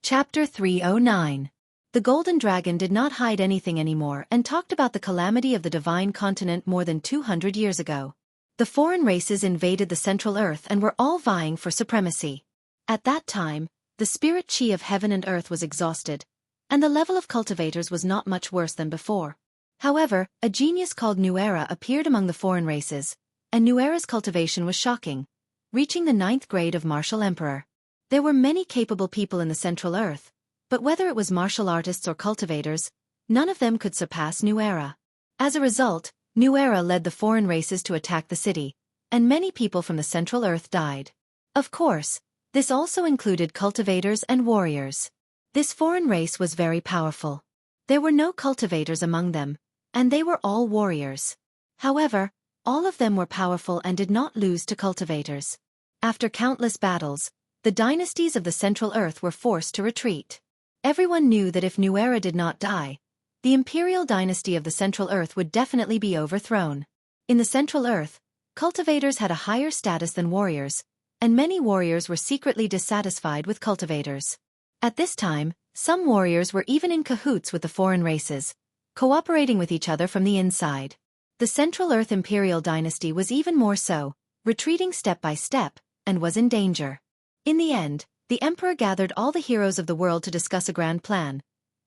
Chapter 309. The Golden Dragon did not hide anything anymore and talked about the calamity of the divine continent more than 200 years ago. The foreign races invaded the Central Earth and were all vying for supremacy. At that time, the spirit chi of heaven and earth was exhausted, and the level of cultivators was not much worse than before. However, a genius called New Era appeared among the foreign races, and New Era's cultivation was shocking, reaching the 9th grade of martial emperor. There were many capable people in the Central Earth, but whether it was martial artists or cultivators, none of them could surpass New Era. As a result, New Era led the foreign races to attack the city, and many people from the Central Earth died. Of course, this also included cultivators and warriors. This foreign race was very powerful. There were no cultivators among them, and they were all warriors. However, all of them were powerful and did not lose to cultivators. After countless battles, the dynasties of the Central Earth were forced to retreat. Everyone knew that if New Era did not die, the imperial dynasty of the Central Earth would definitely be overthrown. In the Central Earth, cultivators had a higher status than warriors, and many warriors were secretly dissatisfied with cultivators. At this time, some warriors were even in cahoots with the foreign races, cooperating with each other from the inside. The Central Earth imperial dynasty was even more so, retreating step by step, and was in danger. In the end, the emperor gathered all the heroes of the world to discuss a grand plan,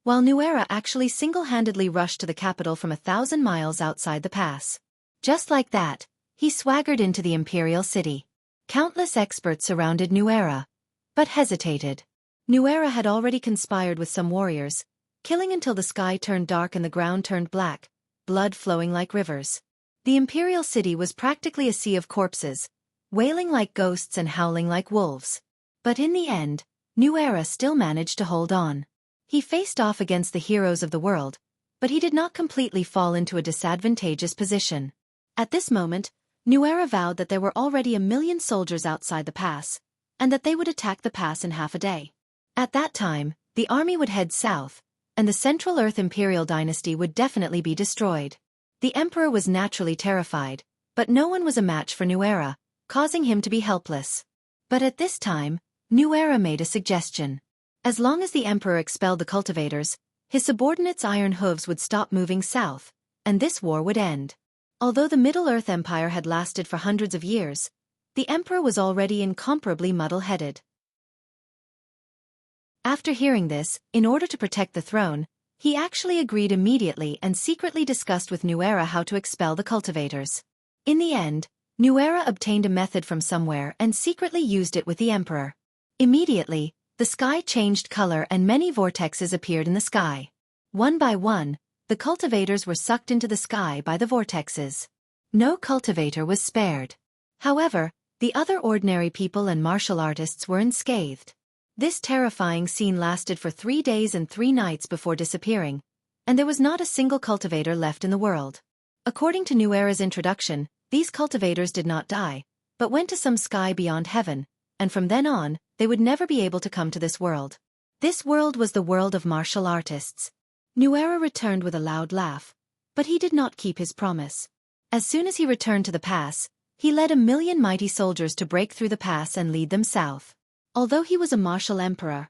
while New Era actually single-handedly rushed to the capital from 1,000 miles outside the pass. Just like that, he swaggered into the imperial city. Countless experts surrounded New Era, but hesitated. New Era had already conspired with some warriors, killing until the sky turned dark and the ground turned black, blood flowing like rivers. The imperial city was practically a sea of corpses, wailing like ghosts and howling like wolves. But in the end, New Era still managed to hold on. He faced off against the heroes of the world, but he did not completely fall into a disadvantageous position. At this moment, New Era vowed that there were already 1,000,000 soldiers outside the pass, and that they would attack the pass in half a day. At that time, the army would head south, and the Central Earth imperial dynasty would definitely be destroyed. The emperor was naturally terrified, but no one was a match for New Era, causing him to be helpless. But at this time, New Era made a suggestion. As long as the emperor expelled the cultivators, his subordinates' iron hooves would stop moving south, and this war would end. Although the Middle-earth Empire had lasted for hundreds of years, the emperor was already incomparably muddle-headed. After hearing this, in order to protect the throne, he actually agreed immediately and secretly discussed with New Era how to expel the cultivators. In the end, New Era obtained a method from somewhere and secretly used it with the emperor. Immediately, the sky changed color and many vortexes appeared in the sky. One by one, the cultivators were sucked into the sky by the vortexes. No cultivator was spared. However, the other ordinary people and martial artists were unscathed. This terrifying scene lasted for 3 days and 3 nights before disappearing, and there was not a single cultivator left in the world. According to New Era's introduction, these cultivators did not die, but went to some sky beyond heaven, and from then on, they would never be able to come to this world. This world was the world of martial artists. New Era returned with a loud laugh, but he did not keep his promise. As soon as he returned to the pass, he led 1,000,000 mighty soldiers to break through the pass and lead them south. Although he was a martial emperor,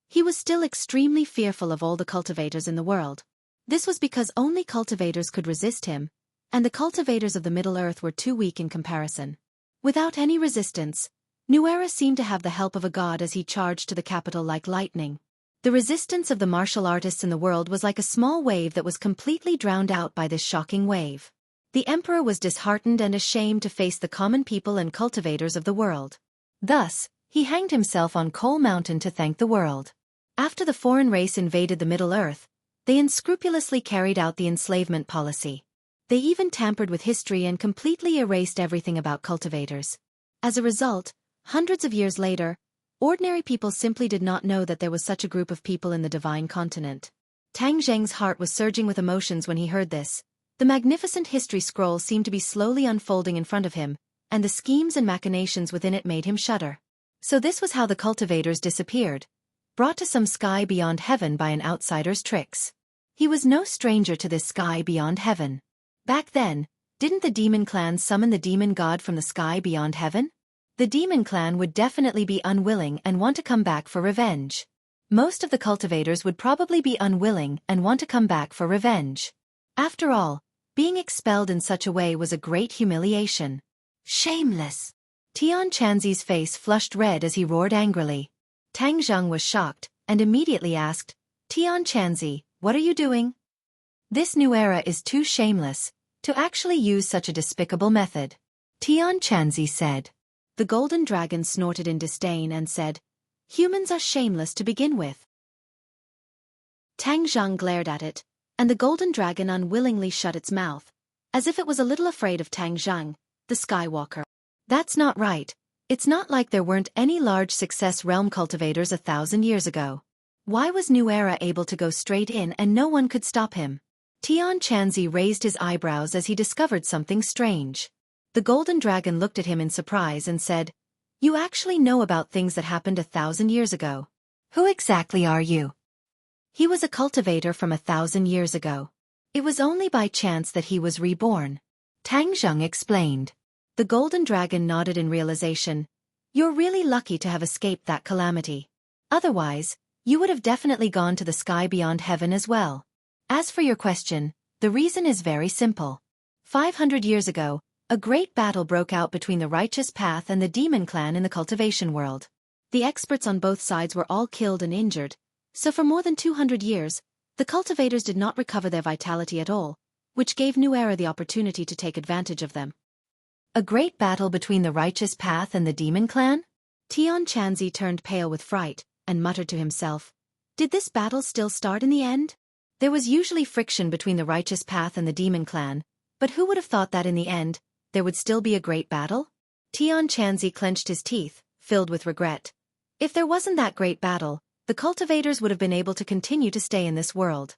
he was still extremely fearful of all the cultivators in the world. This was because only cultivators could resist him, and the cultivators of the Middle Earth were too weak in comparison. Without any resistance, New Era seemed to have the help of a god as he charged to the capital like lightning. The resistance of the martial artists in the world was like a small wave that was completely drowned out by this shocking wave. The emperor was disheartened and ashamed to face the common people and cultivators of the world. Thus, he hanged himself on Coal Mountain to thank the world. After the foreign race invaded the Middle Earth, they unscrupulously carried out the enslavement policy. They even tampered with history and completely erased everything about cultivators. As a result, hundreds of years later, ordinary people simply did not know that there was such a group of people in the divine continent. Tang Zheng's heart was surging with emotions when he heard this. The magnificent history scroll seemed to be slowly unfolding in front of him, and the schemes and machinations within it made him shudder. So this was how the cultivators disappeared, brought to some sky beyond heaven by an outsider's tricks. He was no stranger to this sky beyond heaven. Back then, didn't the demon clan summon the demon god from the sky beyond heaven? The demon clan would definitely be unwilling and want to come back for revenge. Most of the cultivators would probably be unwilling and want to come back for revenge. After all, being expelled in such a way was a great humiliation. Shameless! Tian Chanzi's face flushed red as he roared angrily. Tang Zheng was shocked and immediately asked, Tian Chanzi, what are you doing? This new era is too shameless to actually use such a despicable method. Tian Chanzi said. The golden dragon snorted in disdain and said, Humans are shameless to begin with. Tang Zheng glared at it, and the golden dragon unwillingly shut its mouth, as if it was a little afraid of Tang Zheng, the Skywalker. That's not right. It's not like there weren't any large success realm cultivators 1,000 years ago. Why was New Era able to go straight in and no one could stop him? Tian Chanzi raised his eyebrows as he discovered something strange. The golden dragon looked at him in surprise and said, You actually know about things that happened 1,000 years ago. Who exactly are you? He was a cultivator from 1,000 years ago. It was only by chance that he was reborn. Tang Zheng explained. The golden dragon nodded in realization. You're really lucky to have escaped that calamity. Otherwise, you would have definitely gone to the sky beyond heaven as well. As for your question, the reason is very simple. 500 years ago, a great battle broke out between the righteous path and the demon clan in the cultivation world. The experts on both sides were all killed and injured, so for more than 200 years, the cultivators did not recover their vitality at all, which gave New Era the opportunity to take advantage of them. A great battle between the righteous path and the demon clan? Tian Chanzi turned pale with fright, and muttered to himself, Did this battle still start in the end? There was usually friction between the righteous path and the demon clan, but who would have thought that in the end, there would still be a great battle? Tian Chanzi clenched his teeth, filled with regret. If there wasn't that great battle, the cultivators would have been able to continue to stay in this world.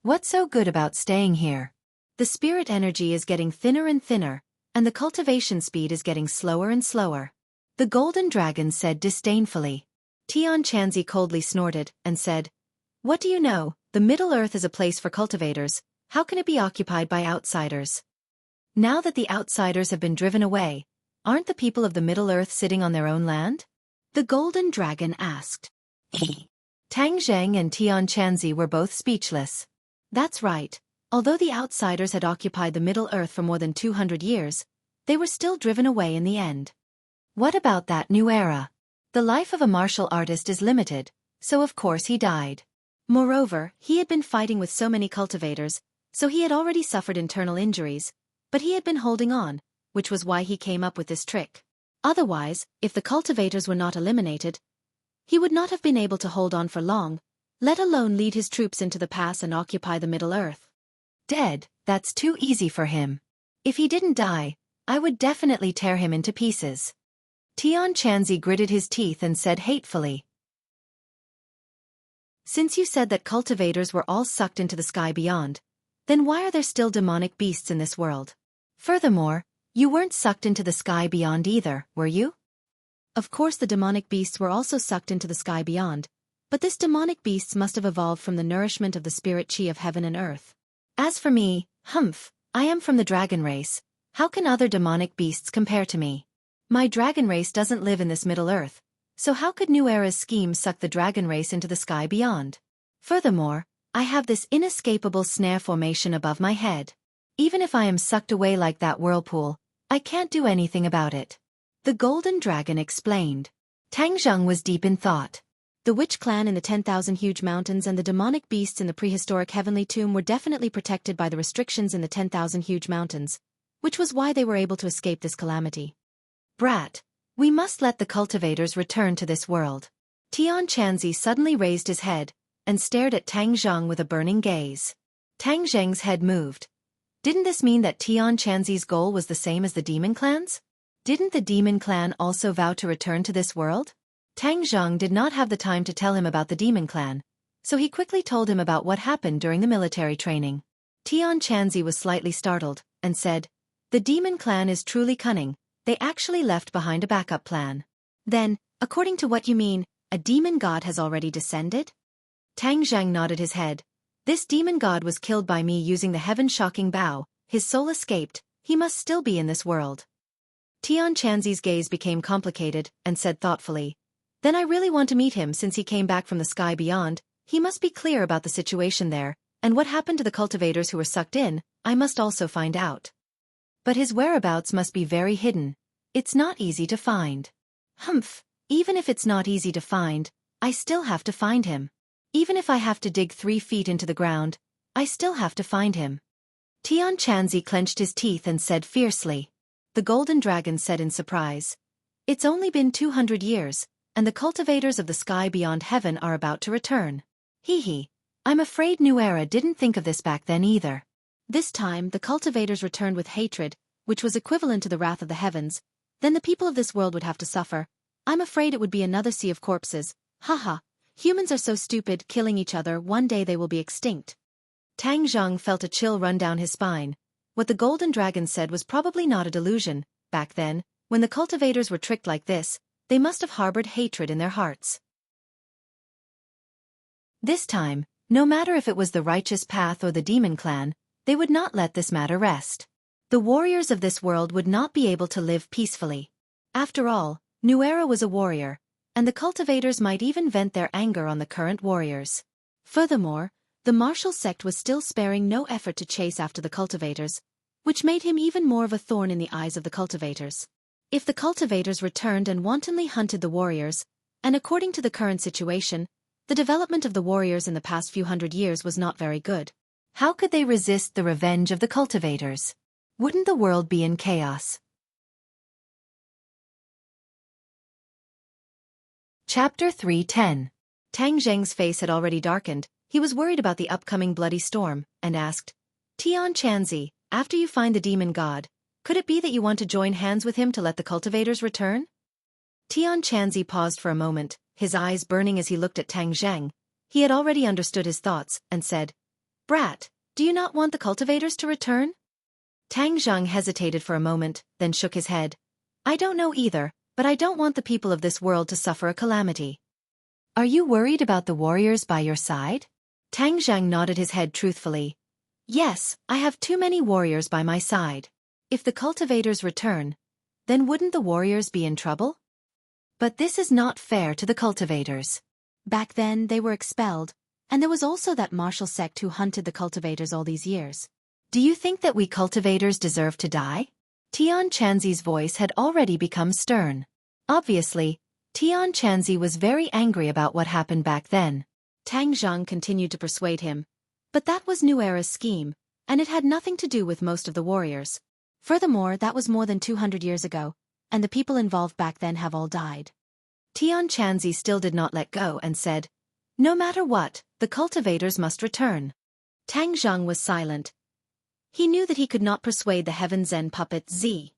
What's so good about staying here? The spirit energy is getting thinner and thinner, and the cultivation speed is getting slower and slower. The golden dragon said disdainfully. Tian Chanzi coldly snorted and said, What do you know? The Middle Earth is a place for cultivators. How can it be occupied by outsiders? Now that the outsiders have been driven away, aren't the people of the Middle Earth sitting on their own land? The golden dragon asked. Tang Zheng and Tian Chanzi were both speechless. That's right. Although the outsiders had occupied the Middle Earth for more than 200 years, they were still driven away in the end. What about that new era? The life of a martial artist is limited, so of course he died. Moreover, he had been fighting with so many cultivators, so he had already suffered internal injuries, but he had been holding on, which was why he came up with this trick. Otherwise, if the cultivators were not eliminated, he would not have been able to hold on for long, let alone lead his troops into the pass and occupy the Middle Earth. Dead, that's too easy for him. If he didn't die, I would definitely tear him into pieces. Tian Chanzi gritted his teeth and said hatefully. Since you said that cultivators were all sucked into the sky beyond, then why are there still demonic beasts in this world? Furthermore, you weren't sucked into the sky beyond either, were you? Of course the demonic beasts were also sucked into the sky beyond, but this demonic beasts must have evolved from the nourishment of the spirit chi of heaven and earth. As for me, I am from the dragon race. How can other demonic beasts compare to me? My dragon race doesn't live in this Middle Earth, so how could New Era's scheme suck the dragon race into the sky beyond? Furthermore, I have this inescapable snare formation above my head. Even if I am sucked away like that whirlpool, I can't do anything about it. The golden dragon explained. Tang Zheng was deep in thought. The witch clan in the 10,000 huge mountains and the demonic beasts in the prehistoric heavenly tomb were definitely protected by the restrictions in the 10,000 huge mountains, which was why they were able to escape this calamity. Brat, we must let the cultivators return to this world. Tian Chanzi suddenly raised his head and stared at Tang Zheng with a burning gaze. Tang Zheng's head moved. Didn't this mean that Tian Chanzi's goal was the same as the demon clans? Didn't the demon clan also vow to return to this world? Tang Zheng did not have the time to tell him about the demon clan, so he quickly told him about what happened during the military training. Tian Chanzi was slightly startled, and said, The demon clan is truly cunning, they actually left behind a backup plan. Then, according to what you mean, a demon god has already descended? Tang Zheng nodded his head. This demon god was killed by me using the heaven-shocking bow, his soul escaped, he must still be in this world. Tian Chanzi's gaze became complicated, and said thoughtfully, Then I really want to meet him since he came back from the sky beyond. He must be clear about the situation there, and what happened to the cultivators who were sucked in, I must also find out. But his whereabouts must be very hidden. It's not easy to find. Humph, even if it's not easy to find, I still have to find him. Even if I have to dig 3 feet into the ground, I still have to find him. Tian Chanzi clenched his teeth and said fiercely. The golden dragon said in surprise. It's only been 200 years, and the cultivators of the sky beyond heaven are about to return. Hee. I'm afraid New Era didn't think of this back then either. This time, the cultivators returned with hatred, which was equivalent to the wrath of the heavens. Then the people of this world would have to suffer. I'm afraid it would be another sea of corpses. Haha. Humans are so stupid, killing each other, one day they will be extinct. Tang Zheng felt a chill run down his spine. What the golden dragon said was probably not a delusion. Back then, when the cultivators were tricked like this, they must have harbored hatred in their hearts. This time, no matter if it was the righteous path or the demon clan, they would not let this matter rest. The warriors of this world would not be able to live peacefully. After all, New Era was a warrior, and the cultivators might even vent their anger on the current warriors. Furthermore, the martial sect was still sparing no effort to chase after the cultivators, which made him even more of a thorn in the eyes of the cultivators. If the cultivators returned and wantonly hunted the warriors, and according to the current situation, the development of the warriors in the past few hundred years was not very good. How could they resist the revenge of the cultivators? Wouldn't the world be in chaos? Chapter 3:10. Tang Zheng's face had already darkened. He was worried about the upcoming bloody storm, and asked, Tian Chanzi, after you find the demon god, could it be that you want to join hands with him to let the cultivators return? Tian Chanzi paused for a moment, his eyes burning as he looked at Tang Zheng. He had already understood his thoughts, and said, Brat, do you not want the cultivators to return? Tang Zheng hesitated for a moment, then shook his head. I don't know either, but I don't want the people of this world to suffer a calamity. Are you worried about the warriors by your side? Tang Zheng nodded his head truthfully. Yes, I have too many warriors by my side. If the cultivators return, then wouldn't the warriors be in trouble? But this is not fair to the cultivators. Back then they were expelled, and there was also that martial sect who hunted the cultivators all these years. Do you think that we cultivators deserve to die? Tian Chanzi's voice had already become stern. Obviously, Tian Chanzi was very angry about what happened back then. Tang Zheng continued to persuade him. But that was New Era's scheme, and it had nothing to do with most of the warriors. Furthermore, that was more than 200 years ago, and the people involved back then have all died. Tian Chanzi still did not let go and said, No matter what, the cultivators must return. Tang Zheng was silent. He knew that he could not persuade the Heaven Zen puppet Z.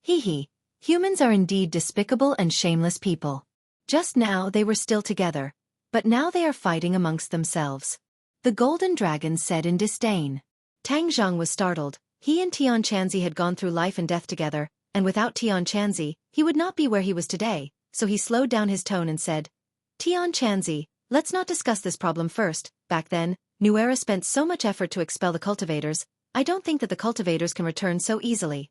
Hee. Humans are indeed despicable and shameless people. Just now they were still together, but now they are fighting amongst themselves. The golden dragon said in disdain. Tang Zheng was startled. He and Tian Chanzi had gone through life and death together, and without Tian Chanzi, he would not be where he was today, so he slowed down his tone and said, Tian Chanzi, let's not discuss this problem first. Back then, New Era spent so much effort to expel the cultivators. I don't think that the cultivators can return so easily.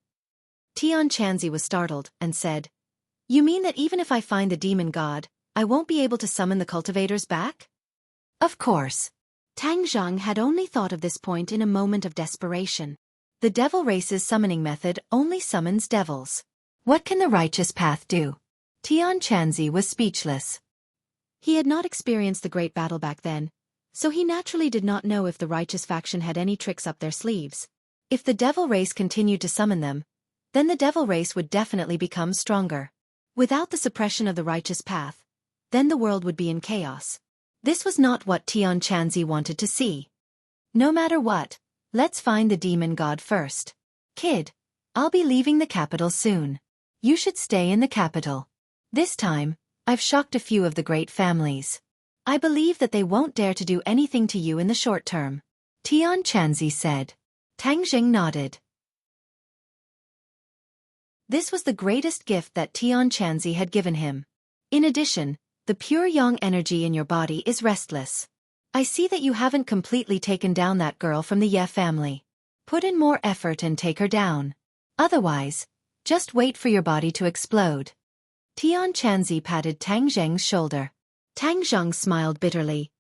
Tian Chanzi was startled, and said, You mean that even if I find the demon god, I won't be able to summon the cultivators back? Of course. Tang Zheng had only thought of this point in a moment of desperation. The devil race's summoning method only summons devils. What can the righteous path do? Tian Chanzi was speechless. He had not experienced the great battle back then, so he naturally did not know if the righteous faction had any tricks up their sleeves. If the devil race continued to summon them, then the devil race would definitely become stronger. Without the suppression of the righteous path, then the world would be in chaos. This was not what Tian Chanzi wanted to see. No matter what, let's find the demon god first. Kid, I'll be leaving the capital soon. You should stay in the capital. This time, I've shocked a few of the great families. I believe that they won't dare to do anything to you in the short term. Tian Chanzi said. Tang Zheng nodded. This was the greatest gift that Tian Chanzi had given him. In addition, the pure yang energy in your body is restless. I see that you haven't completely taken down that girl from the Ye family. Put in more effort and take her down. Otherwise, just wait for your body to explode. Tian Chanzi patted Tang Zheng's shoulder. Tang Zheng smiled bitterly.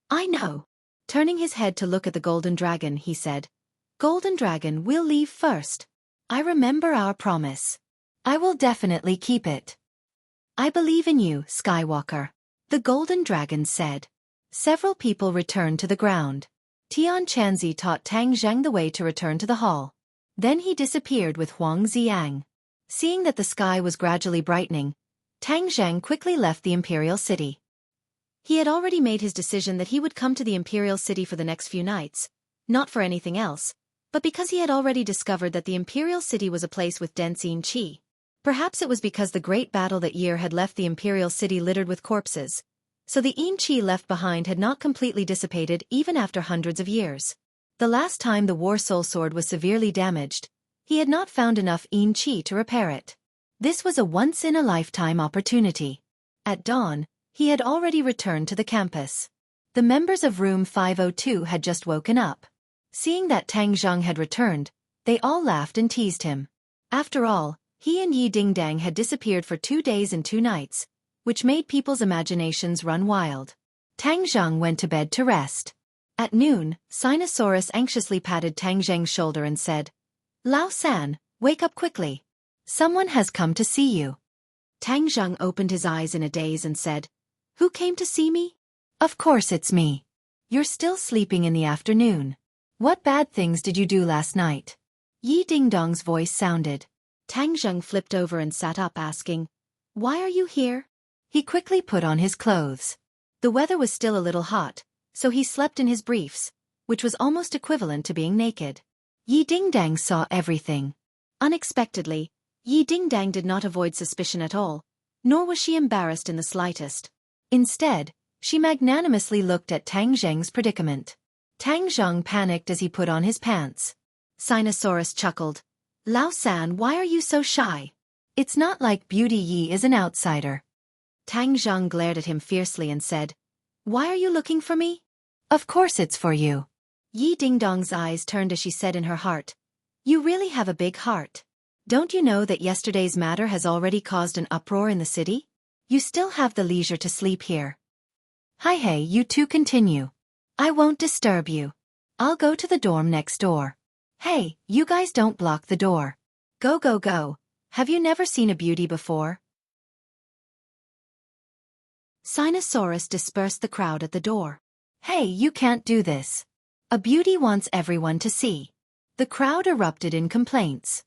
I know. Turning his head to look at the golden dragon, he said, Golden dragon, we'll leave first. I remember our promise. I will definitely keep it. I believe in you, Skywalker. The golden dragon said. Several people returned to the ground. Tian Chanzi taught Tang Zheng the way to return to the hall. Then he disappeared with Huang Xiang. Seeing that the sky was gradually brightening, Tang Zheng quickly left the imperial city. He had already made his decision that he would come to the imperial city for the next few nights, not for anything else, but because he had already discovered that the imperial city was a place with dense qi. Perhaps it was because the great battle that year had left the imperial city littered with corpses, so the qi left behind had not completely dissipated even after hundreds of years. The last time the war soul sword was severely damaged, he had not found enough qi to repair it. This was a once-in-a-lifetime opportunity. At dawn, he had already returned to the campus. The members of room 502 had just woken up. Seeing that Tang Zheng had returned, they all laughed and teased him. After all, he and Yi Dingdang had disappeared for 2 days and 2 nights, which made people's imaginations run wild. Tang Zheng went to bed to rest. At noon, Sinosaurus anxiously patted Tang Zheng's shoulder and said, Lao San, wake up quickly. Someone has come to see you. Tang Zheng opened his eyes in a daze and said, Who came to see me? Of course it's me. You're still sleeping in the afternoon. What bad things did you do last night? Yi Dingdong's voice sounded. Tang Zheng flipped over and sat up asking, Why are you here? He quickly put on his clothes. The weather was still a little hot, so he slept in his briefs, which was almost equivalent to being naked. Yi Dingdang saw everything. Unexpectedly, Yi Dingdang did not avoid suspicion at all, nor was she embarrassed in the slightest. Instead, she magnanimously looked at Tang Zheng's predicament. Tang Zheng panicked as he put on his pants. Sinosaurus chuckled. Lao San, why are you so shy? It's not like Beauty Yi is an outsider. Tang Zheng glared at him fiercely and said, Why are you looking for me? Of course it's for you. Yi Dingdong's eyes turned as she said in her heart, You really have a big heart. Don't you know that yesterday's matter has already caused an uproar in the city? You still have the leisure to sleep here. Hey, you two continue. I won't disturb you. I'll go to the dorm next door. Hey, you guys don't block the door. Go, go, go. Have you never seen a beauty before? Sinosaurus dispersed the crowd at the door. Hey, you can't do this. A beauty wants everyone to see. The crowd erupted in complaints.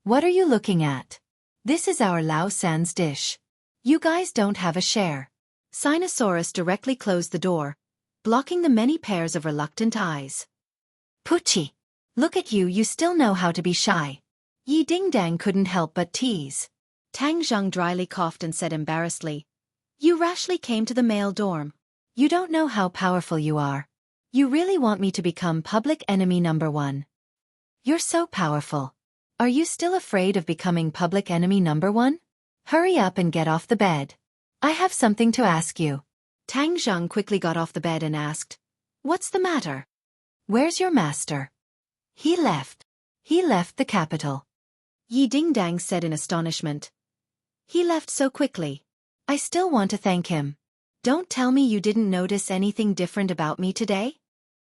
What are you looking at? This is our Lao San's dish. You guys don't have a share. Sinosaurus directly closed the door, blocking the many pairs of reluctant eyes. Poochie! Look at you still know how to be shy. Yi Dingdang couldn't help but tease. Tang Zheng dryly coughed and said embarrassedly, You rashly came to the male dorm. You don't know how powerful you are. You really want me to become public enemy number 1. You're so powerful. Are you still afraid of becoming public enemy number 1? Hurry up and get off the bed. I have something to ask you. Tang Zheng quickly got off the bed and asked, What's the matter? Where's your master? He left. He left the capital. Yi Dingdang said in astonishment. He left so quickly. I still want to thank him. Don't tell me you didn't notice anything different about me today?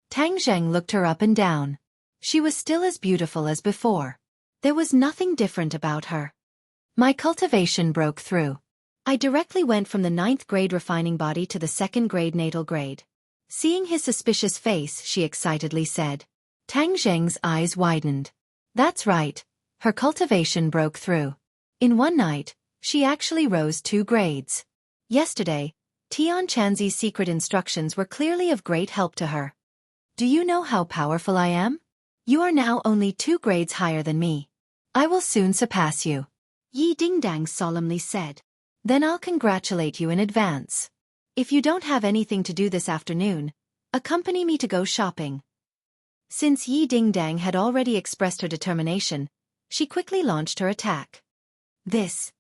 Tang Zheng looked her up and down. She was still as beautiful as before. There was nothing different about her. My cultivation broke through. I directly went from the 9th grade refining body to the 2nd grade natal grade. Seeing his suspicious face, she excitedly said. Tang Zheng's eyes widened. That's right. Her cultivation broke through. In one night, she actually rose 2 grades. Yesterday, Tian Chanzi's secret instructions were clearly of great help to her. Do you know how powerful I am? You are now only 2 grades higher than me. I will soon surpass you. Yi Dingdang solemnly said. Then I'll congratulate you in advance. If you don't have anything to do this afternoon, accompany me to go shopping. Since Yi Dingdang had already expressed her determination, she quickly launched her attack. This.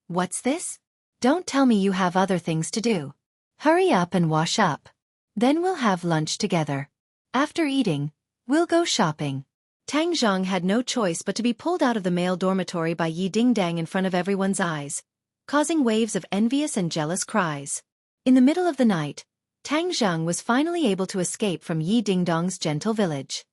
What's this? Don't tell me you have other things to do. Hurry up and wash up. Then we'll have lunch together. After eating, we'll go shopping. Tang Zheng had no choice but to be pulled out of the male dormitory by Yi Dingdang in front of everyone's eyes, causing waves of envious and jealous cries. In the middle of the night, Tang Zheng was finally able to escape from Yi Dingdong's gentle village.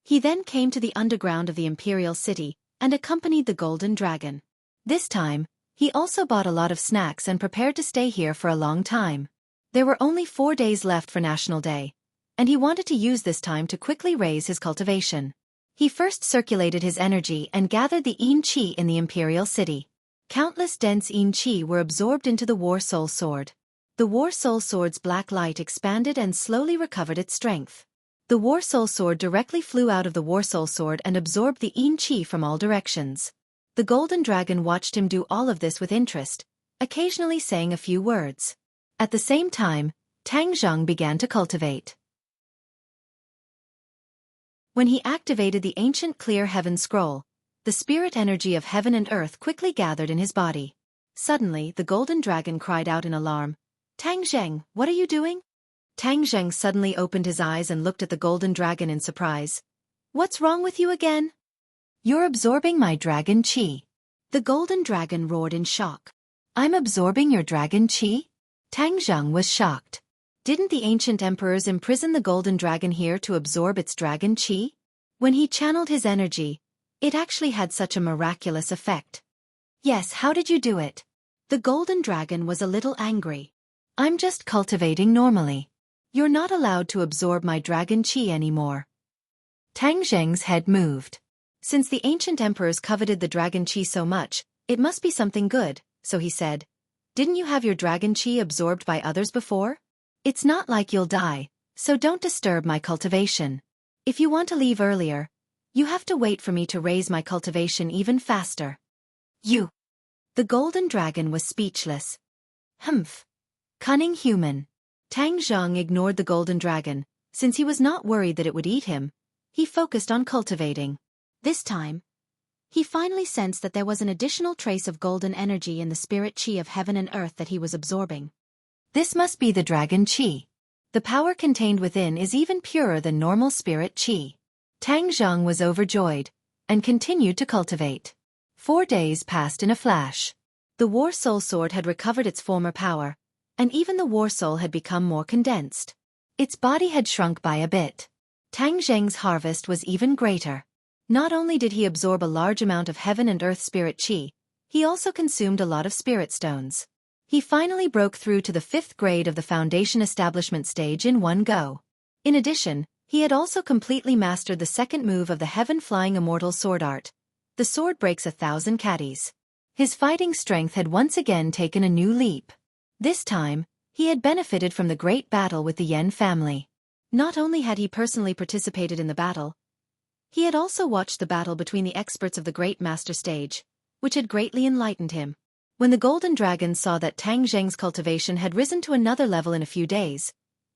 He then came to the underground of the imperial city and accompanied the golden dragon. This time, he also bought a lot of snacks and prepared to stay here for a long time. There were only 4 days left for National Day, and he wanted to use this time to quickly raise his cultivation. He first circulated his energy and gathered the Yin Qi in the imperial city. Countless dense Yin Qi were absorbed into the War Soul Sword. The War Soul Sword's black light expanded and slowly recovered its strength. The War Soul Sword directly flew out of the War Soul Sword and absorbed the Yin Qi from all directions. The golden dragon watched him do all of this with interest, occasionally saying a few words. At the same time, Tang Zheng began to cultivate. When he activated the ancient clear heaven scroll, the spirit energy of heaven and earth quickly gathered in his body. Suddenly, the golden dragon cried out in alarm, "Tang Zheng, what are you doing?" Tang Zheng suddenly opened his eyes and looked at the golden dragon in surprise. "What's wrong with you again?" "You're absorbing my dragon qi." The golden dragon roared in shock. "I'm absorbing your dragon qi?" Tang Zheng was shocked. Didn't the ancient emperors imprison the golden dragon here to absorb its dragon qi? When he channeled his energy, it actually had such a miraculous effect. "Yes, how did you do it?" The golden dragon was a little angry. "I'm just cultivating normally. You're not allowed to absorb my dragon qi anymore." Tang Zheng's head moved. Since the ancient emperors coveted the dragon qi so much, it must be something good, so he said, "Didn't you have your dragon qi absorbed by others before? It's not like you'll die, so don't disturb my cultivation. If you want to leave earlier, you have to wait for me to raise my cultivation even faster." "You." The golden dragon was speechless. "Humph. Cunning human." Tang Zheng ignored the golden dragon. Since he was not worried that it would eat him, he focused on cultivating. This time, he finally sensed that there was an additional trace of golden energy in the spirit qi of heaven and earth that he was absorbing. This must be the dragon qi. The power contained within is even purer than normal spirit qi. Tang Zheng was overjoyed, and continued to cultivate. 4 days passed in a flash. The War Soul Sword had recovered its former power, and even the War Soul had become more condensed. Its body had shrunk by a bit. Tang Zheng's harvest was even greater. Not only did he absorb a large amount of heaven and earth spirit qi, he also consumed a lot of spirit stones. He finally broke through to the 5th grade of the foundation establishment stage in one go. In addition, he had also completely mastered the second move of the heaven-flying immortal sword art. The sword breaks 1,000 catties. His fighting strength had once again taken a new leap. This time, he had benefited from the great battle with the Yan family. Not only had he personally participated in the battle, he had also watched the battle between the experts of the Great Master Stage, which had greatly enlightened him. When the Golden Dragon saw that Tang Zheng's cultivation had risen to another level in a few days,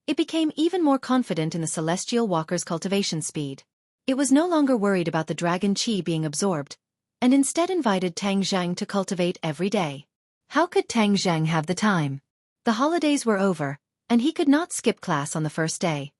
it became even more confident in the Celestial Walker's cultivation speed. It was no longer worried about the dragon qi being absorbed, and instead invited Tang Zheng to cultivate every day. How could Tang Zheng have the time? The holidays were over, and he could not skip class on the first day.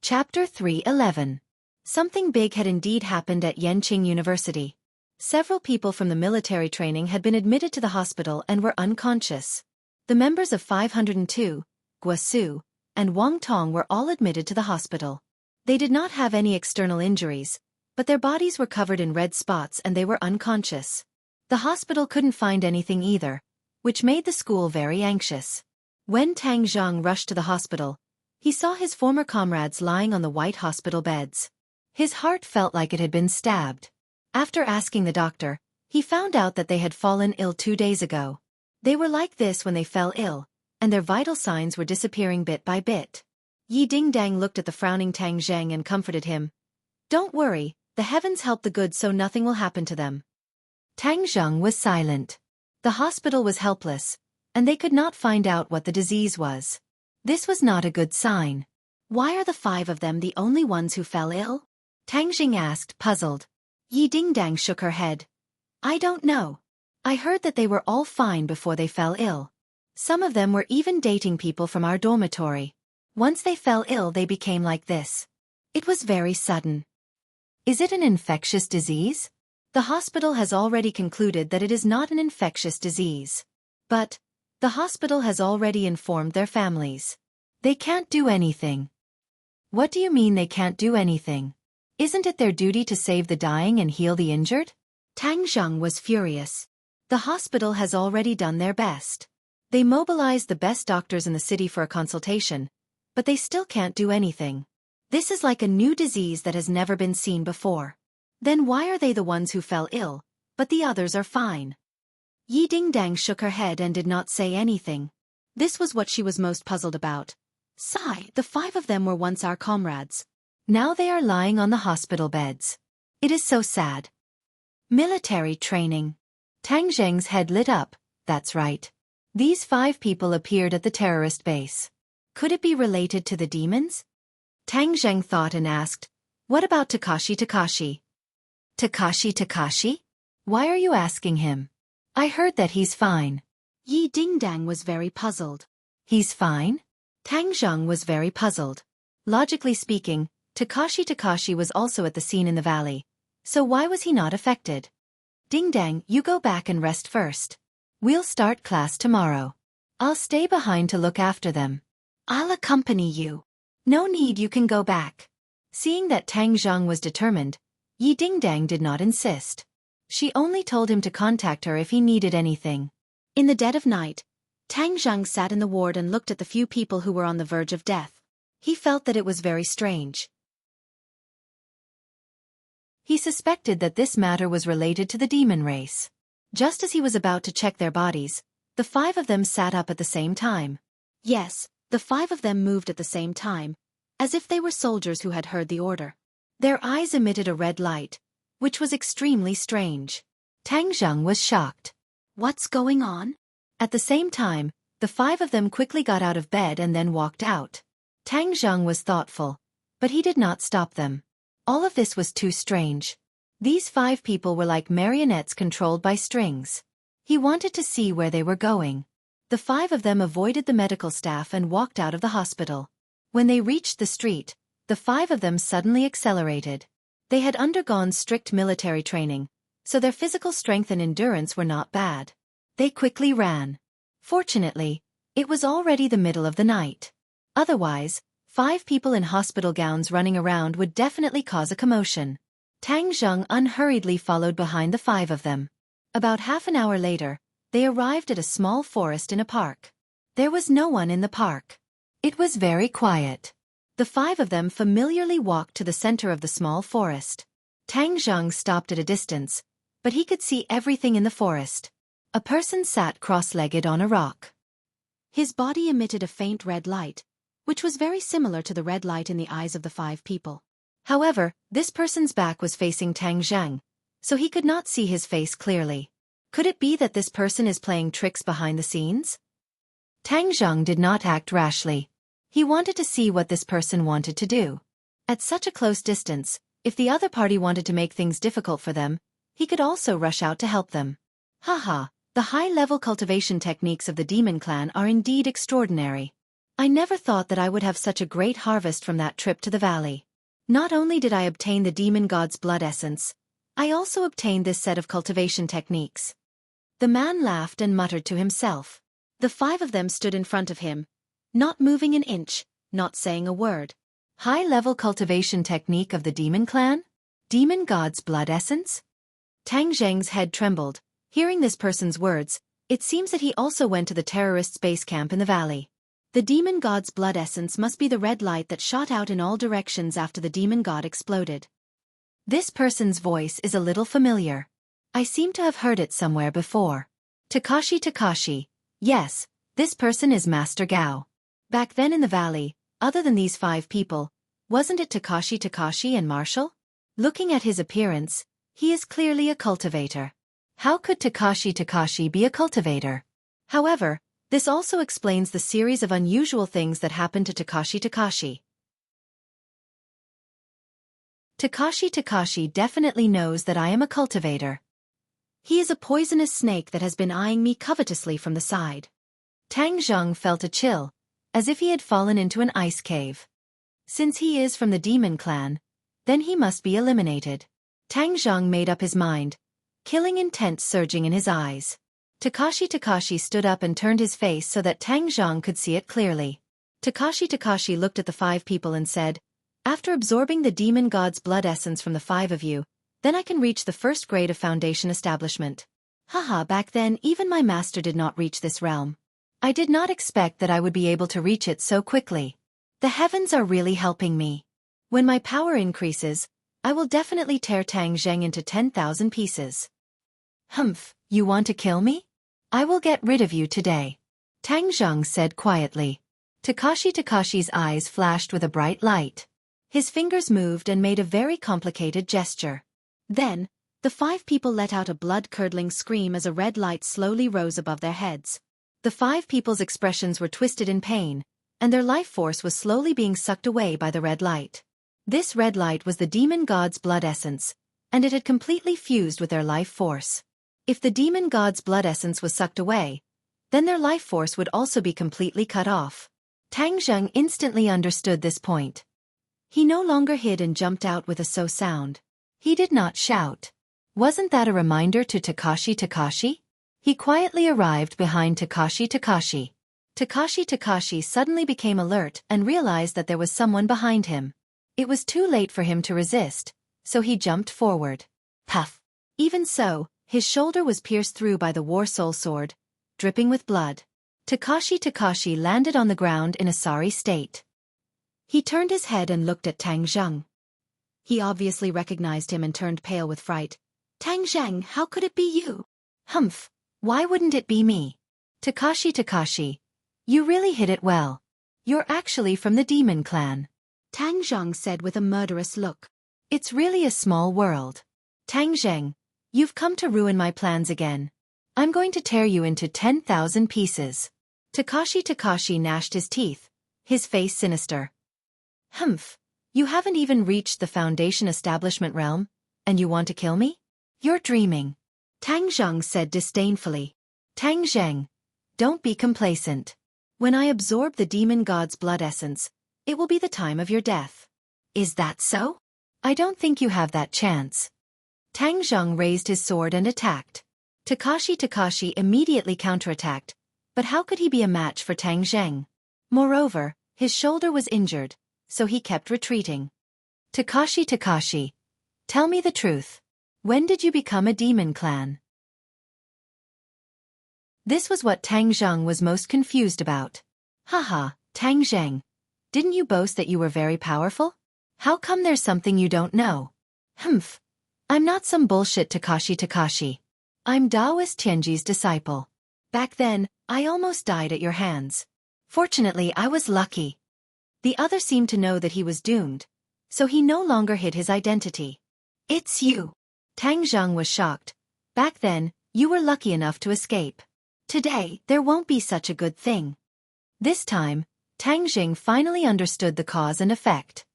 Chapter 3:11. Something big had indeed happened at Yenqing University. Several people from the military training had been admitted to the hospital and were unconscious. The members of 502, Guasu, and Wang Tong were all admitted to the hospital. They did not have any external injuries, but their bodies were covered in red spots and they were unconscious. The hospital couldn't find anything either, which made the school very anxious. When Tang Zheng rushed to the hospital, he saw his former comrades lying on the white hospital beds. His heart felt like it had been stabbed. After asking the doctor, he found out that they had fallen ill 2 days ago. They were like this when they fell ill, and their vital signs were disappearing bit by bit. Yi Dingdang looked at the frowning Tang Zheng and comforted him. "Don't worry, the heavens help the good so nothing will happen to them." Tang Zheng was silent. The hospital was helpless, and they could not find out what the disease was. This was not a good sign. "Why are the 5 of them the only ones who fell ill?" Tang Zheng asked, puzzled. Yi Dingdang shook her head. "I don't know. I heard that they were all fine before they fell ill. Some of them were even dating people from our dormitory. Once they fell ill they became like this. It was very sudden." Is it an infectious disease? The hospital has already concluded that it is not an infectious disease. But the hospital has already informed their families. They can't do anything. What do you mean they can't do anything? Isn't it their duty to save the dying and heal the injured? Tang Zheng was furious. The hospital has already done their best. They mobilized the best doctors in the city for a consultation, but they still can't do anything. This is like a new disease that has never been seen before. Then why are they the ones who fell ill, but the others are fine? Yi Dingdang shook her head and did not say anything. This was what she was most puzzled about. Sigh, the 5 of them were once our comrades. Now they are lying on the hospital beds. It is so sad. Military training. Tang Zheng's head lit up. That's right. These 5 people appeared at the terrorist base. Could it be related to the demons? Tang Zheng thought and asked, what about Takashi Takashi? Takashi? Why are you asking him? I heard that he's fine. Yi Dingdang was very puzzled. He's fine? Tang Zheng was very puzzled. Logically speaking, Takashi was also at the scene in the valley. So why was he not affected? Dingdang, you go back and rest first. We'll start class tomorrow. I'll stay behind to look after them. I'll accompany you. No need, you can go back. Seeing that Tang Zheng was determined, Yi Dingdang did not insist. She only told him to contact her if he needed anything. In the dead of night, Tang Zheng sat in the ward and looked at the few people who were on the verge of death. He felt that it was very strange. He suspected that this matter was related to the demon race. Just as he was about to check their bodies, the 5 of them sat up at the same time. Yes, the 5 of them moved at the same time, as if they were soldiers who had heard the order. Their eyes emitted a red light, which was extremely strange. Tang Zheng was shocked. What's going on? At the same time, the 5 of them quickly got out of bed and then walked out. Tang Zheng was thoughtful, but he did not stop them. All of this was too strange. These 5 people were like marionettes controlled by strings. He wanted to see where they were going. The 5 of them avoided the medical staff and walked out of the hospital. When they reached the street, the 5 of them suddenly accelerated. They had undergone strict military training, so their physical strength and endurance were not bad. They quickly ran. Fortunately, it was already the middle of the night. Otherwise, 5 people in hospital gowns running around would definitely cause a commotion. Tang Zheng unhurriedly followed behind the 5 of them. About half an hour later, they arrived at a small forest in a park. There was no one in the park. It was very quiet. The 5 of them familiarly walked to the center of the small forest. Tang Zheng stopped at a distance, but he could see everything in the forest. A person sat cross-legged on a rock. His body emitted a faint red light, which was very similar to the red light in the eyes of the 5 people. However, this person's back was facing Tang Zheng, so he could not see his face clearly. Could it be that this person is playing tricks behind the scenes? Tang Zheng did not act rashly. He wanted to see what this person wanted to do. At such a close distance, if the other party wanted to make things difficult for them, he could also rush out to help them. Haha, the high-level cultivation techniques of the demon clan are indeed extraordinary. I never thought that I would have such a great harvest from that trip to the valley. Not only did I obtain the demon god's blood essence, I also obtained this set of cultivation techniques. The man laughed and muttered to himself. The 5 of them stood in front of him, not moving an inch, not saying a word. High-level cultivation technique of the demon clan? Demon god's blood essence? Tang Zheng's head trembled. Hearing this person's words, it seems that he also went to the terrorists' base camp in the valley. The demon god's blood essence must be the red light that shot out in all directions after the demon god exploded. This person's voice is a little familiar. I seem to have heard it somewhere before. Takashi. Yes, this person is Master Gao. Back then in the valley, other than these 5 people, wasn't it Takashi and Marshall? Looking at his appearance, he is clearly a cultivator. How could Takashi be a cultivator? However, this also explains the series of unusual things that happened to Takashi. Takashi definitely knows that I am a cultivator. He is a poisonous snake that has been eyeing me covetously from the side. Tang Zheng felt a chill, as if he had fallen into an ice cave. Since he is from the demon clan, then he must be eliminated. Tang Zheng made up his mind, killing intent surging in his eyes. Takashi stood up and turned his face so that Tang Zheng could see it clearly. Takashi looked at the 5 people and said, "After absorbing the demon god's blood essence from the 5 of you, then I can reach the first grade of foundation establishment." Haha, back then even my master did not reach this realm. I did not expect that I would be able to reach it so quickly. The heavens are really helping me. When my power increases, I will definitely tear Tang Zheng into 10,000 pieces. Humph, you want to kill me? I will get rid of you today. Tang Zheng said quietly. Takashi's eyes flashed with a bright light. His fingers moved and made a very complicated gesture. Then, the 5 people let out a blood-curdling scream as a red light slowly rose above their heads. The 5 people's expressions were twisted in pain, and their life force was slowly being sucked away by the red light. This red light was the demon god's blood essence, and it had completely fused with their life force. If the demon god's blood essence was sucked away, then their life force would also be completely cut off. Tang Zheng instantly understood this point. He no longer hid and jumped out with a so sound. He did not shout. Wasn't that a reminder to Takashi? He quietly arrived behind Takashi. Takashi suddenly became alert and realized that there was someone behind him. It was too late for him to resist, so he jumped forward. Puff! Even so, his shoulder was pierced through by the war soul sword, dripping with blood. Takashi landed on the ground in a sorry state. He turned his head and looked at Tang Zheng. He obviously recognized him and turned pale with fright. "Tang Zheng, how could it be you?" "Humph, why wouldn't it be me?" Takashi, you really hit it well. You're actually from the demon clan," Tang Zheng said with a murderous look. "It's really a small world. Tang Zheng, you've come to ruin my plans again. I'm going to tear you into 10,000 pieces." Takashi gnashed his teeth, his face sinister. "Humph, you haven't even reached the foundation establishment realm, and you want to kill me? You're dreaming," Tang Zheng said disdainfully. "Tang Zheng, don't be complacent. When I absorb the demon god's blood essence, it will be the time of your death." "Is that so?" "I don't think you have that chance." Tang Zheng raised his sword and attacked. Takashi immediately counterattacked, but how could he be a match for Tang Zheng? Moreover, his shoulder was injured, so he kept retreating. Takashi, tell me the truth. When did you become a demon clan?" This was what Tang Zheng was most confused about. Haha, Tang Zheng, didn't you boast that you were very powerful? How come there's something you don't know? Humph, I'm not some bullshit Takashi. I'm Taoist Tianji's disciple. Back then, I almost died at your hands. Fortunately, I was lucky. The other seemed to know that he was doomed, so he no longer hid his identity. "It's you." Tang Zheng was shocked. "Back then, you were lucky enough to escape. Today, there won't be such a good thing." This time, Tang Zheng finally understood the cause and effect.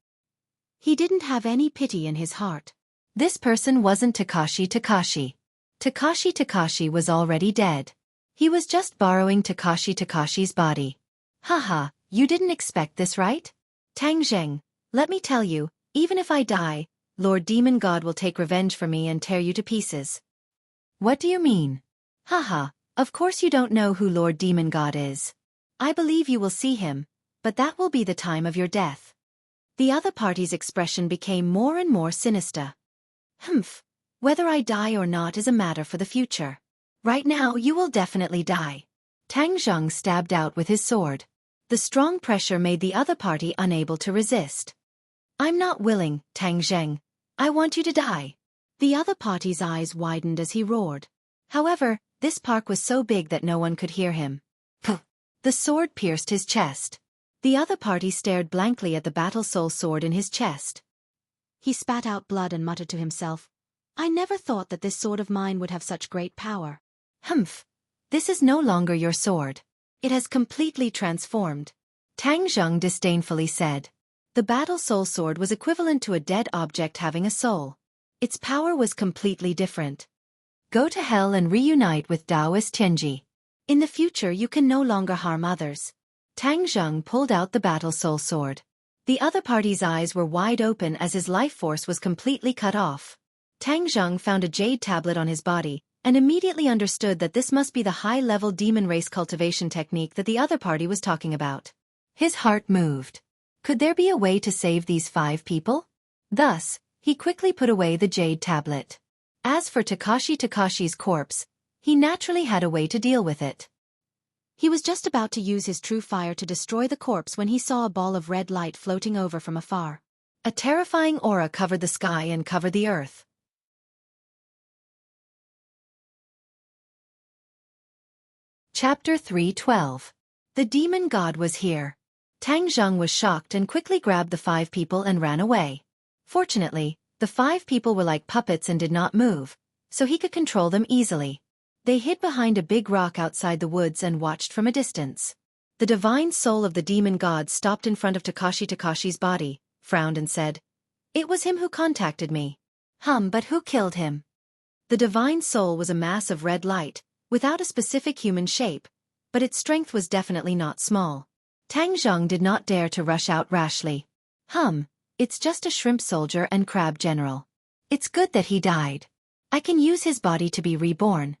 He didn't have any pity in his heart. This person wasn't Takashi. Takashi was already dead. He was just borrowing Takashi's body. Haha, you didn't expect this, right? Tang Zheng, let me tell you, even if I die, Lord Demon God will take revenge for me and tear you to pieces. What do you mean? Haha, of course you don't know who Lord Demon God is. I believe you will see him, but that will be the time of your death. The other party's expression became more and more sinister. Humph, whether I die or not is a matter for the future. Right now you will definitely die. Tang Zheng stabbed out with his sword. The strong pressure made the other party unable to resist. I'm not willing, Tang Zheng. I want you to die. The other party's eyes widened as he roared. However, this park was so big that no one could hear him. Puh! The sword pierced his chest. The other party stared blankly at the battle soul sword in his chest. He spat out blood and muttered to himself, I never thought that this sword of mine would have such great power. Humph! This is no longer your sword. It has completely transformed. Tang Zheng disdainfully said. The battle soul sword was equivalent to a dead object having a soul. Its power was completely different. Go to hell and reunite with Taoist Tianji. In the future you can no longer harm others. Tang Zheng pulled out the battle soul sword. The other party's eyes were wide open as his life force was completely cut off. Tang Zheng found a jade tablet on his body, and immediately understood that this must be the high-level demon race cultivation technique that the other party was talking about. His heart moved. Could there be a way to save these 5 people? Thus, he quickly put away the jade tablet. As for Takashi's corpse, he naturally had a way to deal with it. He was just about to use his true fire to destroy the corpse when he saw a ball of red light floating over from afar. A terrifying aura covered the sky and covered the earth. Chapter 3:12. The demon god was here. Tang Zheng was shocked and quickly grabbed the 5 people and ran away. Fortunately, the 5 people were like puppets and did not move, so he could control them easily. They hid behind a big rock outside the woods and watched from a distance. The divine soul of the demon god stopped in front of Takashi's body, frowned and said, "It was him who contacted me." But who killed him? The divine soul was a mass of red light, without a specific human shape, but its strength was definitely not small. Tang Zheng did not dare to rush out rashly. It's just a shrimp soldier and crab general. It's good that he died. I can use his body to be reborn.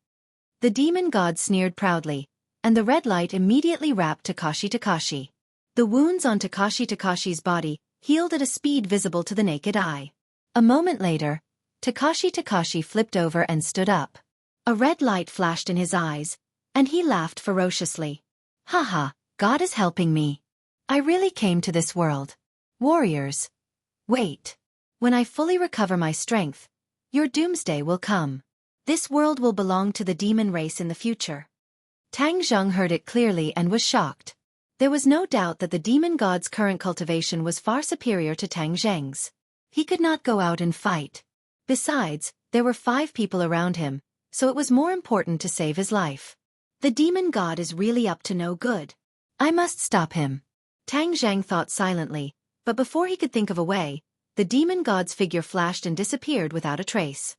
The demon god sneered proudly, and the red light immediately wrapped Takashi. The wounds on Takashi's body healed at a speed visible to the naked eye. A moment later, Takashi flipped over and stood up. A red light flashed in his eyes, and he laughed ferociously. Haha, God is helping me. I really came to this world. Warriors. Wait. When I fully recover my strength, your doomsday will come. This world will belong to the demon race in the future. Tang Zheng heard it clearly and was shocked. There was no doubt that the demon god's current cultivation was far superior to Tang Zheng's. He could not go out and fight. Besides, there were 5 people around him, so it was more important to save his life. The demon god is really up to no good. I must stop him. Tang Zheng thought silently, but before he could think of a way, the demon god's figure flashed and disappeared without a trace.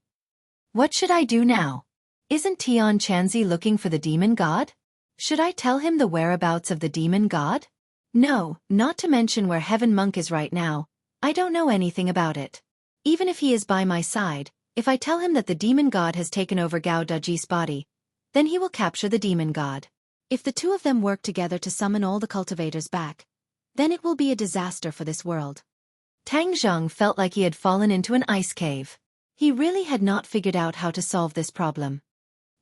What should I do now? Isn't Tian Chanzi looking for the demon god? Should I tell him the whereabouts of the demon god? No, not to mention where Heaven Monk is right now. I don't know anything about it. Even if he is by my side, if I tell him that the demon god has taken over Gao Daji's body, then he will capture the demon god. If the 2 of them work together to summon all the cultivators back, then it will be a disaster for this world. Tang Zheng felt like he had fallen into an ice cave. He really had not figured out how to solve this problem.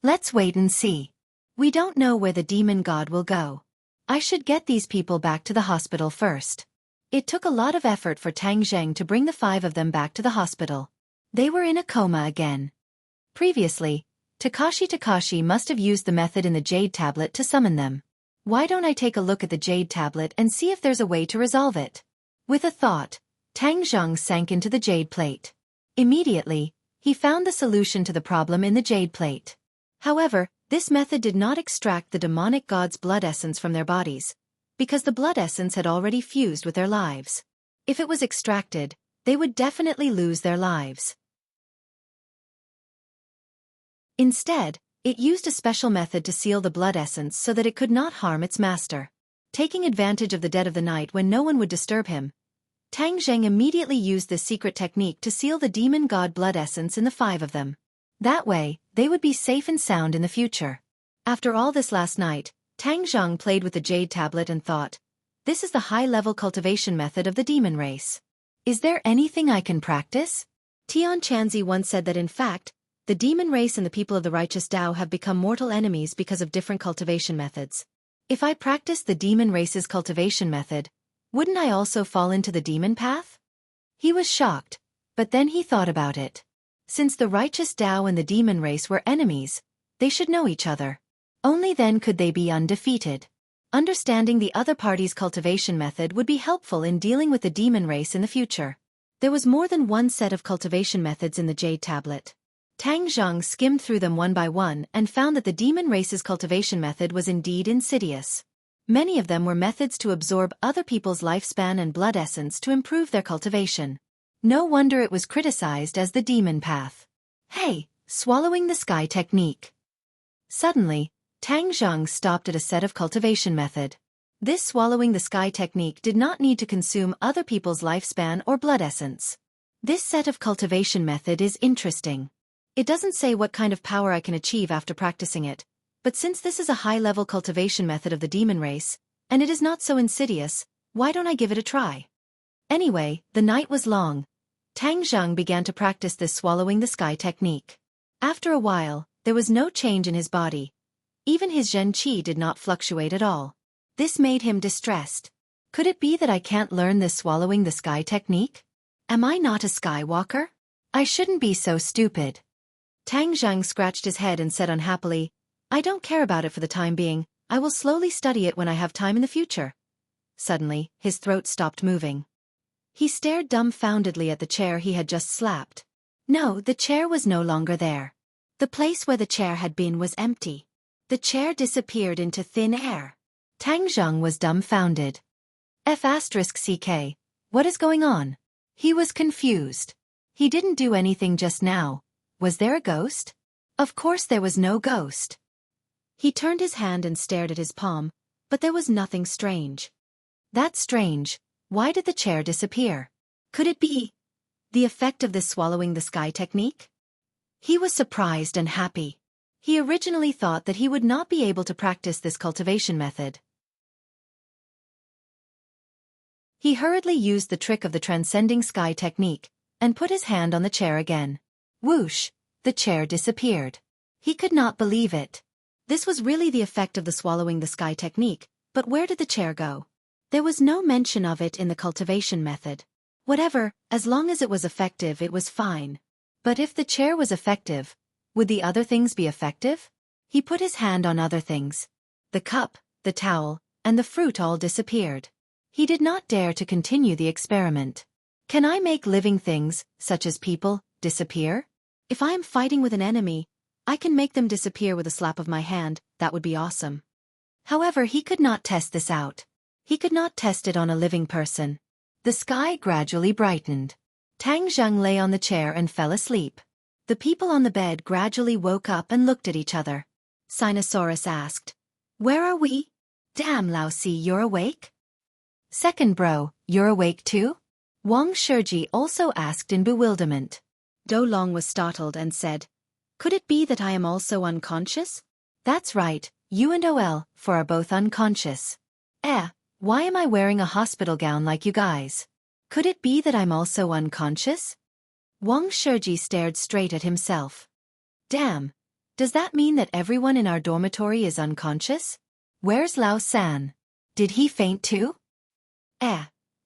Let's wait and see. We don't know where the demon god will go. I should get these people back to the hospital first. It took a lot of effort for Tang Zheng to bring the 5 of them back to the hospital. They were in a coma again. Previously, Takashi must have used the method in the jade tablet to summon them. Why don't I take a look at the jade tablet and see if there's a way to resolve it? With a thought, Tang Zheng sank into the jade plate. Immediately, he found the solution to the problem in the jade plate. However, this method did not extract the demonic god's blood essence from their bodies, because the blood essence had already fused with their lives. If it was extracted, they would definitely lose their lives. Instead, it used a special method to seal the blood essence so that it could not harm its master. Taking advantage of the dead of the night when no one would disturb him, Tang Zheng immediately used this secret technique to seal the demon god blood essence in the 5 of them. That way, they would be safe and sound in the future. After all this last night, Tang Zheng played with the jade tablet and thought, this is the high-level cultivation method of the demon race. Is there anything I can practice? Tian Chanzi once said that in fact, the demon race and the people of the righteous Tao have become mortal enemies because of different cultivation methods. If I practice the demon race's cultivation method, wouldn't I also fall into the demon path? He was shocked, but then he thought about it. Since the righteous Tao and the demon race were enemies, they should know each other. Only then could they be undefeated. Understanding the other party's cultivation method would be helpful in dealing with the demon race in the future. There was more than one set of cultivation methods in the jade tablet. Tang Zheng skimmed through them one by one and found that the demon race's cultivation method was indeed insidious. Many of them were methods to absorb other people's lifespan and blood essence to improve their cultivation. No wonder it was criticized as the demon path. Hey, swallowing the sky technique. Suddenly, Tang Zheng stopped at a set of cultivation method. This swallowing the sky technique did not need to consume other people's lifespan or blood essence. This set of cultivation method is interesting. It doesn't say what kind of power I can achieve after practicing it, but since this is a high-level cultivation method of the demon race, and it is not so insidious, why don't I give it a try? Anyway, the night was long. Tang Zheng began to practice this swallowing the sky technique. After a while, there was no change in his body. Even his Zhen Qi did not fluctuate at all. This made him distressed. Could it be that I can't learn this swallowing the sky technique? Am I not a skywalker? I shouldn't be so stupid. Tang Zheng scratched his head and said unhappily, I don't care about it for the time being, I will slowly study it when I have time in the future. Suddenly, his throat stopped moving. He stared dumbfoundedly at the chair he had just slapped. No, the chair was no longer there. The place where the chair had been was empty. The chair disappeared into thin air. Tang Zheng was dumbfounded. F***ck, what is going on? He was confused. He didn't do anything just now. Was there a ghost? Of course there was no ghost. He turned his hand and stared at his palm, but there was nothing strange. That's strange. Why did the chair disappear? Could it be the effect of this swallowing the sky technique? He was surprised and happy. He originally thought that he would not be able to practice this cultivation method. He hurriedly used the trick of the transcending sky technique, and put his hand on the chair again. Whoosh! The chair disappeared. He could not believe it. This was really the effect of the swallowing the sky technique, but where did the chair go? There was no mention of it in the cultivation method. Whatever, as long as it was effective it was fine. But if the chair was effective, would the other things be effective? He put his hand on other things. The cup, the towel, and the fruit all disappeared. He did not dare to continue the experiment. Can I make living things, such as people, disappear? If I am fighting with an enemy, I can make them disappear with a slap of my hand. That would be awesome. However, he could not test this out. He could not test it on a living person. The sky gradually brightened. Tang Zheng lay on the chair and fell asleep. The people on the bed gradually woke up and looked at each other. Sinosaurus asked, "Where are we?" "Damn, Lao Si, you're awake?" "Second bro, you're awake too?" Wang Shiji also asked in bewilderment. Do Long was startled and said, "Could it be that I am also unconscious?" "That's right, you and OL4 are both unconscious." Why am I wearing a hospital gown like you guys? Could it be that I'm also unconscious?" Wang Shiji stared straight at himself. "Damn, does that mean that everyone in our dormitory is unconscious? Where's Lao San? Did he faint too?"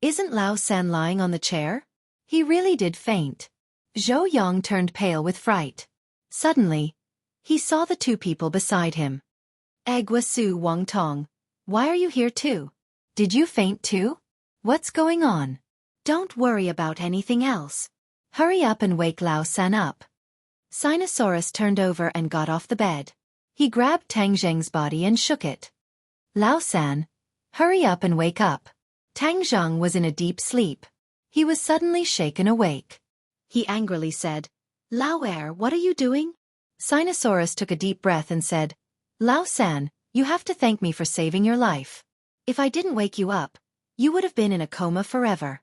Isn't Lao San lying on the chair? He really did faint." Zhou Yang turned pale with fright. Suddenly, he saw the two people beside him. "Guasu Wang Tong, why are you here too? Did you faint too? What's going on? Don't worry about anything else. Hurry up and wake Lao San up." Sinosaurus turned over and got off the bed. He grabbed Tang Zheng's body and shook it. "Lao San, hurry up and wake up." Tang Zheng was in a deep sleep. He was suddenly shaken awake. He angrily said, "Lao what are you doing?" Sinosaurus took a deep breath and said, "Lao San, you have to thank me for saving your life. If I didn't wake you up, you would have been in a coma forever."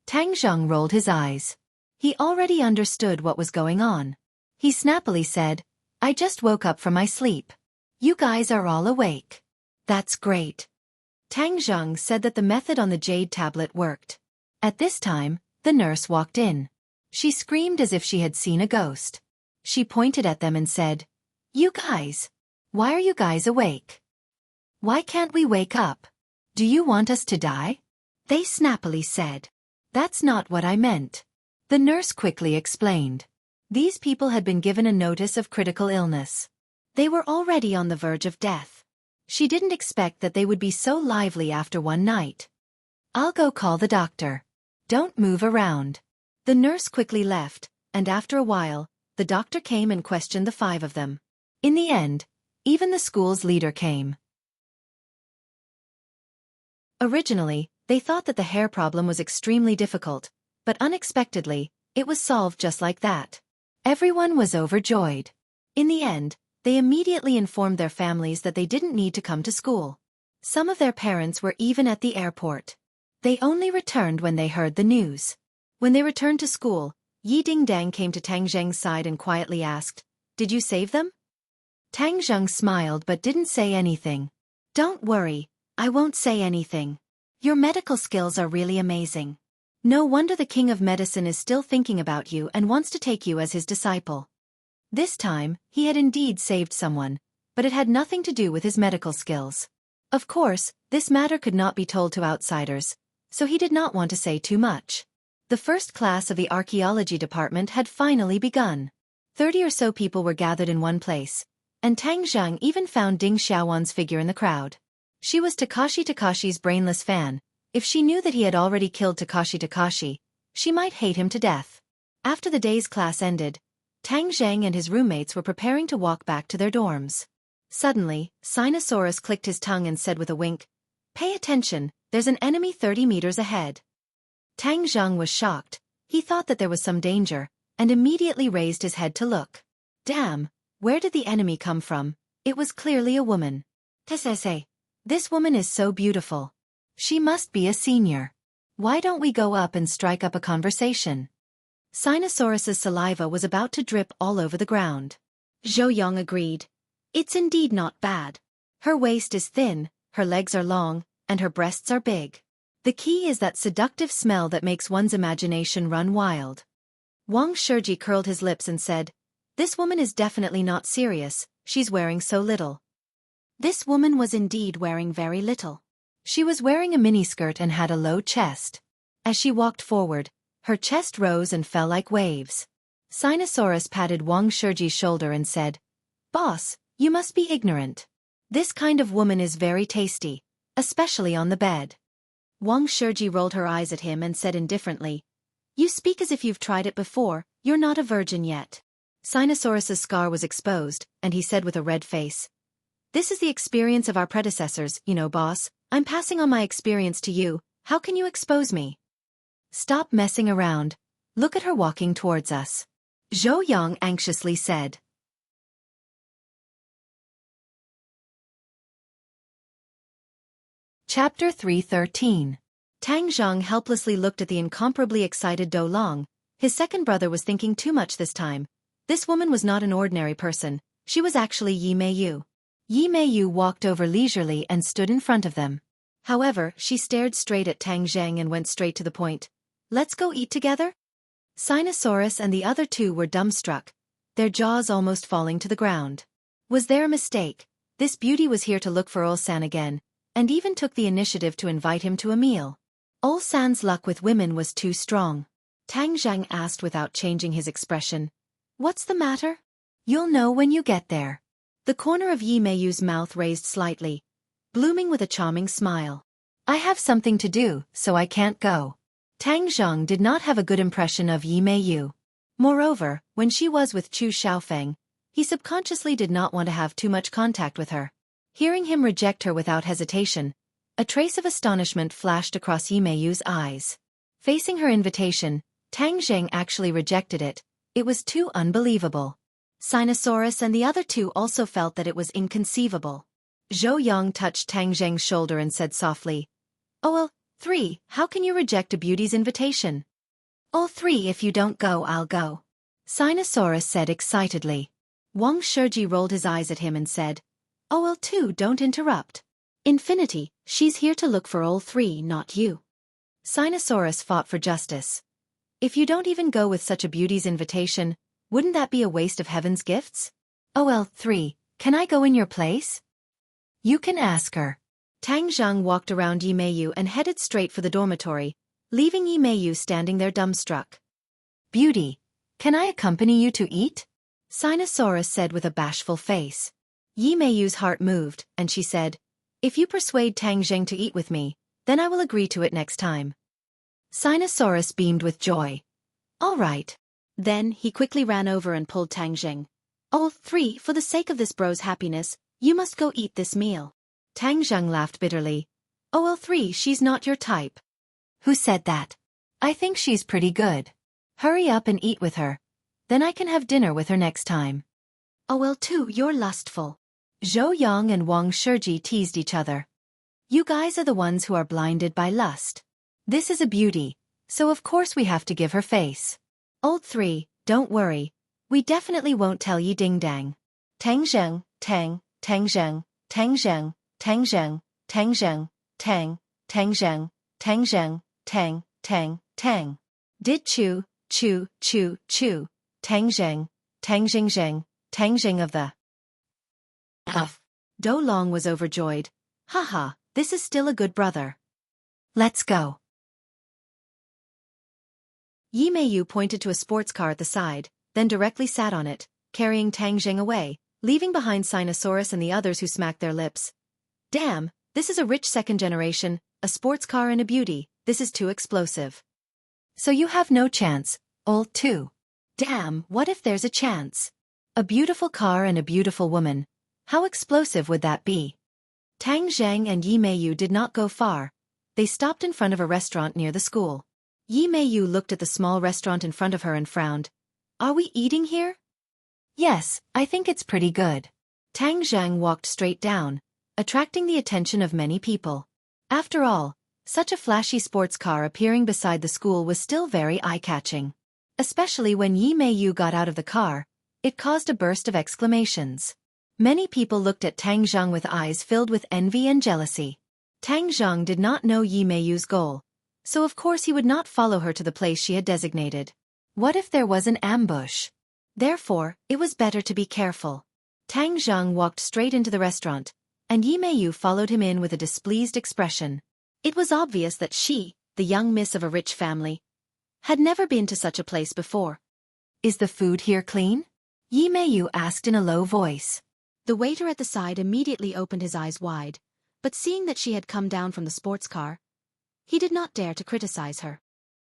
Tang Zheng rolled his eyes. He already understood what was going on. He snappily said, "I just woke up from my sleep. You guys are all awake. That's great." Tang Zheng said that the method on the jade tablet worked. At this time, the nurse walked in. She screamed as if she had seen a ghost. She pointed at them and said, "You guys, why are you guys awake? Why can't we wake up? Do you want us to die?" They snappily said, "That's not what I meant." The nurse quickly explained. These people had been given a notice of critical illness. They were already on the verge of death. She didn't expect that they would be so lively after one night. "I'll go call the doctor. Don't move around." The nurse quickly left, and after a while, the doctor came and questioned the five of them. In the end, even the school's leader came. Originally, they thought that the hair problem was extremely difficult, but unexpectedly, it was solved just like that. Everyone was overjoyed. In the end, they immediately informed their families that they didn't need to come to school. Some of their parents were even at the airport. They only returned when they heard the news. When they returned to school, Yi Dingdang came to Tang Zheng's side and quietly asked, "Did you save them?" Tang Zheng smiled but didn't say anything. "Don't worry, I won't say anything. Your medical skills are really amazing. No wonder the king of medicine is still thinking about you and wants to take you as his disciple." This time, he had indeed saved someone, but it had nothing to do with his medical skills. Of course, this matter could not be told to outsiders, so he did not want to say too much. The first class of the archaeology department had finally begun. 30 or so people were gathered in one place, and Tang Zheng even found Ding Xiaowan's figure in the crowd. She was Takashi's brainless fan. If she knew that he had already killed Takashi, she might hate him to death. After the day's class ended, Tang Zheng and his roommates were preparing to walk back to their dorms. Suddenly, Sinosaurus clicked his tongue and said with a wink, "Pay attention, there's an enemy 30 meters ahead." Tang Zheng was shocked. He thought that there was some danger, and immediately raised his head to look. Damn, where did the enemy come from? It was clearly a woman. Tesese. This woman is so beautiful. She must be a senior. Why don't we go up and strike up a conversation? Sinosaurus's saliva was about to drip all over the ground. Zhou Yong agreed. It's indeed not bad. Her waist is thin, her legs are long, and her breasts are big. The key is that seductive smell that makes one's imagination run wild. Wang Shiji curled his lips and said, "This woman is definitely not serious, she's wearing so little." This woman was indeed wearing very little. She was wearing a miniskirt and had a low chest. As she walked forward, her chest rose and fell like waves. Sinosaurus patted Wang Shiji's shoulder and said, "Boss, you must be ignorant. This kind of woman is very tasty, especially on the bed." Wang Shiji rolled her eyes at him and said indifferently, "You speak as if you've tried it before, you're not a virgin yet." Sinosaurus's scar was exposed, and he said with a red face, "This is the experience of our predecessors, you know, boss. I'm passing on my experience to you, how can you expose me?" "Stop messing around. Look at her walking towards us," Zhou Yang anxiously said. Chapter 313. Tang Zheng helplessly looked at the incomparably excited Do Long. His second brother was thinking too much this time. This woman was not an ordinary person, she was actually Yi Meiyu. Yi Meiyu walked over leisurely and stood in front of them. However, she stared straight at Tang Zheng and went straight to the point. "Let's go eat together?" Sinosaurus and the other two were dumbstruck, their jaws almost falling to the ground. Was there a mistake? This beauty was here to look for Ulsan again, and even took the initiative to invite him to a meal. Ulsan's luck with women was too strong. Tang Zheng asked without changing his expression, "What's the matter?" "You'll know when you get there." The corner of Yi Meiyu's mouth raised slightly, blooming with a charming smile. "I have something to do, so I can't go." Tang Zheng did not have a good impression of Yi Meiyu. Moreover, when she was with Chu Xiaofan, he subconsciously did not want to have too much contact with her. Hearing him reject her without hesitation, a trace of astonishment flashed across Yi Meiyu's eyes. Facing her invitation, Tang Zheng actually rejected it. It was too unbelievable. Sinosaurus and the other two also felt that it was inconceivable. Zhou Yang touched Tang Zheng's shoulder and said softly, "Oh well, 3, how can you reject a beauty's invitation?" "Oh 3, if you don't go, I'll go," Sinosaurus said excitedly. Wang Shiji rolled his eyes at him and said, "Oh well 2, don't interrupt. Infinity, she's here to look for all 3, not you." Sinosaurus fought for justice. "If you don't even go with such a beauty's invitation, wouldn't that be a waste of heaven's gifts?" "Oh well 3, can I go in your place?" "You can ask her." Tang Zheng walked around Yi Meiyu and headed straight for the dormitory, leaving Yi Meiyu standing there dumbstruck. "Beauty, can I accompany you to eat?" Sinosaurus said with a bashful face. Yi Meiyu's heart moved, and she said, "If you persuade Tang Zheng to eat with me, then I will agree to it next time." Sinosaurus beamed with joy. "All right." Then he quickly ran over and pulled Tang Zheng. "Oh 3, for the sake of this bro's happiness, you must go eat this meal." Tang Zheng laughed bitterly. "Oh well 3, she's not your type." "Who said that? I think she's pretty good. Hurry up and eat with her. Then I can have dinner with her next time." "Oh well 2, you're lustful." Zhou Yang and Wang Shiji teased each other. You guys are the ones who are blinded by lust. This is a beauty, so of course we have to give her face. Old 3, don't worry. We definitely won't tell Yi Ding Dang. Tang Zheng, Tang, Tang Zheng, Tang Zheng, Tang Zheng, Tang Zheng, Tang, Tang Zheng, Tang Zheng, Tang, Tang, Tang. Did Chu, Chu, Chu, Chu, Tang Zheng, Tang Zheng Zheng, Tang Zheng of the F. Do Long was overjoyed. Haha, this is still a good brother. Let's go. Yi Meiyu pointed to a sports car at the side, then directly sat on it, carrying Tang Zheng away, leaving behind Sinosaurus and the others who smacked their lips. Damn, this is a rich second generation, a sports car and a beauty, this is too explosive. So you have no chance, old 2. Damn, what if there's a chance? A beautiful car and a beautiful woman. How explosive would that be? Tang Zheng and Yi Meiyu did not go far. They stopped in front of a restaurant near the school. Yi Meiyu looked at the small restaurant in front of her and frowned. Are we eating here? Yes, I think it's pretty good. Tang Zheng walked straight down, attracting the attention of many people. After all, such a flashy sports car appearing beside the school was still very eye-catching. Especially when Yi Meiyu got out of the car, it caused a burst of exclamations. Many people looked at Tang Zheng with eyes filled with envy and jealousy. Tang Zheng did not know Yi Meiyu's goal, so of course he would not follow her to the place she had designated. What if there was an ambush? Therefore, it was better to be careful. Tang Zheng walked straight into the restaurant, and Yi Meiyu followed him in with a displeased expression. It was obvious that she, the young miss of a rich family, had never been to such a place before. Is the food here clean? Yi Meiyu asked in a low voice. The waiter at the side immediately opened his eyes wide, but seeing that she had come down from the sports car, he did not dare to criticize her.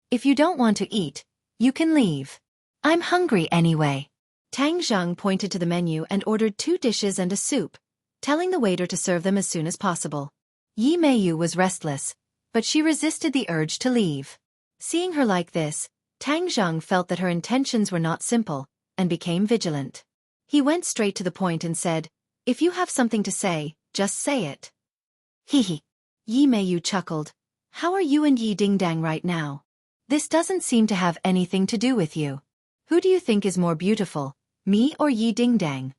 If you don't want to eat, you can leave. I'm hungry anyway. Tang Zheng pointed to the menu and ordered 2 dishes and a soup, telling the waiter to serve them as soon as possible. Yi Meiyu was restless, but she resisted the urge to leave. Seeing her like this, Tang Zheng felt that her intentions were not simple, and became vigilant. He went straight to the point and said, if you have something to say, just say it. Hehe. Yi Meiyu chuckled. How are you and Yi Ding Dang right now? This doesn't seem to have anything to do with you. Who do you think is more beautiful, me or Yi Ding Dang?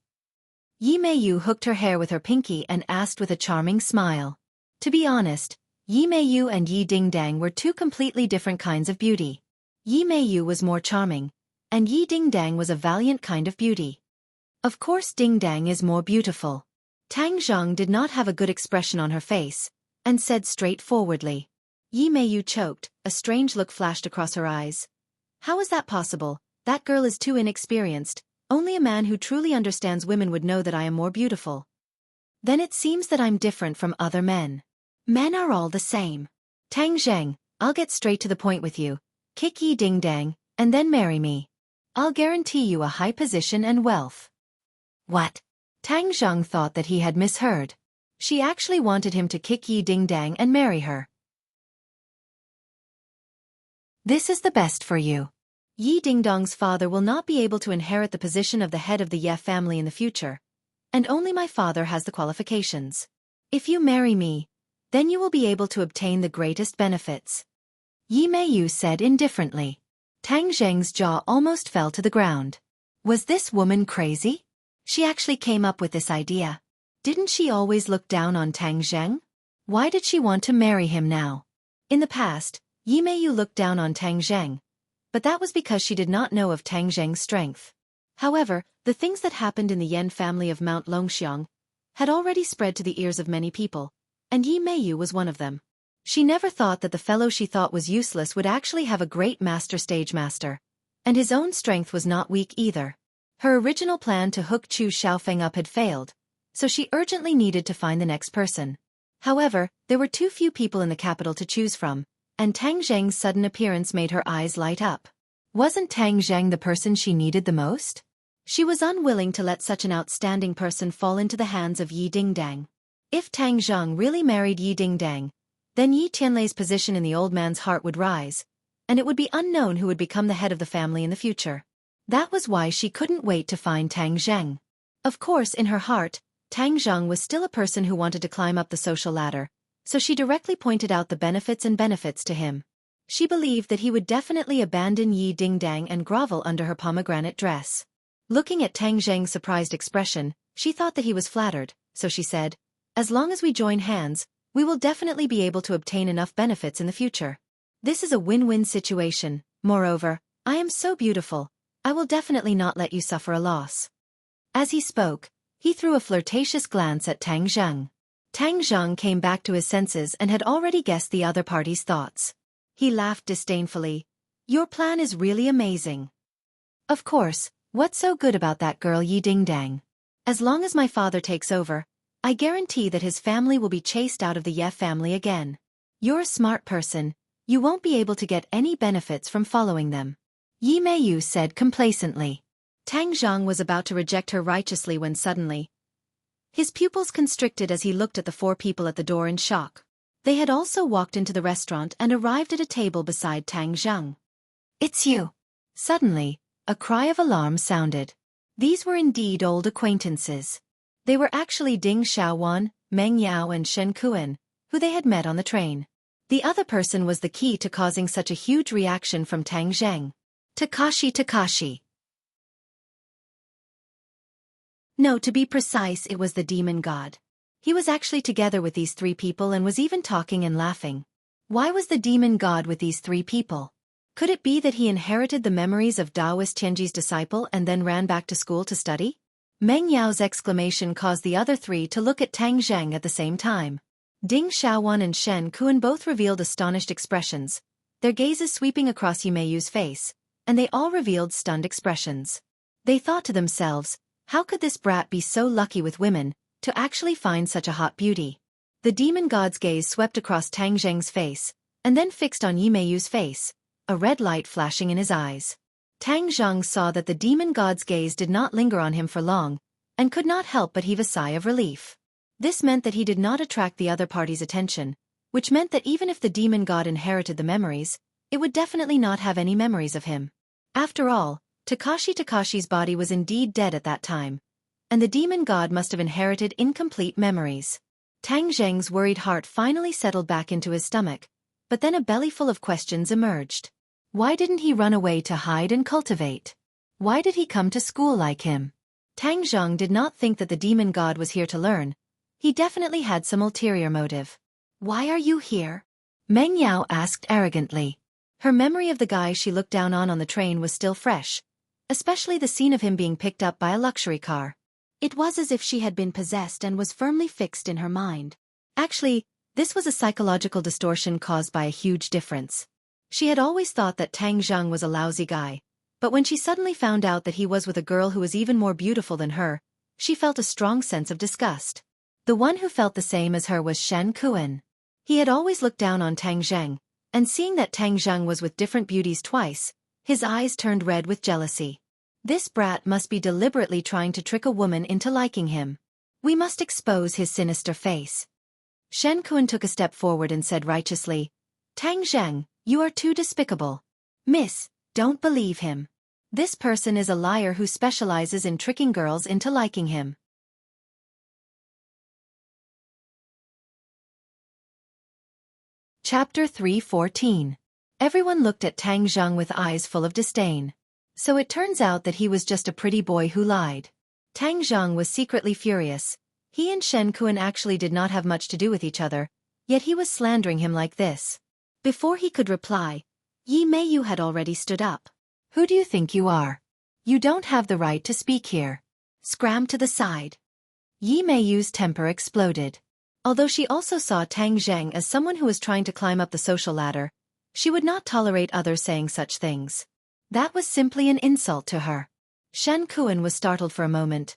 Yi Meiyu hooked her hair with her pinky and asked with a charming smile. To be honest, Yi Meiyu and Yi Ding Dang were 2 completely different kinds of beauty. Yi Meiyu was more charming, and Yi Ding Dang was a valiant kind of beauty. Of course Ding Dang is more beautiful. Tang Zheng did not have a good expression on her face, and said straightforwardly. Yi Meiyu choked, a strange look flashed across her eyes. How is that possible? That girl is too inexperienced. Only a man who truly understands women would know that I am more beautiful. Then it seems that I'm different from other men. Men are all the same. Tang Zheng, I'll get straight to the point with you. Kick Yi Ding Dang, and then marry me. I'll guarantee you a high position and wealth. What? Tang Zheng thought that he had misheard. She actually wanted him to kick Yi Ding Dang and marry her. This is the best for you. Yi Ding Dong's father will not be able to inherit the position of the head of the Ye family in the future, and only my father has the qualifications. If you marry me, then you will be able to obtain the greatest benefits. Yi Meiyu said indifferently. Tang Zheng's jaw almost fell to the ground. Was this woman crazy? She actually came up with this idea. Didn't she always look down on Tang Zheng? Why did she want to marry him now? In the past, Yi Meiyu looked down on Tang Zheng, but that was because she did not know of Tang Zheng's strength. However, the things that happened in the Yan family of Mount Longxiang had already spread to the ears of many people, and Yi Meiyu was one of them. She never thought that the fellow she thought was useless would actually have a great stage master, and his own strength was not weak either. Her original plan to hook Chu Xiaofan up had failed, so she urgently needed to find the next person. However, there were too few people in the capital to choose from, and Tang Zheng's sudden appearance made her eyes light up. Wasn't Tang Zheng the person she needed the most? She was unwilling to let such an outstanding person fall into the hands of Yi Ding Dang. If Tang Zheng really married Yi Ding Dang, then Yi Tianlei's position in the old man's heart would rise, and it would be unknown who would become the head of the family in the future. That was why she couldn't wait to find Tang Zheng. Of course, in her heart, Tang Zheng was still a person who wanted to climb up the social ladder, so she directly pointed out the benefits to him. She believed that he would definitely abandon Yi Dingdang and grovel under her pomegranate dress. Looking at Tang Zheng's surprised expression, she thought that he was flattered, so she said, "As long as we join hands, we will definitely be able to obtain enough benefits in the future. This is a win-win situation. Moreover, I am so beautiful, I will definitely not let you suffer a loss." As he spoke, he threw a flirtatious glance at Tang Zheng. Tang Zheng came back to his senses and had already guessed the other party's thoughts. He laughed disdainfully. "Your plan is really amazing. Of course, what's so good about that girl Yi Dingdang? As long as my father takes over, I guarantee that his family will be chased out of the Ye family again. You're a smart person, you won't be able to get any benefits from following them," Yi Meiyu said complacently. Tang Zheng was about to reject her righteously when suddenly, his pupils constricted as he looked at the four people at the door in shock. They had also walked into the restaurant and arrived at a table beside Tang Zheng. "It's you!" Suddenly, a cry of alarm sounded. These were indeed old acquaintances. They were actually Ding Xiaofan, Meng Yao and Shen Kuan, who they had met on the train. The other person was the key to causing such a huge reaction from Tang Zheng. Takashi. No, to be precise, it was the demon god. He was actually together with these three people and was even talking and laughing. Why was the demon god with these three people? Could it be that he inherited the memories of Taoist Tianji's disciple and then ran back to school to study? Meng Yao's exclamation caused the other three to look at Tang Zheng at the same time. Ding Xiaowan and Shen Kuan both revealed astonished expressions, their gazes sweeping across Yimei's face, and they all revealed stunned expressions. They thought to themselves, how could this brat be so lucky with women, to actually find such a hot beauty? The demon god's gaze swept across Tang Zheng's face, and then fixed on Yimei's face, a red light flashing in his eyes. Tang Zheng saw that the demon god's gaze did not linger on him for long, and could not help but heave a sigh of relief. This meant that he did not attract the other party's attention, which meant that even if the demon god inherited the memories, it would definitely not have any memories of him. After all, Takashi's body was indeed dead at that time, and the demon god must have inherited incomplete memories. Tang Zheng's worried heart finally settled back into his stomach, but then a bellyful of questions emerged. Why didn't he run away to hide and cultivate? Why did he come to school like him? Tang Zheng did not think that the demon god was here to learn. He definitely had some ulterior motive. Why are you here? Meng Yao asked arrogantly. Her memory of the guy she looked down on the train was still fresh, especially the scene of him being picked up by a luxury car. It was as if she had been possessed and was firmly fixed in her mind. Actually, this was a psychological distortion caused by a huge difference. She had always thought that Tang Zheng was a lousy guy, but when she suddenly found out that he was with a girl who was even more beautiful than her, she felt a strong sense of disgust. The one who felt the same as her was Shen Kuan. He had always looked down on Tang Zheng, and seeing that Tang Zheng was with different beauties twice, his eyes turned red with jealousy. This brat must be deliberately trying to trick a woman into liking him. We must expose his sinister face. Shen Kuan took a step forward and said righteously, Tang Zheng, you are too despicable. Miss, don't believe him. This person is a liar who specializes in tricking girls into liking him. Chapter 3:14. Everyone looked at Tang Zheng with eyes full of disdain. So it turns out that he was just a pretty boy who lied. Tang Zheng was secretly furious. He and Shen Kuan actually did not have much to do with each other, yet he was slandering him like this. Before he could reply, Yi Meiyu had already stood up. Who do you think you are? You don't have the right to speak here. Scram to the side. Yi Meiyu's temper exploded. Although she also saw Tang Zheng as someone who was trying to climb up the social ladder, she would not tolerate others saying such things. That was simply an insult to her. Shen Kuan was startled for a moment.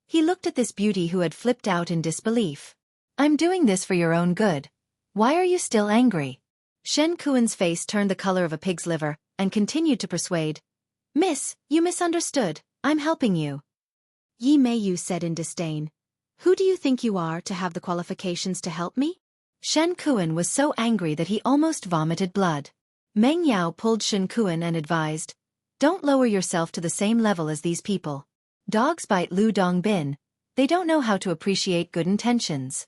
He looked at this beauty who had flipped out in disbelief. I'm doing this for your own good. Why are you still angry? Shen Kuan's face turned the color of a pig's liver, and continued to persuade. Miss, you misunderstood, I'm helping you. Yi Meiyu said in disdain. Who do you think you are to have the qualifications to help me? Shen Kuan was so angry that he almost vomited blood. Meng Yao pulled Shen Kuan and advised, don't lower yourself to the same level as these people. Dogs bite Lu Dong Bin, they don't know how to appreciate good intentions.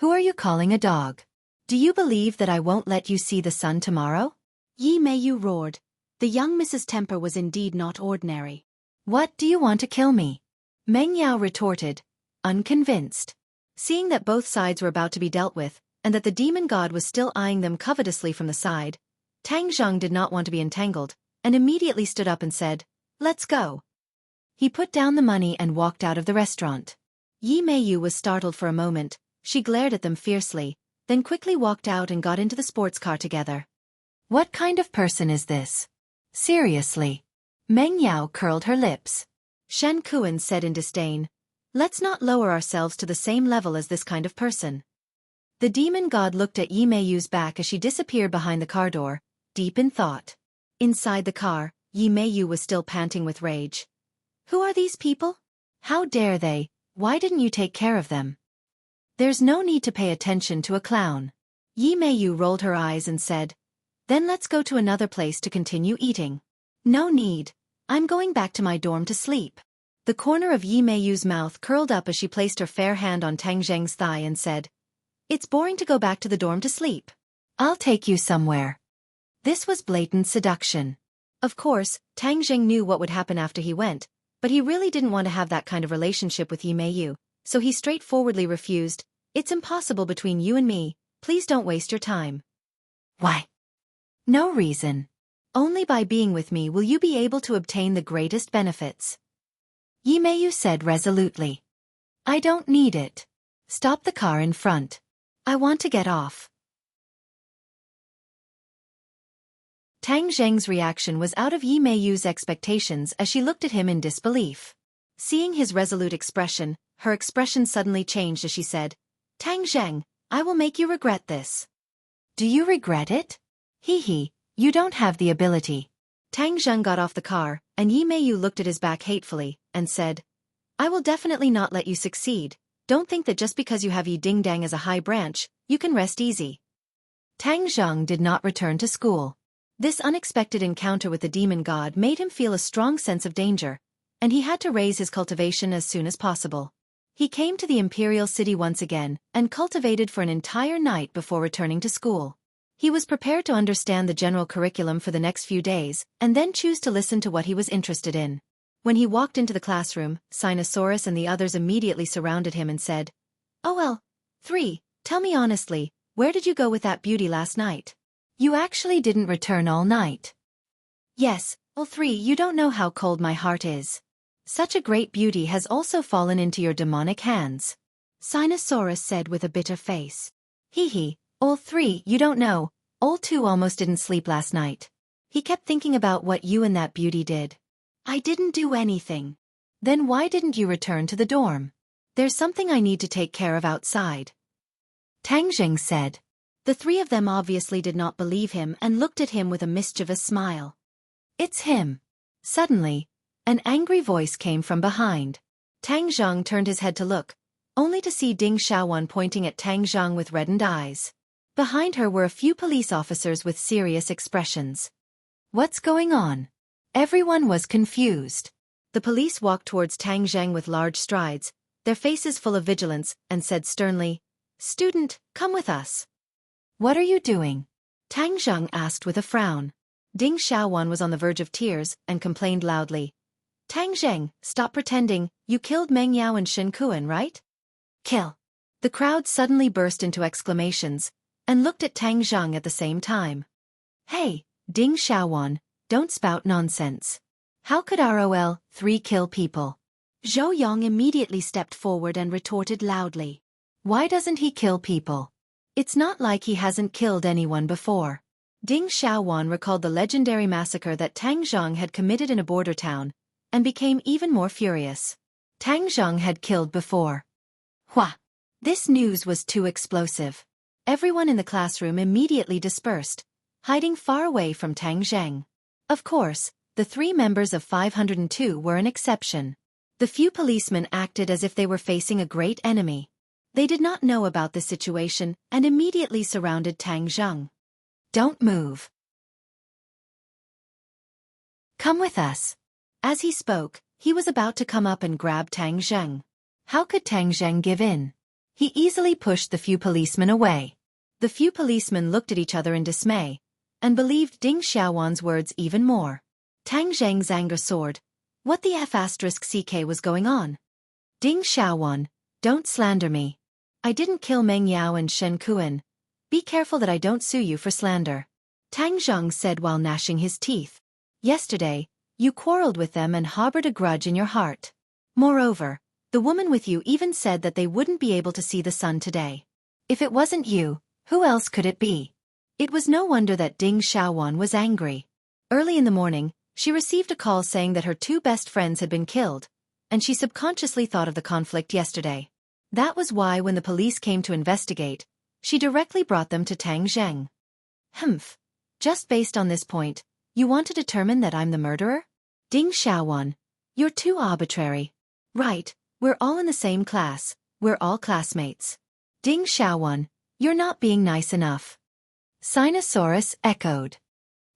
Who are you calling a dog? Do you believe that I won't let you see the sun tomorrow? Yi Meiyu roared. The young Mrs. Temper was indeed not ordinary. What, do you want to kill me? Meng Yao retorted, unconvinced. Seeing that both sides were about to be dealt with, and that the demon god was still eyeing them covetously from the side, Tang Zheng did not want to be entangled, and immediately stood up and said, "Let's go." He put down the money and walked out of the restaurant. Yi Meiyu was startled for a moment. She glared at them fiercely, then quickly walked out and got into the sports car together. What kind of person is this? Seriously. Meng Yao curled her lips. Shen Kuan said in disdain, "Let's not lower ourselves to the same level as this kind of person." The demon god looked at Yi Meiyu's back as she disappeared behind the car door, deep in thought. Inside the car, Yi Meiyu was still panting with rage. Who are these people? How dare they? Why didn't you take care of them? There's no need to pay attention to a clown. Yi Meiyu rolled her eyes and said, "Then let's go to another place to continue eating." "No need. I'm going back to my dorm to sleep." The corner of Yi Meiyu's mouth curled up as she placed her fair hand on Tang Zheng's thigh and said, "It's boring to go back to the dorm to sleep. I'll take you somewhere." This was blatant seduction. Of course, Tang Zheng knew what would happen after he went, but he really didn't want to have that kind of relationship with Yi Meiyu, so he straightforwardly refused, "It's impossible between you and me, please don't waste your time." "Why?" "No reason. Only by being with me will you be able to obtain the greatest benefits." Yi Meiyu said resolutely. "I don't need it. Stop the car in front. I want to get off." Tang Zheng's reaction was out of Yi Meiyu's expectations as she looked at him in disbelief. Seeing his resolute expression, her expression suddenly changed as she said, "Tang Zheng, I will make you regret this." "Do you regret it? Hee, you don't have the ability." Tang Zheng got off the car, and Yi Meiyu looked at his back hatefully, and said, "I will definitely not let you succeed. Don't think that just because you have Yi Ding Dang as a high branch, you can rest easy." Tang Zheng did not return to school. This unexpected encounter with the demon god made him feel a strong sense of danger, and he had to raise his cultivation as soon as possible. He came to the imperial city once again, and cultivated for an entire night before returning to school. He was prepared to understand the general curriculum for the next few days, and then choose to listen to what he was interested in. When he walked into the classroom, Sinosaurus and the others immediately surrounded him and said, "Oh well, 3, tell me honestly, where did you go with that beauty last night? You actually didn't return all night." "Yes, well 3, you don't know how cold my heart is. Such a great beauty has also fallen into your demonic hands," Sinosaurus said with a bitter face. "Hee, all 3, you don't know, all 2 almost didn't sleep last night. He kept thinking about what you and that beauty did." "I didn't do anything." "Then why didn't you return to the dorm?" "There's something I need to take care of outside," Tang Zheng said. The 3 of them obviously did not believe him and looked at him with a mischievous smile. "It's him." Suddenly, an angry voice came from behind. Tang Zheng turned his head to look, only to see Ding Xiaofan pointing at Tang Zheng with reddened eyes. Behind her were a few police officers with serious expressions. "What's going on?" Everyone was confused. The police walked towards Tang Zheng with large strides, their faces full of vigilance, and said sternly, "Student, come with us." "What are you doing?" Tang Zheng asked with a frown. Ding Xiaofan was on the verge of tears and complained loudly. "Tang Zheng, stop pretending, you killed Meng Yao and Shen Kuan, right?" "Kill." The crowd suddenly burst into exclamations, and looked at Tang Zheng at the same time. "Hey, Ding Xiaofan, don't spout nonsense. How could ROL 3 kill people?" Zhou Yong immediately stepped forward and retorted loudly. "Why doesn't he kill people? It's not like he hasn't killed anyone before." Ding Xiaofan recalled the legendary massacre that Tang Zheng had committed in a border town, and became even more furious. Tang Zheng had killed before. Hua! This news was too explosive. Everyone in the classroom immediately dispersed, hiding far away from Tang Zheng. Of course, the 3 members of 502 were an exception. The few policemen acted as if they were facing a great enemy. They did not know about the situation and immediately surrounded Tang Zheng. "Don't move. Come with us." As he spoke, he was about to come up and grab Tang Zheng. How could Tang Zheng give in? He easily pushed the few policemen away. The few policemen looked at each other in dismay, and believed Ding Xiaowan's words even more. Tang Zheng's anger soared. What the F***ck was going on? Ding Xiaowan, don't slander me. I didn't kill Meng Yao and Shen Kuan. Be careful that I don't sue you for slander. Tang Zheng said while gnashing his teeth. Yesterday, you quarreled with them and harbored a grudge in your heart. Moreover, the woman with you even said that they wouldn't be able to see the sun today. If it wasn't you, who else could it be? It was no wonder that Ding Xiaowan was angry. Early in the morning, she received a call saying that her two best friends had been killed, and she subconsciously thought of the conflict yesterday. That was why when the police came to investigate, she directly brought them to Tang Zheng. Humph. Just based on this point, you want to determine that I'm the murderer? Ding Xiaowan, you're too arbitrary. Right, we're all in the same class, we're all classmates. Ding Xiaowan, you're not being nice enough. Sinosaurus echoed.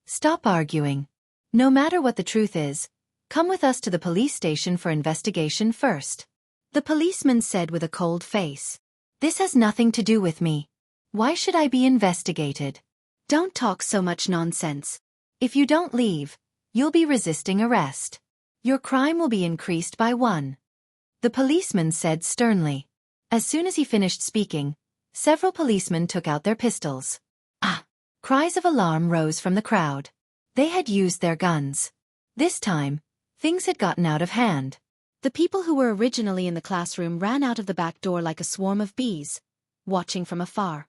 Stop arguing. No matter what the truth is, come with us to the police station for investigation first. The policeman said with a cold face. This has nothing to do with me. Why should I be investigated? Don't talk so much nonsense. If you don't leave, you'll be resisting arrest. Your crime will be increased by 1. The policeman said sternly. As soon as he finished speaking, several policemen took out their pistols. Ah! Cries of alarm rose from the crowd. They had used their guns. This time, things had gotten out of hand. The people who were originally in the classroom ran out of the back door like a swarm of bees, watching from afar.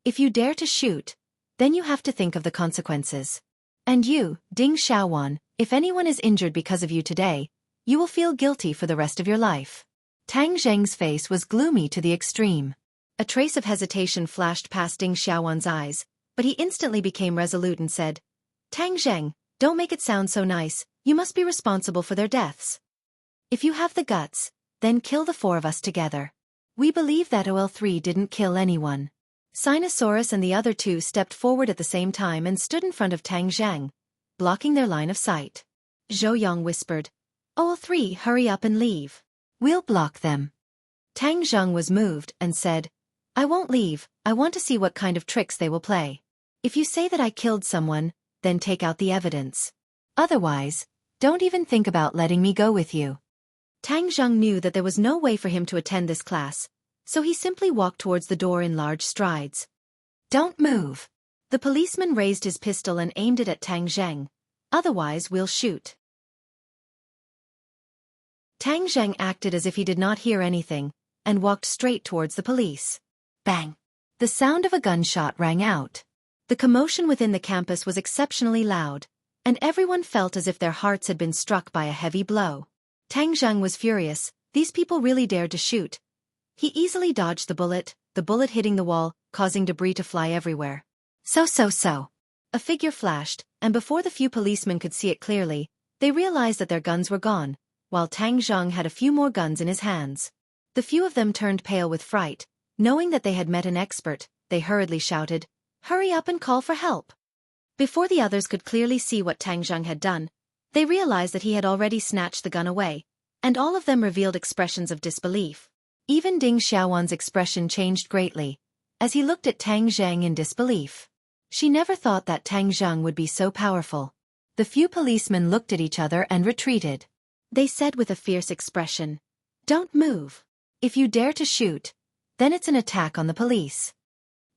If you dare to shoot, then you have to think of the consequences. And you, Ding Xiaowan, if anyone is injured because of you today, you will feel guilty for the rest of your life. Tang Zheng's face was gloomy to the extreme. A trace of hesitation flashed past Ding Xiaowan's eyes, but he instantly became resolute and said, Tang Zheng, don't make it sound so nice, you must be responsible for their deaths. If you have the guts, then kill the 4 of us together. We believe that OL3 didn't kill anyone. Sinosaurus and the other 2 stepped forward at the same time and stood in front of Tang Zheng, blocking their line of sight. Zhou Yang whispered, OL3, hurry up and leave. We'll block them. Tang Zheng was moved and said, I won't leave, I want to see what kind of tricks they will play. If you say that I killed someone, then take out the evidence. Otherwise, don't even think about letting me go with you. Tang Zheng knew that there was no way for him to attend this class, so he simply walked towards the door in large strides. Don't move. The policeman raised his pistol and aimed it at Tang Zheng. Otherwise we'll shoot. Tang Zheng acted as if he did not hear anything, and walked straight towards the police. Bang! The sound of a gunshot rang out. The commotion within the campus was exceptionally loud, and everyone felt as if their hearts had been struck by a heavy blow. Tang Zheng was furious. These people really dared to shoot. He easily dodged the bullet hitting the wall, causing debris to fly everywhere. So. A figure flashed, and before the few policemen could see it clearly, they realized that their guns were gone, while Tang Zheng had a few more guns in his hands. The few of them turned pale with fright. Knowing that they had met an expert, they hurriedly shouted, Hurry up and call for help. Before the others could clearly see what Tang Zheng had done, they realized that he had already snatched the gun away, and all of them revealed expressions of disbelief. Even Ding Xiaowan's expression changed greatly, as he looked at Tang Zheng in disbelief. She never thought that Tang Zheng would be so powerful. The few policemen looked at each other and retreated. They said with a fierce expression, Don't move. If you dare to shoot, then it's an attack on the police.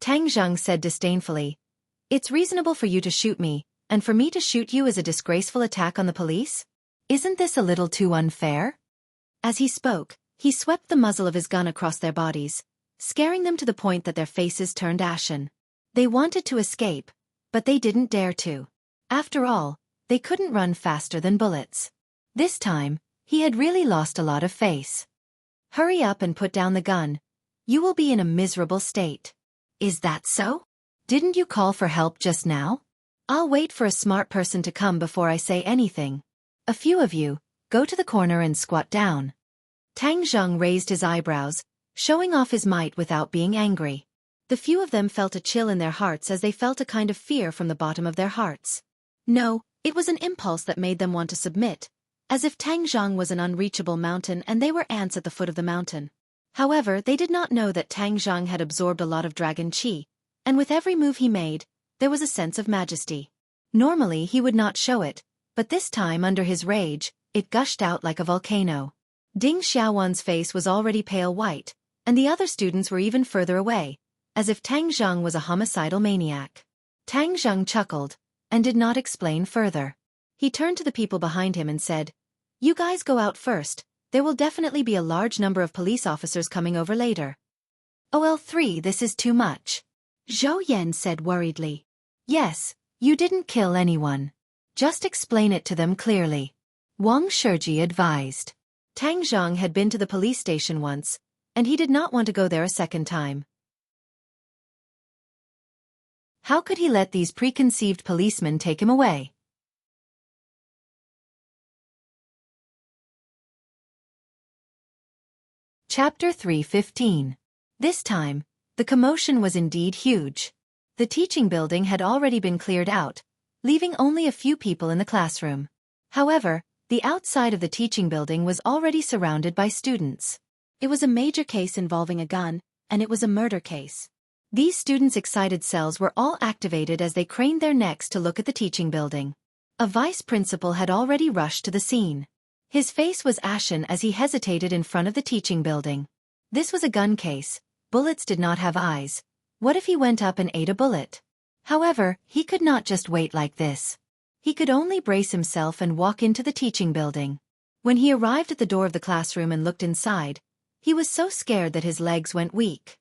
Tang Zheng said disdainfully, It's reasonable for you to shoot me, and for me to shoot you is a disgraceful attack on the police? Isn't this a little too unfair? As he spoke, he swept the muzzle of his gun across their bodies, scaring them to the point that their faces turned ashen. They wanted to escape, but they didn't dare to. After all, they couldn't run faster than bullets. This time, he had really lost a lot of face. Hurry up and put down the gun. You will be in a miserable state. Is that so? Didn't you call for help just now? I'll wait for a smart person to come before I say anything. A few of you, go to the corner and squat down. Tang Zheng raised his eyebrows, showing off his might without being angry. The few of them felt a chill in their hearts as they felt a kind of fear from the bottom of their hearts. No, it was an impulse that made them want to submit, as if Tang Zheng was an unreachable mountain and they were ants at the foot of the mountain. However, they did not know that Tang Zhang had absorbed a lot of dragon qi, and with every move he made, there was a sense of majesty. Normally he would not show it, but this time under his rage, it gushed out like a volcano. Ding Xiaowan's face was already pale white, and the other students were even further away, as if Tang Zhang was a homicidal maniac. Tang Zhang chuckled, and did not explain further. He turned to the people behind him and said, "You guys go out first, there will definitely be a large number of police officers coming over later." OL3 This is too much. Zhou Yan said worriedly. Yes, you didn't kill anyone. Just explain it to them clearly. Wang Shiji advised. Tang Zhang had been to the police station once, and he did not want to go there a second time. How could he let these preconceived policemen take him away? Chapter 3:15. This time, the commotion was indeed huge. The teaching building had already been cleared out, leaving only a few people in the classroom. However, the outside of the teaching building was already surrounded by students. It was a major case involving a gun, and it was a murder case. These students' excited cells were all activated as they craned their necks to look at the teaching building. A vice principal had already rushed to the scene. His face was ashen as he hesitated in front of the teaching building. This was a gun case. Bullets did not have eyes. What if he went up and ate a bullet? However, he could not just wait like this. He could only brace himself and walk into the teaching building. When he arrived at the door of the classroom and looked inside, he was so scared that his legs went weak.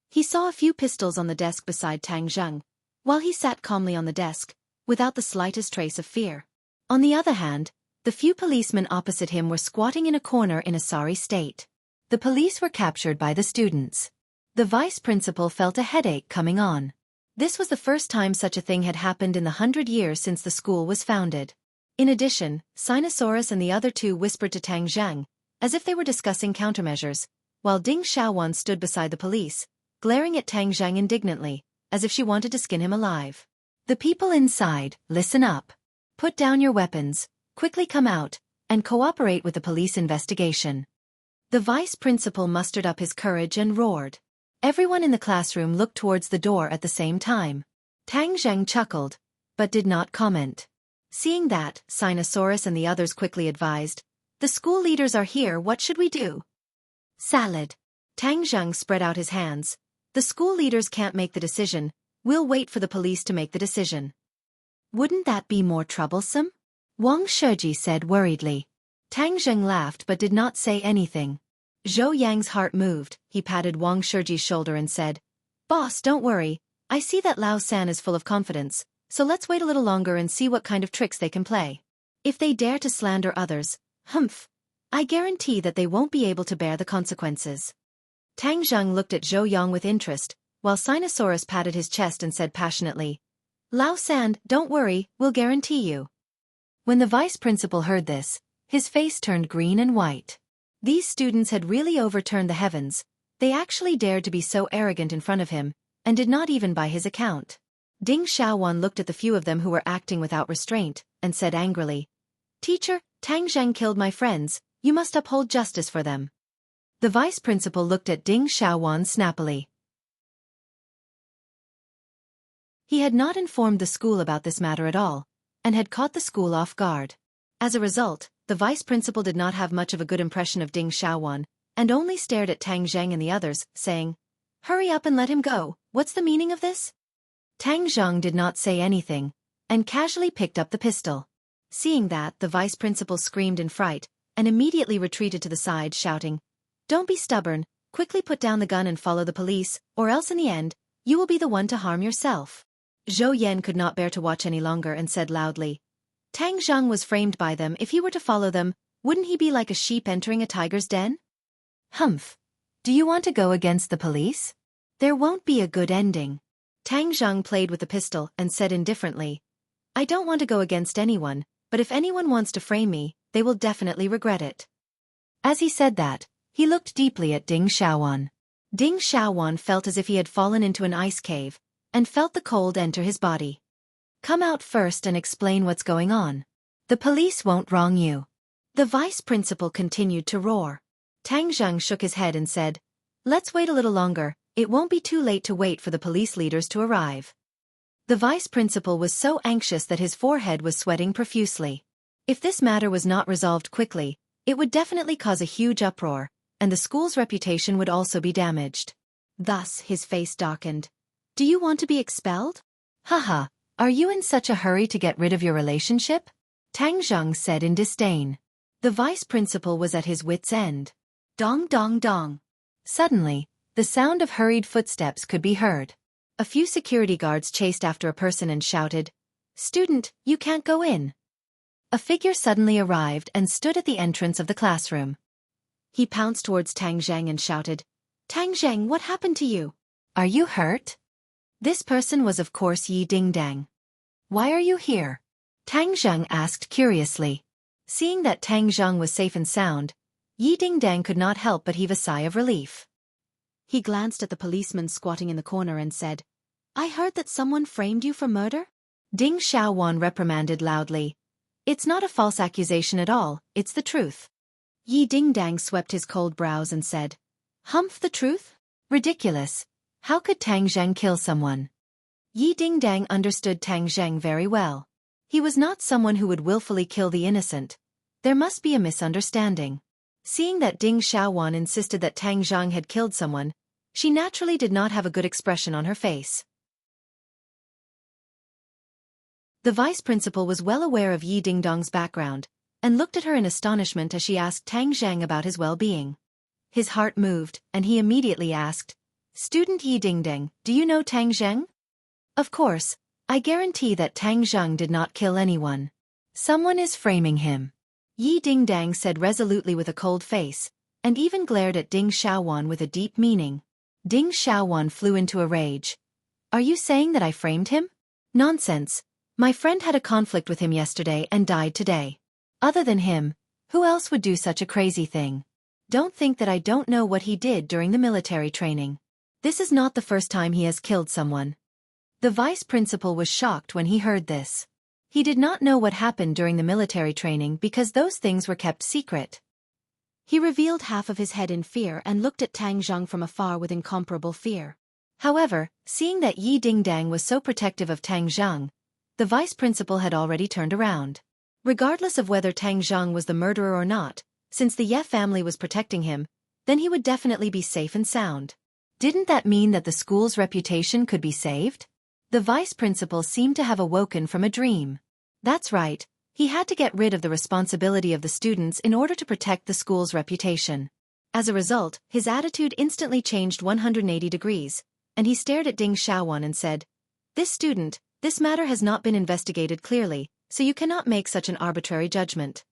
He saw a few pistols on the desk beside Tang Zhang, while he sat calmly on the desk, without the slightest trace of fear. On the other hand, the few policemen opposite him were squatting in a corner in a sorry state. The police were captured by the students. The vice principal felt a headache coming on. This was the first time such a thing had happened in the 100 years since the school was founded. In addition, Sinosaurus and the other two whispered to Tang Zhang, as if they were discussing countermeasures, while Ding Xiaowan stood beside the police, glaring at Tang Zhang indignantly, as if she wanted to skin him alive. The people inside, listen up. Put down your weapons, quickly come out, and cooperate with the police investigation. The vice principal mustered up his courage and roared. Everyone in the classroom looked towards the door at the same time. Tang Zhang chuckled, but did not comment. Seeing that, Sinosaurus and the others quickly advised, "The school leaders are here, what should we do?" Salad. Tang Zhang spread out his hands. "The school leaders can't make the decision, we'll wait for the police to make the decision." "Wouldn't that be more troublesome?" Wang Shiji said worriedly. Tang Zhang laughed but did not say anything. Zhou Yang's heart moved. He patted Wang Shiji's shoulder and said, "Boss, don't worry, I see that Lao San is full of confidence, so let's wait a little longer and see what kind of tricks they can play. If they dare to slander others, I guarantee that they won't be able to bear the consequences." Tang Zhang looked at Zhou Yang with interest, while Sinosaurus patted his chest and said passionately, "Lao San, don't worry, we'll guarantee you." When the vice principal heard this, his face turned green and white. These students had really overturned the heavens. They actually dared to be so arrogant in front of him, and did not even buy his account. Ding Xiaowan looked at the few of them who were acting without restraint, and said angrily, "Teacher, Tang Zhang killed my friends, you must uphold justice for them." The vice principal looked at Ding Xiaowan snappily. He had not informed the school about this matter at all, and had caught the school off guard. As a result, the vice principal did not have much of a good impression of Ding Xiaowan, and only stared at Tang Zhang and the others, saying, "Hurry up and let him go, what's the meaning of this?" Tang Zhang did not say anything, and casually picked up the pistol. Seeing that, the vice principal screamed in fright, and immediately retreated to the side, shouting, "Don't be stubborn, quickly put down the gun and follow the police, or else in the end, you will be the one to harm yourself." Zhou Yan could not bear to watch any longer and said loudly, "Tang Zhang was framed by them. If he were to follow them, wouldn't he be like a sheep entering a tiger's den?" Do you want to go against the police? There won't be a good ending." Tang Zhang played with the pistol and said indifferently, "I don't want to go against anyone, but if anyone wants to frame me, they will definitely regret it." As he said that, he looked deeply at Ding Xiaowan. Ding Xiaowan felt as if he had fallen into an ice cave, and felt the cold enter his body. "Come out first and explain what's going on. The police won't wrong you." The vice principal continued to roar. Tang Zheng shook his head and said, "Let's wait a little longer, it won't be too late to wait for the police leaders to arrive." The vice principal was so anxious that his forehead was sweating profusely. If this matter was not resolved quickly, it would definitely cause a huge uproar, and the school's reputation would also be damaged. Thus, his face darkened. "Do you want to be expelled?" "Haha, are you in such a hurry to get rid of your relationship?" Tang Zheng said in disdain. The vice principal was at his wits' end. Dong dong dong. Suddenly, the sound of hurried footsteps could be heard. A few security guards chased after a person and shouted, "Student, you can't go in." A figure suddenly arrived and stood at the entrance of the classroom. He pounced towards Tang Zheng and shouted, "Tang Zheng, what happened to you? Are you hurt?" This person was of course Yi Dingdang. "Why are you here?" Tang Zheng asked curiously. Seeing that Tang Zheng was safe and sound, Yi Dingdang could not help but heave a sigh of relief. He glanced at the policeman squatting in the corner and said, "I heard that someone framed you for murder?" Ding Xiaofan reprimanded loudly. "It's not a false accusation at all, it's the truth." Yi Dingdang swept his cold brows and said, "Humph, the truth? Ridiculous. How could Tang Zheng kill someone?" Yi Dingdang understood Tang Zheng very well. He was not someone who would willfully kill the innocent. There must be a misunderstanding. Seeing that Ding Xiaowan insisted that Tang Zheng had killed someone, she naturally did not have a good expression on her face. The vice principal was well aware of Yi Dingdong's background, and looked at her in astonishment as she asked Tang Zheng about his well-being. His heart moved, and he immediately asked, "Student Yi Dingdong, do you know Tang Zheng?" "Of course, I guarantee that Tang Zheng did not kill anyone. Someone is framing him," Yi Dingdang said resolutely with a cold face, and even glared at Ding Xiaowan with a deep meaning. Ding Xiaowan flew into a rage. "Are you saying that I framed him? Nonsense. My friend had a conflict with him yesterday and died today. Other than him, who else would do such a crazy thing? Don't think that I don't know what he did during the military training. This is not the first time he has killed someone." The vice principal was shocked when he heard this. He did not know what happened during the military training because those things were kept secret. He revealed half of his head in fear and looked at Tang Zheng from afar with incomparable fear. However, seeing that Yi Dingdang was so protective of Tang Zheng, the vice principal had already turned around. Regardless of whether Tang Zheng was the murderer or not, since the Ye family was protecting him, then he would definitely be safe and sound. Didn't that mean that the school's reputation could be saved? The vice principal seemed to have awoken from a dream. That's right, he had to get rid of the responsibility of the students in order to protect the school's reputation. As a result, his attitude instantly changed 180 degrees, and he stared at Ding Xiaowan and said, "This student, this matter has not been investigated clearly, so you cannot make such an arbitrary judgment."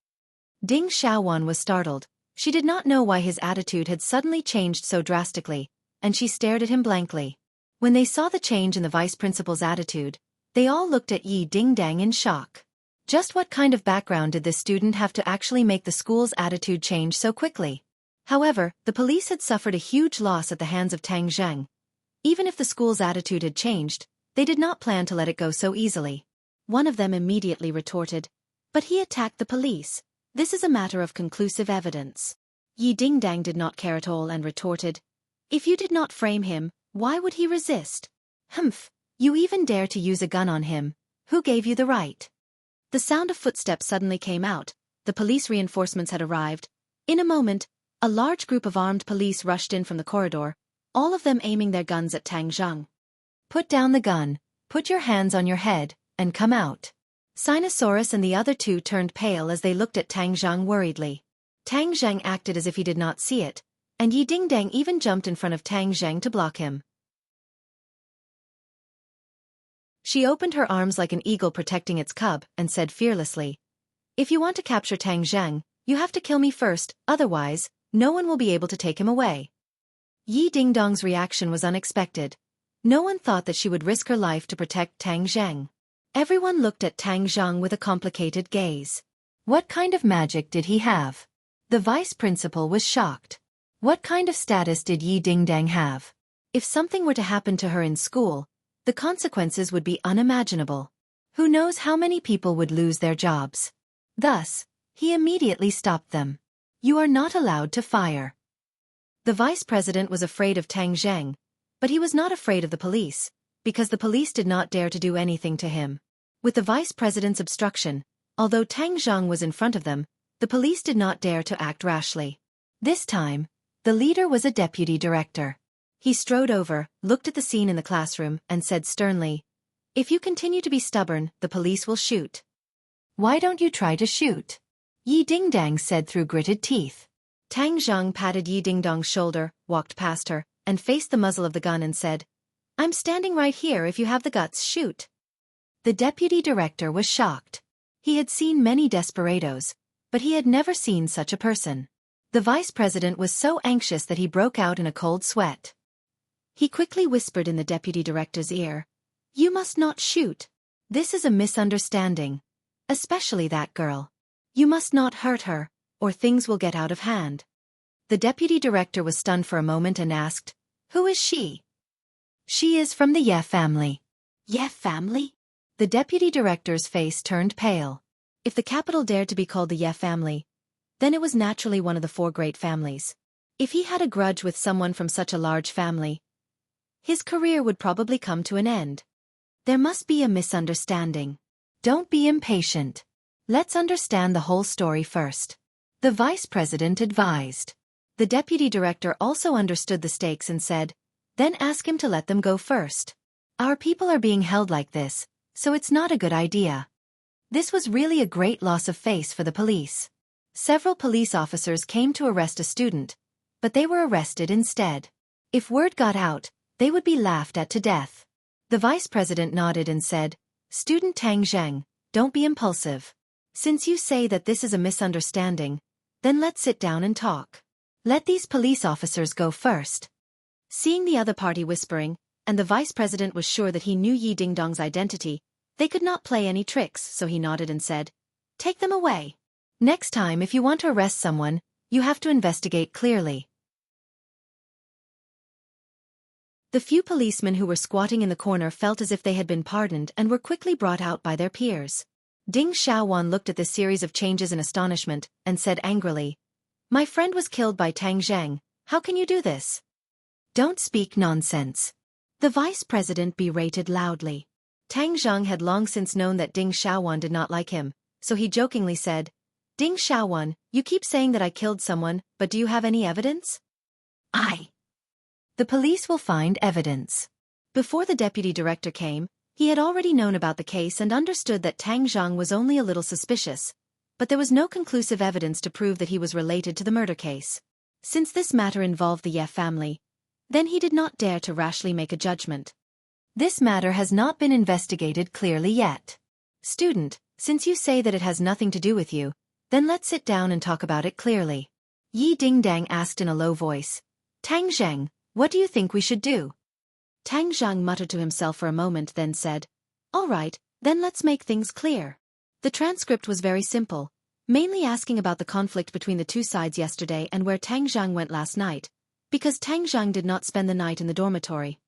Ding Xiaowan was startled. She did not know why his attitude had suddenly changed so drastically, and she stared at him blankly. When they saw the change in the vice principal's attitude, they all looked at Yi Dingdang in shock. Just what kind of background did this student have to actually make the school's attitude change so quickly? However, the police had suffered a huge loss at the hands of Tang Zheng. Even if the school's attitude had changed, they did not plan to let it go so easily. One of them immediately retorted, "But he attacked the police. This is a matter of conclusive evidence." Yi Dingdang did not care at all and retorted, "If you did not frame him, why would he resist? Humph, you even dare to use a gun on him. Who gave you the right?" The sound of footsteps suddenly came out. The police reinforcements had arrived. In a moment, a large group of armed police rushed in from the corridor, all of them aiming their guns at Tang Zheng. "Put down the gun, put your hands on your head, and come out." Sinosaurus and the other two turned pale as they looked at Tang Zheng worriedly. Tang Zheng acted as if he did not see it, and Yi Dingdang even jumped in front of Tang Zheng to block him. She opened her arms like an eagle protecting its cub and said fearlessly, "If you want to capture Tang Zheng, you have to kill me first, otherwise, no one will be able to take him away." Yi Dingdong's reaction was unexpected. No one thought that she would risk her life to protect Tang Zheng. Everyone looked at Tang Zheng with a complicated gaze. What kind of magic did he have? The vice principal was shocked. What kind of status did Yi Dingdang have? If something were to happen to her in school, the consequences would be unimaginable. Who knows how many people would lose their jobs? Thus, he immediately stopped them. "You are not allowed to fire. The vice president was afraid of Tang Zheng, but he was not afraid of the police, because the police did not dare to do anything to him. With the vice president's obstruction, although Tang Zheng was in front of them, the police did not dare to act rashly. This time, the leader was a deputy director. He strode over, looked at the scene in the classroom, and said sternly, "If you continue to be stubborn, the police will shoot." "Why don't you try to shoot?" Yi Dingdang said through gritted teeth. Tang Zheng patted Yi Dingdang's shoulder, walked past her, and faced the muzzle of the gun and said, "I'm standing right here. If you have the guts, shoot." The deputy director was shocked. He had seen many desperados, but he had never seen such a person. The vice president was so anxious that he broke out in a cold sweat. He quickly whispered in the deputy director's ear, "You must not shoot. This is a misunderstanding. Especially that girl. You must not hurt her, or things will get out of hand." The deputy director was stunned for a moment and asked, "Who is she?" "She is from the Ye family." "Ye family?" The deputy director's face turned pale. If the capital dared to be called the Ye family, then it was naturally one of the four great families. If he had a grudge with someone from such a large family, his career would probably come to an end. There must be a misunderstanding. Don't be impatient. Let's understand the whole story first. The vice president advised. The deputy director also understood the stakes and said, "Then ask him to let them go first. Our people are being held like this, so it's not a good idea." This was really a great loss of face for the police. Several police officers came to arrest a student, but they were arrested instead. If word got out, they would be laughed at to death. The vice president nodded and said, "Student Tang Zheng, don't be impulsive. Since you say that this is a misunderstanding, then let's sit down and talk. Let these police officers go first." Seeing the other party whispering, and the vice president was sure that he knew Yi Dingdong's identity, they could not play any tricks, so he nodded and said, "Take them away. Next time if you want to arrest someone, you have to investigate clearly." The few policemen who were squatting in the corner felt as if they had been pardoned and were quickly brought out by their peers. Ding Xiaofan looked at this series of changes in astonishment, and said angrily, "My friend was killed by Tang Zheng. How can you do this?" "Don't speak nonsense." The vice president berated loudly. Tang Zheng had long since known that Ding Xiaofan did not like him, so he jokingly said, "Ding Xiaofan, you keep saying that I killed someone, but do you have any evidence?" "The police will find evidence." Before the deputy director came, he had already known about the case and understood that Tang Zheng was only a little suspicious, but there was no conclusive evidence to prove that he was related to the murder case. Since this matter involved the Ye family, then he did not dare to rashly make a judgment. "This matter has not been investigated clearly yet. Student, since you say that it has nothing to do with you, then let's sit down and talk about it clearly." Yi Dingdang asked in a low voice, "Tang Zheng, what do you think we should do?" Tang Zheng muttered to himself for a moment, then said, "All right, then let's make things clear." The transcript was very simple, mainly asking about the conflict between the two sides yesterday and where Tang Zheng went last night, because Tang Zheng did not spend the night in the dormitory.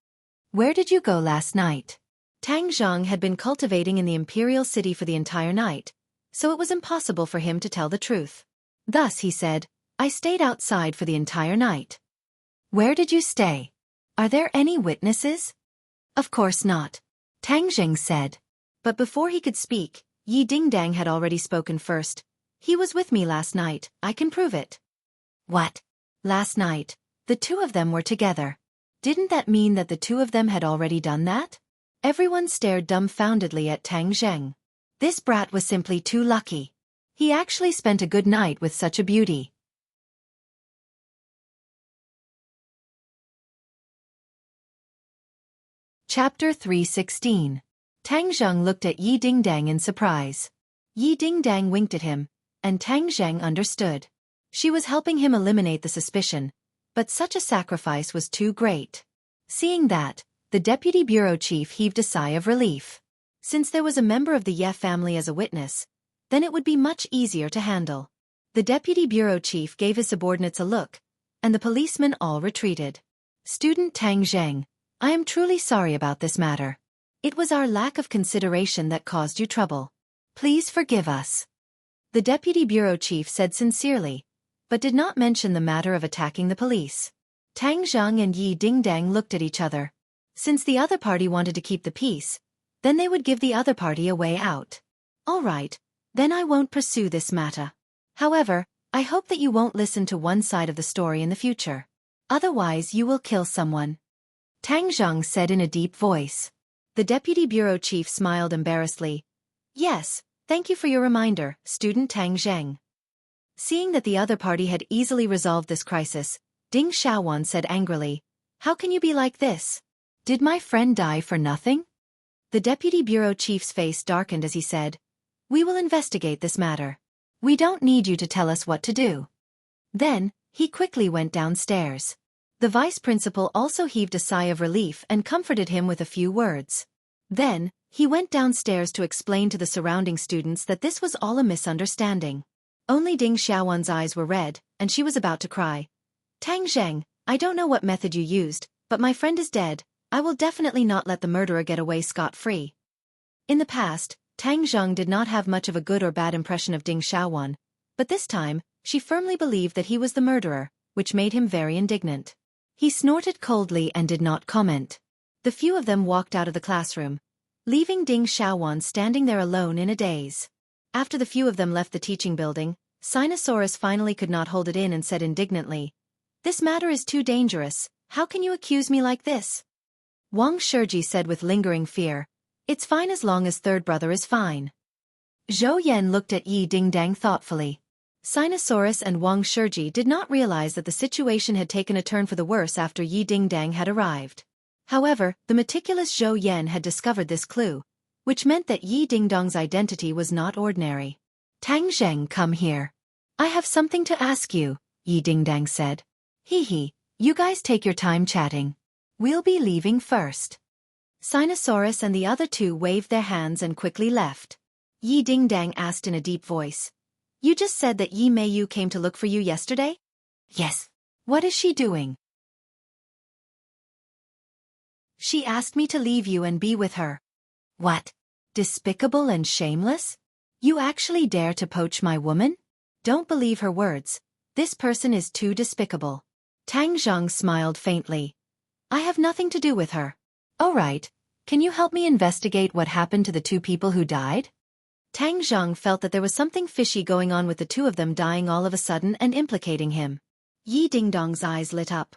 "Where did you go last night?" Tang Zheng had been cultivating in the imperial city for the entire night, so it was impossible for him to tell the truth. Thus he said, "I stayed outside for the entire night." "Where did you stay? Are there any witnesses?" "Of course not," Tang Zheng said. But before he could speak, Yi Dingdang had already spoken first. "He was with me last night, I can prove it." "What? Last night, the two of them were together. Didn't that mean that the two of them had already done that?" Everyone stared dumbfoundedly at Tang Zheng. This brat was simply too lucky. He actually spent a good night with such a beauty. Chapter 316. Tang Zheng looked at Yi Dingdang in surprise. Yi Dingdang winked at him, and Tang Zheng understood. She was helping him eliminate the suspicion, but such a sacrifice was too great. Seeing that, the deputy bureau chief heaved a sigh of relief. Since there was a member of the Ye family as a witness, then it would be much easier to handle. The deputy bureau chief gave his subordinates a look, and the policemen all retreated. "Student Tang Zheng, I am truly sorry about this matter. It was our lack of consideration that caused you trouble. Please forgive us." The deputy bureau chief said sincerely, but did not mention the matter of attacking the police. Tang Zhang and Yi Dingdang looked at each other. Since the other party wanted to keep the peace, then they would give the other party a way out. All right, then I won't pursue this matter. However, I hope that you won't listen to one side of the story in the future. Otherwise you will kill someone. Tang Zhang said in a deep voice. The deputy bureau chief smiled embarrassedly. Yes, thank you for your reminder, student Tang Zheng. Seeing that the other party had easily resolved this crisis, Ding Xiaofan said angrily, How can you be like this? Did my friend die for nothing? The deputy bureau chief's face darkened as he said, We will investigate this matter. We don't need you to tell us what to do. Then, he quickly went downstairs. The vice principal also heaved a sigh of relief and comforted him with a few words. Then, he went downstairs to explain to the surrounding students that this was all a misunderstanding. Only Ding Xiaowan's eyes were red, and she was about to cry. Tang Zheng, I don't know what method you used, but my friend is dead. I will definitely not let the murderer get away scot-free. In the past, Tang Zheng did not have much of a good or bad impression of Ding Xiaowan, but this time, she firmly believed that he was the murderer, which made him very indignant. He snorted coldly and did not comment. The few of them walked out of the classroom, leaving Ding Xiaowan standing there alone in a daze. After the few of them left the teaching building, Sinosaurus finally could not hold it in and said indignantly, This matter is too dangerous. How can you accuse me like this? Wang Shiji said with lingering fear, It's fine as long as third brother is fine. Zhou Yan looked at Yi Dingdang thoughtfully. Sinosaurus and Wang Shiji did not realize that the situation had taken a turn for the worse after Yi Dingdang had arrived. However, the meticulous Zhou Yan had discovered this clue, which meant that Yi Dingdang's identity was not ordinary. Tang Zheng, come here. I have something to ask you, Yi Dingdang said. Hee, you guys take your time chatting. We'll be leaving first. Sinosaurus and the other two waved their hands and quickly left. Yi Dingdang asked in a deep voice. You just said that Yi Meiyu came to look for you yesterday? Yes. What is she doing? She asked me to leave you and be with her. What? Despicable and shameless? You actually dare to poach my woman? Don't believe her words. This person is too despicable. Tang Zheng smiled faintly. I have nothing to do with her. All right. Can you help me investigate what happened to the two people who died? Tang Zheng felt that there was something fishy going on with the two of them dying all of a sudden and implicating him. Yi Dingdong's eyes lit up.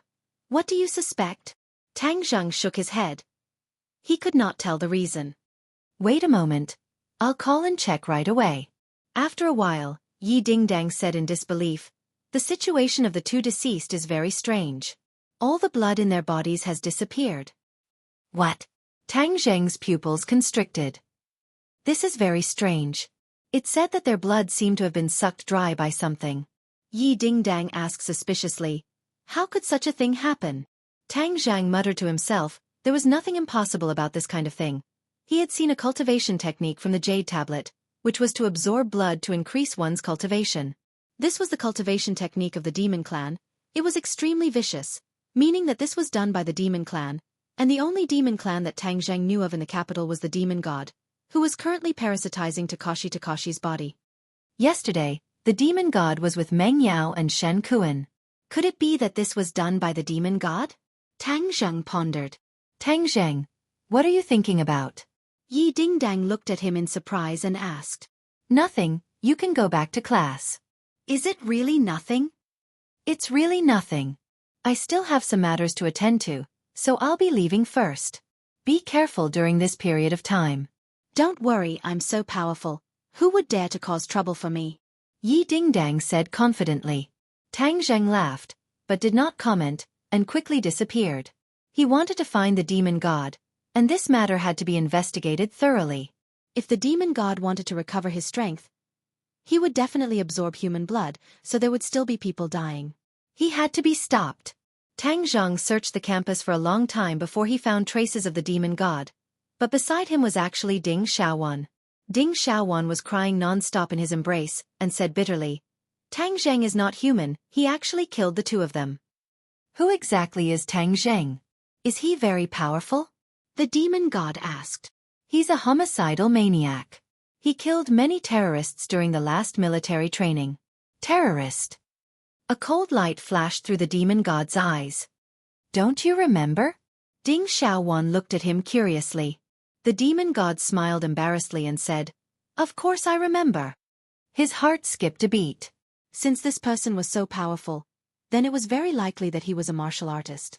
What do you suspect? Tang Zheng shook his head. He could not tell the reason. Wait a moment. I'll call and check right away. After a while, Yi Dingdang said in disbelief, The situation of the two deceased is very strange. All the blood in their bodies has disappeared. What? Tang Zheng's pupils constricted. This is very strange. It said that their blood seemed to have been sucked dry by something. Yi Dingdang asked suspiciously, How could such a thing happen? Tang Zheng muttered to himself, there was nothing impossible about this kind of thing. He had seen a cultivation technique from the Jade Tablet, which was to absorb blood to increase one's cultivation. This was the cultivation technique of the Demon Clan. It was extremely vicious, meaning that this was done by the Demon Clan, and the only Demon Clan that Tang Zheng knew of in the capital was the Demon God, who was currently parasitizing Takashi's body. Yesterday, the Demon God was with Meng Yao and Shen Kuan. Could it be that this was done by the Demon God? Tang Zheng pondered. Tang Zheng, what are you thinking about? Yi Dingdang looked at him in surprise and asked. Nothing, you can go back to class. Is it really nothing? It's really nothing. I still have some matters to attend to, so I'll be leaving first. Be careful during this period of time. Don't worry, I'm so powerful. Who would dare to cause trouble for me? Yi Dingdang said confidently. Tang Zheng laughed, but did not comment, and quickly disappeared. He wanted to find the Demon God, and this matter had to be investigated thoroughly. If the Demon God wanted to recover his strength, he would definitely absorb human blood, so there would still be people dying. He had to be stopped. Tang Zheng searched the campus for a long time before he found traces of the Demon God. But beside him was actually Ding Xiaowan. Ding Xiaowan was crying non-stop in his embrace, and said bitterly, Tang Zheng is not human, he actually killed the two of them. Who exactly is Tang Zheng? Is he very powerful? The Demon God asked. He's a homicidal maniac. He killed many terrorists during the last military training. Terrorist? A cold light flashed through the Demon God's eyes. Don't you remember? Ding Xiaowan looked at him curiously. The demon god smiled embarrassedly and said, "Of course I remember." His heart skipped a beat. Since this person was so powerful, then it was very likely that he was a martial artist.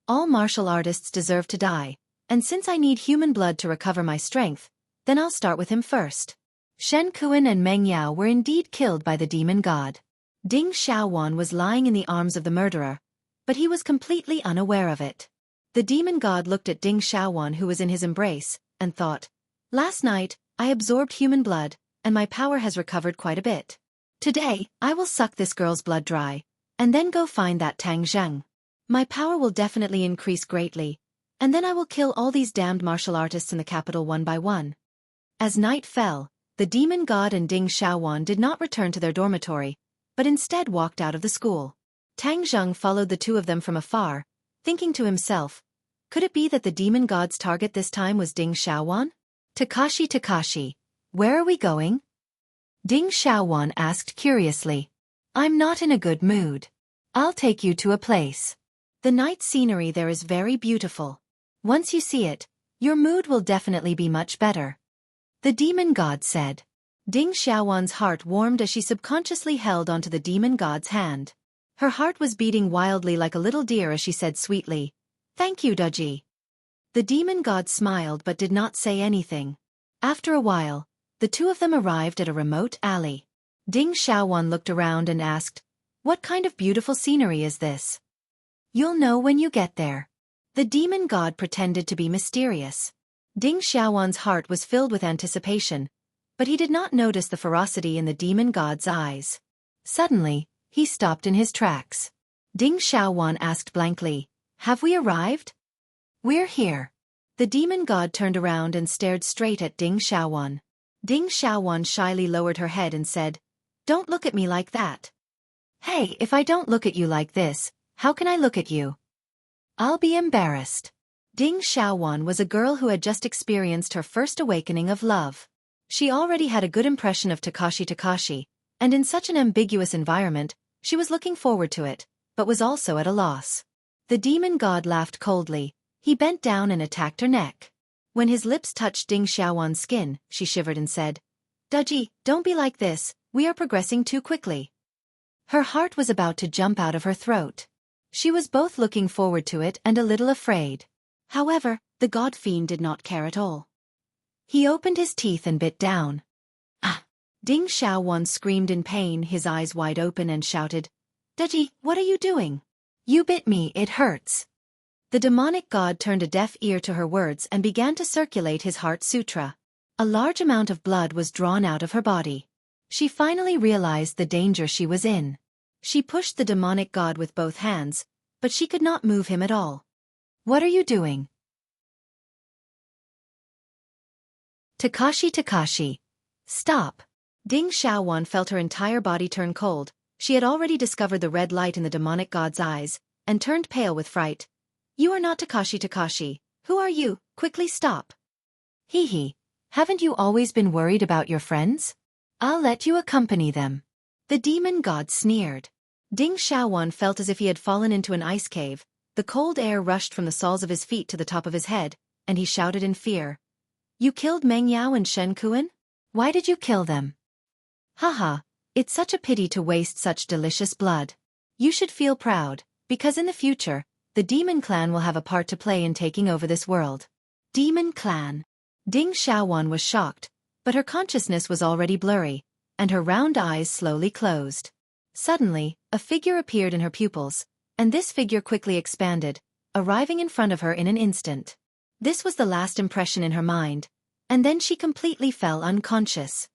All martial artists deserve to die, and since I need human blood to recover my strength, then I'll start with him first. Shen Kuan and Meng Yao were indeed killed by the demon god. Ding Xiaowan was lying in the arms of the murderer, but he was completely unaware of it. The demon god looked at Ding Xiaowan, who was in his embrace, and thought, "Last night, I absorbed human blood, and my power has recovered quite a bit. Today, I will suck this girl's blood dry, and then go find that Tang Zheng. My power will definitely increase greatly, and then I will kill all these damned martial artists in the capital one by one." As night fell, the demon god and Ding Xiaowan did not return to their dormitory, but instead walked out of the school. Tang Zheng followed the two of them from afar, thinking to himself, could it be that the demon god's target this time was Ding Xiaowan? Takashi, where are we going? Ding Xiaowan asked curiously. I'm not in a good mood. I'll take you to a place. The night scenery there is very beautiful. Once you see it, your mood will definitely be much better. The demon god said. Ding Xiaowan's heart warmed as she subconsciously held onto the demon god's hand. Her heart was beating wildly like a little deer as she said sweetly, "Thank you, Duji." The demon god smiled but did not say anything. After a while, the two of them arrived at a remote alley. Ding Xiaowan looked around and asked, "What kind of beautiful scenery is this?" "You'll know when you get there." The demon god pretended to be mysterious. Ding Xiaowan's heart was filled with anticipation, but he did not notice the ferocity in the demon god's eyes. Suddenly, he stopped in his tracks. Ding Xiaowan asked blankly, "Have we arrived?" "We're here." The demon god turned around and stared straight at Ding Xiaowan. Ding Xiaowan shyly lowered her head and said, "Don't look at me like that." "Hey, if I don't look at you like this, how can I look at you? I'll be embarrassed." Ding Xiaowan was a girl who had just experienced her first awakening of love. She already had a good impression of Takashi, and in such an ambiguous environment, she was looking forward to it, but was also at a loss. The demon god laughed coldly. He bent down and attacked her neck. When his lips touched Ding Xiaowan's skin, she shivered and said, "Duji, don't be like this, we are progressing too quickly." Her heart was about to jump out of her throat. She was both looking forward to it and a little afraid. However, the god fiend did not care at all. He opened his teeth and bit down. "Ah!" Ding Xiaowan screamed in pain, his eyes wide open, and shouted, "Duji, what are you doing? You bit me, it hurts." The demonic god turned a deaf ear to her words and began to circulate his heart sutra. A large amount of blood was drawn out of her body. She finally realized the danger she was in. She pushed the demonic god with both hands, but she could not move him at all. "What are you doing?" Takashi, stop." Ding Xiaowan felt her entire body turn cold. She had already discovered the red light in the demonic god's eyes, and turned pale with fright. "You are not Takashi. Who are you? Quickly stop." "Hee, haven't you always been worried about your friends? I'll let you accompany them." The demon god sneered. Ding Xiaowan felt as if he had fallen into an ice cave. The cold air rushed from the soles of his feet to the top of his head, and he shouted in fear. "You killed Meng Yao and Shen Kuan? Why did you kill them?" "Haha, it's such a pity to waste such delicious blood. You should feel proud, because in the future, the Demon Clan will have a part to play in taking over this world." Demon Clan. Ding Xiaowan was shocked, but her consciousness was already blurry, and her round eyes slowly closed. Suddenly, a figure appeared in her pupils, and this figure quickly expanded, arriving in front of her in an instant. This was the last impression in her mind, and then she completely fell unconscious.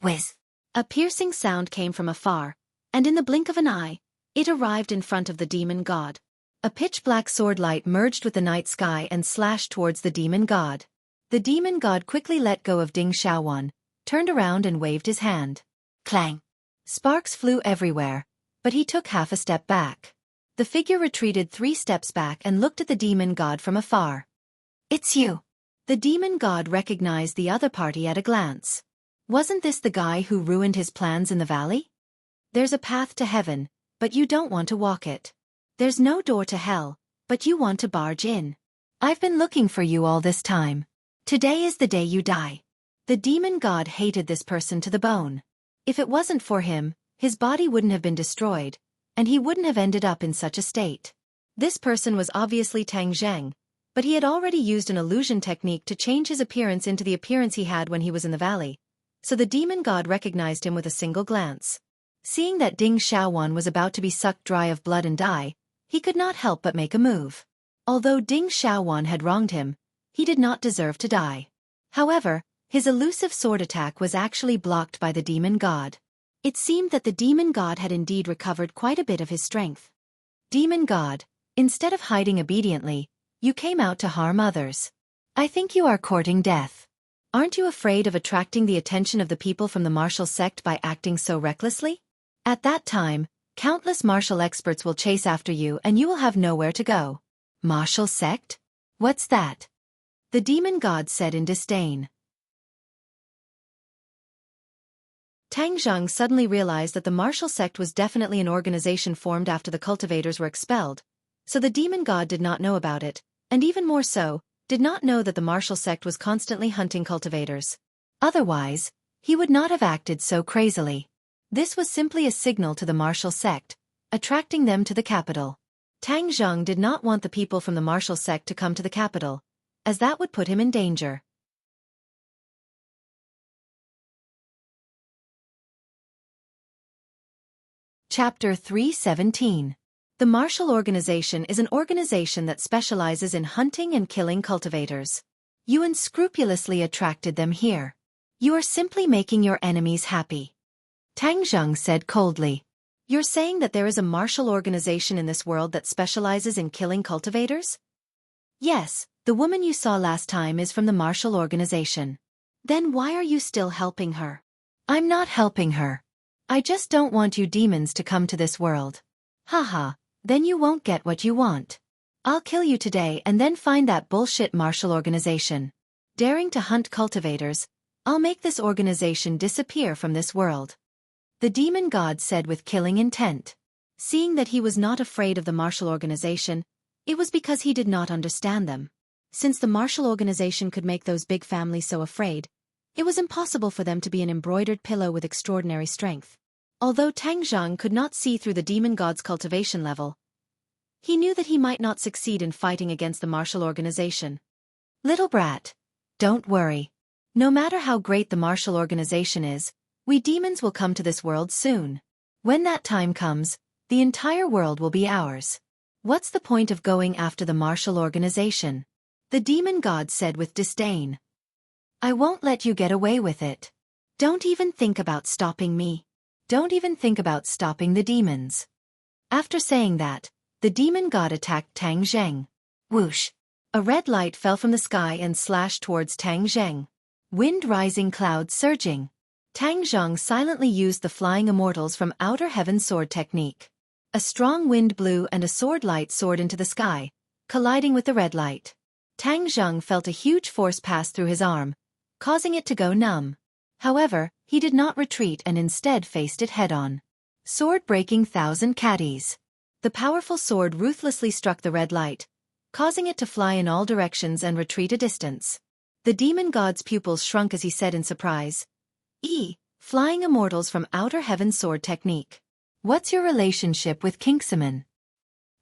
Whiz! A piercing sound came from afar, and in the blink of an eye, it arrived in front of the demon god. A pitch-black sword light merged with the night sky and slashed towards the demon god. The demon god quickly let go of Ding Xiaowan, turned around and waved his hand. Clang! Sparks flew everywhere, but he took half a step back. The figure retreated 3 steps back and looked at the demon god from afar. "It's you." The demon god recognized the other party at a glance. Wasn't this the guy who ruined his plans in the valley? There's a path to heaven, but you don't want to walk it. There's no door to hell, but you want to barge in. I've been looking for you all this time. Today is the day you die. The demon god hated this person to the bone. If it wasn't for him, his body wouldn't have been destroyed, and he wouldn't have ended up in such a state. This person was obviously Tang Zheng, but he had already used an illusion technique to change his appearance into the appearance he had when he was in the valley, so the demon god recognized him with a single glance. Seeing that Ding Xiaofan was about to be sucked dry of blood and die, he could not help but make a move. Although Ding Xiaofan had wronged him, he did not deserve to die. However, his elusive sword attack was actually blocked by the demon god. It seemed that the demon god had indeed recovered quite a bit of his strength. Demon god, instead of hiding obediently, you came out to harm others. I think you are courting death. Aren't you afraid of attracting the attention of the people from the martial sect by acting so recklessly? At that time, countless martial experts will chase after you and you will have nowhere to go. Martial sect? What's that? The demon god said in disdain. Tang Zheng suddenly realized that the martial sect was definitely an organization formed after the cultivators were expelled, so the demon god did not know about it, and even more so, did not know that the martial sect was constantly hunting cultivators. Otherwise, he would not have acted so crazily. This was simply a signal to the martial sect, attracting them to the capital. Tang Zheng did not want the people from the martial sect to come to the capital, as that would put him in danger. Chapter 317. The martial organization is an organization that specializes in hunting and killing cultivators. You unscrupulously attracted them here. You are simply making your enemies happy. Tang Zheng said coldly. You're saying that there is a martial organization in this world that specializes in killing cultivators? Yes, the woman you saw last time is from the martial organization. Then why are you still helping her? I'm not helping her. I just don't want you demons to come to this world. Haha, then you won't get what you want. I'll kill you today and then find that bullshit martial organization. Daring to hunt cultivators, I'll make this organization disappear from this world. The demon god said with killing intent. Seeing that he was not afraid of the martial organization, it was because he did not understand them. Since the martial organization could make those big families so afraid, it was impossible for them to be an embroidered pillow with extraordinary strength. Although Tang Zheng could not see through the demon god's cultivation level, he knew that he might not succeed in fighting against the martial organization. Little brat, don't worry. No matter how great the martial organization is, we demons will come to this world soon. When that time comes, the entire world will be ours. What's the point of going after the martial organization? The demon god said with disdain. I won't let you get away with it. Don't even think about stopping me. Don't even think about stopping the demons. After saying that, the demon god attacked Tang Zheng. Whoosh! A red light fell from the sky and slashed towards Tang Zheng. Wind rising, clouds surging. Tang Zheng silently used the flying immortals from outer heaven sword technique. A strong wind blew and a sword light soared into the sky, colliding with the red light. Tang Zheng felt a huge force pass through his arm, causing it to go numb. However, he did not retreat and instead faced it head-on. Sword breaking 1,000 caddies. The powerful sword ruthlessly struck the red light, causing it to fly in all directions and retreat a distance. The demon god's pupils shrunk as he said in surprise, Flying immortals from outer heaven sword technique. What's your relationship with Kingsman?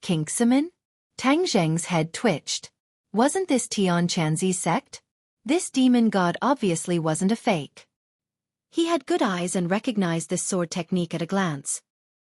Kingsman? Tang Zheng's head twitched. Wasn't this Tian Chanzi's sect? This demon god obviously wasn't a fake. He had good eyes and recognized this sword technique at a glance.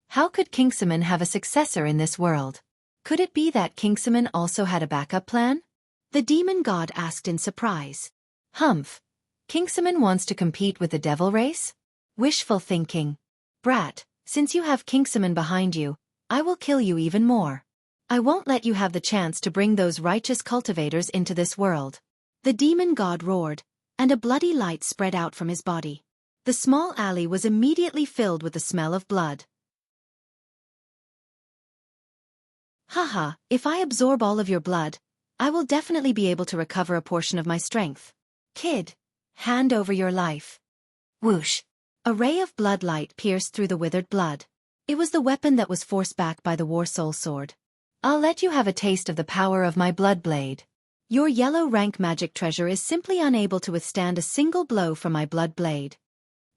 How could Kingsman have a successor in this world? Could it be that Kingsman also had a backup plan? The demon god asked in surprise. Humph. Kingsman wants to compete with the devil race? Wishful thinking. Brat, since you have Kingsman behind you, I will kill you even more. I won't let you have the chance to bring those righteous cultivators into this world. The demon god roared, and a bloody light spread out from his body. The small alley was immediately filled with the smell of blood. Haha, if I absorb all of your blood, I will definitely be able to recover a portion of my strength. Kid, hand over your life. Whoosh! A ray of blood light pierced through the withered blood. It was the weapon that was forced back by the War Soul sword. I'll let you have a taste of the power of my blood blade. Your yellow rank magic treasure is simply unable to withstand a single blow from my blood blade.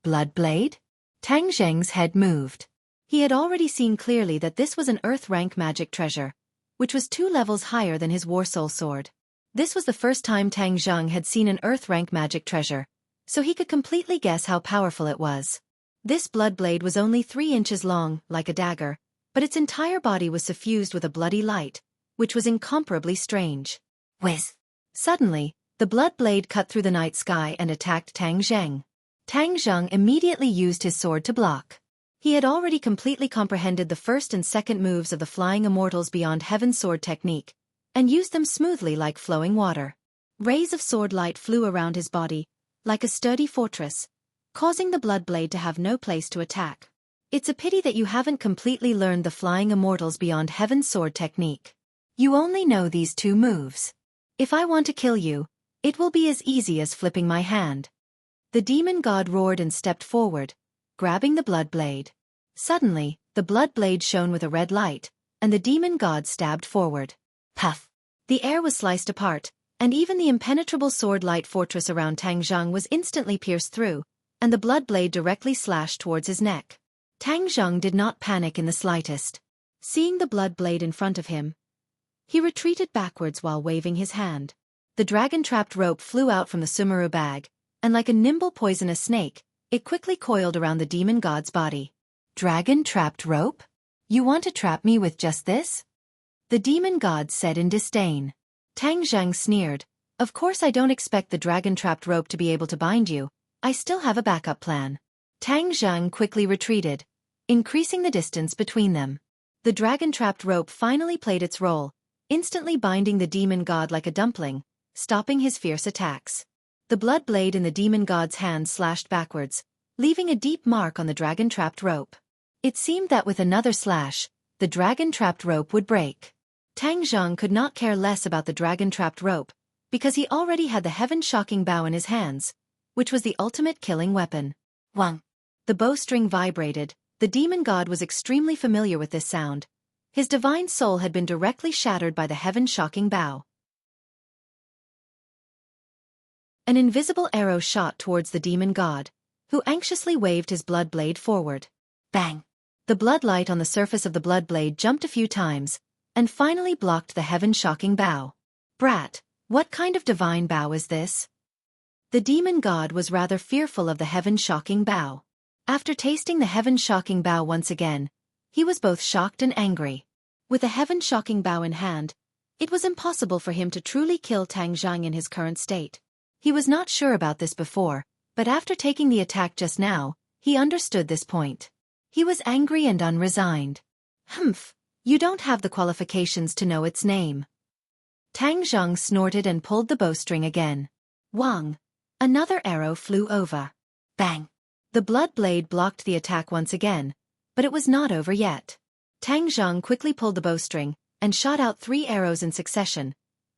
Blood blade? Tang Zheng's head moved. He had already seen clearly that this was an earth rank magic treasure, which was 2 levels higher than his War Soul sword. This was the first time Tang Zheng had seen an earth rank magic treasure, so he could completely guess how powerful it was. This blood blade was only 3 inches long, like a dagger, but its entire body was suffused with a bloody light, which was incomparably strange. Whiz! Suddenly, the blood blade cut through the night sky and attacked Tang Zheng. Tang Zheng immediately used his sword to block. He had already completely comprehended the first and second moves of the Flying Immortals Beyond Heaven sword technique, and used them smoothly like flowing water. Rays of sword light flew around his body, like a sturdy fortress, causing the blood blade to have no place to attack. It's a pity that you haven't completely learned the Flying Immortals Beyond Heaven sword technique. You only know these 2 moves. If I want to kill you, it will be as easy as flipping my hand. The demon god roared and stepped forward, grabbing the blood blade. Suddenly, the blood blade shone with a red light, and the demon god stabbed forward. Puff! The air was sliced apart, and even the impenetrable sword-light fortress around Tang Zheng was instantly pierced through, and the blood blade directly slashed towards his neck. Tang Zheng did not panic in the slightest. Seeing the blood blade in front of him, he retreated backwards while waving his hand. The dragon-trapped rope flew out from the Sumeru bag, and like a nimble poisonous snake, it quickly coiled around the demon god's body. Dragon-trapped rope? You want to trap me with just this? The demon god said in disdain. Tang Zheng sneered. Of course I don't expect the dragon-trapped rope to be able to bind you. I still have a backup plan. Tang Zheng quickly retreated, increasing the distance between them. The dragon-trapped rope finally played its role, instantly binding the demon god like a dumpling, stopping his fierce attacks. The blood blade in the demon god's hand slashed backwards, leaving a deep mark on the dragon-trapped rope. It seemed that with another slash, the dragon-trapped rope would break. Tang Zheng could not care less about the dragon-trapped rope, because he already had the heaven-shocking bow in his hands, which was the ultimate killing weapon. Wang! The bowstring vibrated. The demon god was extremely familiar with this sound. His divine soul had been directly shattered by the heaven-shocking bow. An invisible arrow shot towards the demon god, who anxiously waved his blood blade forward. Bang! The bloodlight on the surface of the blood blade jumped a few times, and finally blocked the heaven-shocking bow. Brat, what kind of divine bow is this? The demon god was rather fearful of the heaven-shocking bow. After tasting the heaven-shocking bow once again, he was both shocked and angry. With the heaven-shocking bow in hand, it was impossible for him to truly kill Tang Zheng in his current state. He was not sure about this before, but after taking the attack just now, he understood this point. He was angry and unresigned. Humph, you don't have the qualifications to know its name. Tang Zheng snorted and pulled the bowstring again. Wang! Another arrow flew over. Bang! The blood blade blocked the attack once again, but it was not over yet. Tang Zheng quickly pulled the bowstring, and shot out 3 arrows in succession.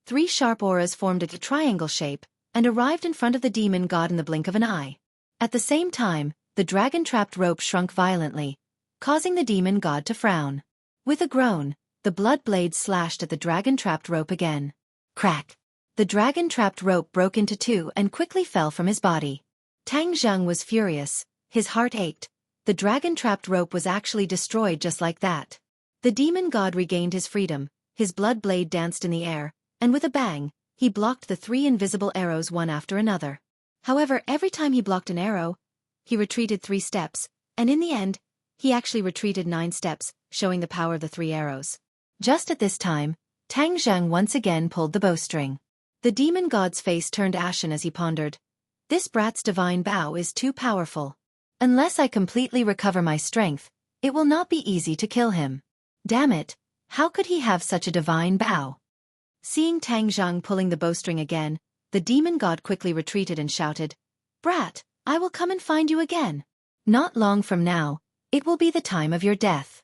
3 sharp auras formed a triangle shape, and arrived in front of the demon god in the blink of an eye. At the same time, the dragon-trapped rope shrunk violently, causing the demon god to frown. With a groan, the blood blade slashed at the dragon-trapped rope again. Crack! The dragon-trapped rope broke into 2 and quickly fell from his body. Tang Zheng was furious, his heart ached. The dragon-trapped rope was actually destroyed just like that. The demon god regained his freedom, his blood blade danced in the air, and with a bang, he blocked the 3 invisible arrows one after another. However, every time he blocked an arrow, he retreated 3 steps, and in the end, he actually retreated 9 steps, showing the power of the 3 arrows. Just at this time, Tang Zheng once again pulled the bowstring. The demon god's face turned ashen as he pondered. This brat's divine bow is too powerful. Unless I completely recover my strength, it will not be easy to kill him. Damn it, how could he have such a divine bow? Seeing Tang Zheng pulling the bowstring again, the demon god quickly retreated and shouted, Brat, I will come and find you again. Not long from now, it will be the time of your death.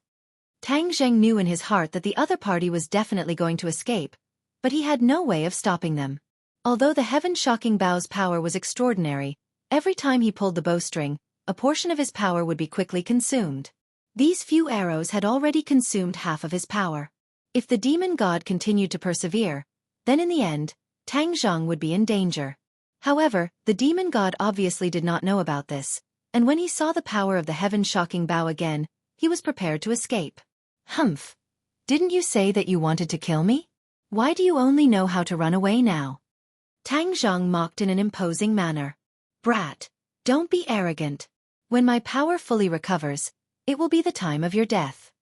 Tang Zheng knew in his heart that the other party was definitely going to escape, but he had no way of stopping them. Although the heaven-shocking bow's power was extraordinary, every time he pulled the bowstring, a portion of his power would be quickly consumed. These few arrows had already consumed half of his power. If the demon god continued to persevere, then in the end, Tang Zhang would be in danger. However, the demon god obviously did not know about this, and when he saw the power of the heaven-shocking bow again, he was prepared to escape. Humph! Didn't you say that you wanted to kill me? Why do you only know how to run away now? Tang Zhang mocked in an imposing manner. Brat, don't be arrogant. When my power fully recovers, it will be the time of your death.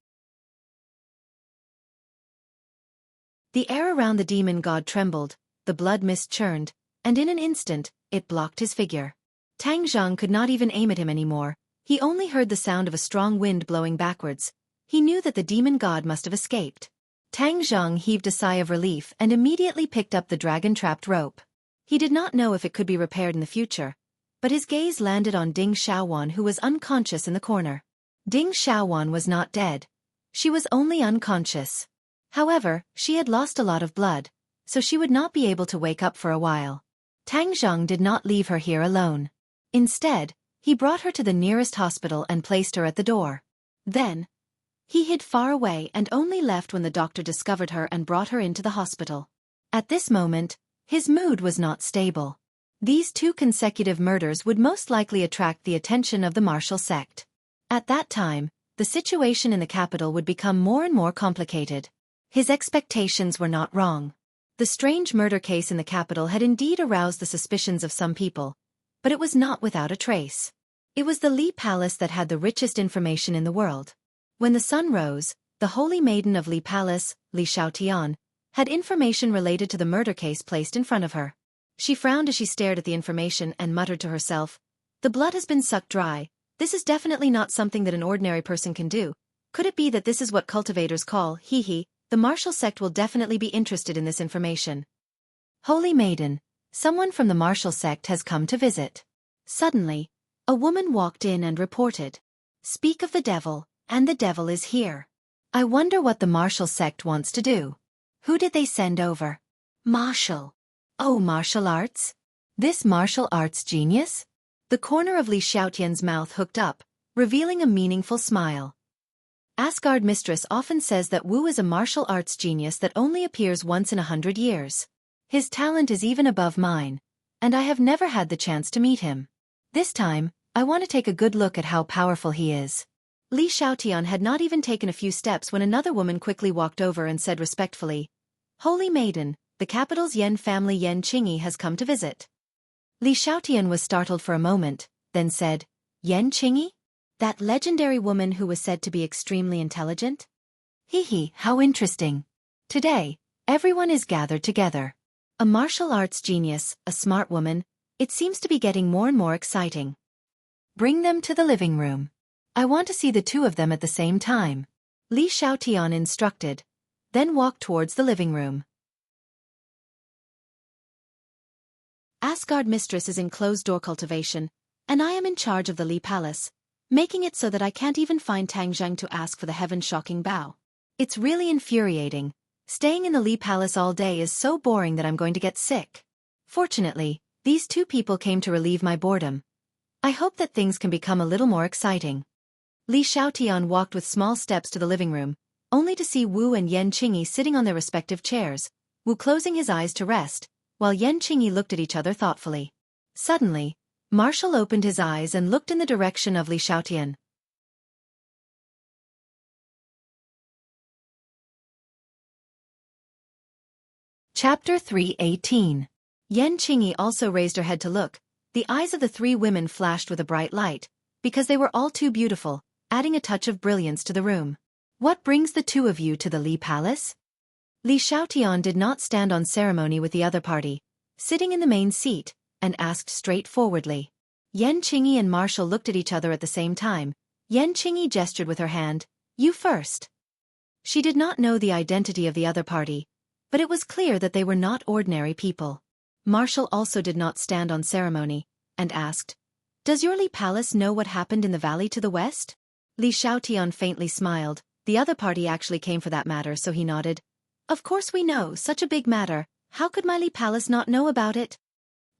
The air around the demon god trembled, the blood mist churned, and in an instant, it blocked his figure. Tang Zhang could not even aim at him anymore. He only heard the sound of a strong wind blowing backwards. He knew that the demon god must have escaped. Tang Zhang heaved a sigh of relief and immediately picked up the dragon-trapped rope. He did not know if it could be repaired in the future, but his gaze landed on Ding Xiaofan, who was unconscious in the corner. Ding Xiaofan was not dead. She was only unconscious. However, she had lost a lot of blood, so she would not be able to wake up for a while. Tang Zhang did not leave her here alone. Instead, he brought her to the nearest hospital and placed her at the door. Then, he hid far away and only left when the doctor discovered her and brought her into the hospital. At this moment, his mood was not stable. These 2 consecutive murders would most likely attract the attention of the martial sect. At that time, the situation in the capital would become more and more complicated. His expectations were not wrong. The strange murder case in the capital had indeed aroused the suspicions of some people, but it was not without a trace. It was the Li Palace that had the richest information in the world. When the sun rose, the holy maiden of Li Palace, Li Xiaotian, had information related to the murder case placed in front of her. She frowned as she stared at the information and muttered to herself, "The blood has been sucked dry. This is definitely not something that an ordinary person can do. Could it be that this is what cultivators call, hee, the martial sect will definitely be interested in this information. Holy maiden, someone from the martial sect has come to visit." Suddenly, a woman walked in and reported, "Speak of the devil, and the devil is here. I wonder what the martial sect wants to do. Who did they send over? Martial. Oh, martial arts? This martial arts genius?" The corner of Li Xiaotian's mouth hooked up, revealing a meaningful smile. Asgard Mistress often says that Wu is a martial arts genius that only appears once in 100 years. His talent is even above mine, and I have never had the chance to meet him. This time, I want to take a good look at how powerful he is. Li Xiaotian had not even taken a few steps when another woman quickly walked over and said respectfully, "Holy maiden, the capital's Yan family Yan Qingyi has come to visit." Li Xiaotian was startled for a moment, then said, "Yan Qingyi? That legendary woman who was said to be extremely intelligent? Hee, how interesting. Today, everyone is gathered together. A martial arts genius, a smart woman, it seems to be getting more and more exciting. Bring them to the living room. I want to see the 2 of them at the same time," Li Xiaotian instructed, then walked towards the living room. Asgard Mistress is in closed-door cultivation, and I am in charge of the Li Palace, making it so that I can't even find Tang Zhang to ask for the heaven-shocking bow. It's really infuriating. Staying in the Li Palace all day is so boring that I'm going to get sick. Fortunately, these 2 people came to relieve my boredom. I hope that things can become a little more exciting. Li Xiaotian walked with small steps to the living room, only to see Wu and Yan Qingyi sitting on their respective chairs, Wu closing his eyes to rest, while Yan Qingyi looked at each other thoughtfully. Suddenly, Marshall opened his eyes and looked in the direction of Li Xiaotian. Chapter 3:18. Yan Qingyi also raised her head to look. The eyes of the 3 women flashed with a bright light, because they were all too beautiful, adding a touch of brilliance to the room. "What brings the 2 of you to the Li Palace?" Li Xiaotian did not stand on ceremony with the other party, sitting in the main seat, and asked straightforwardly. Yan Qingyi and Marshall looked at each other at the same time. Yan Qingyi gestured with her hand, "You first." She did not know the identity of the other party, but it was clear that they were not ordinary people. Marshall also did not stand on ceremony, and asked, "Does your Li Palace know what happened in the valley to the west?" Li Xiaotian faintly smiled. The other party actually came for that matter, so he nodded. "Of course we know, such a big matter. How could my Li Palace not know about it?"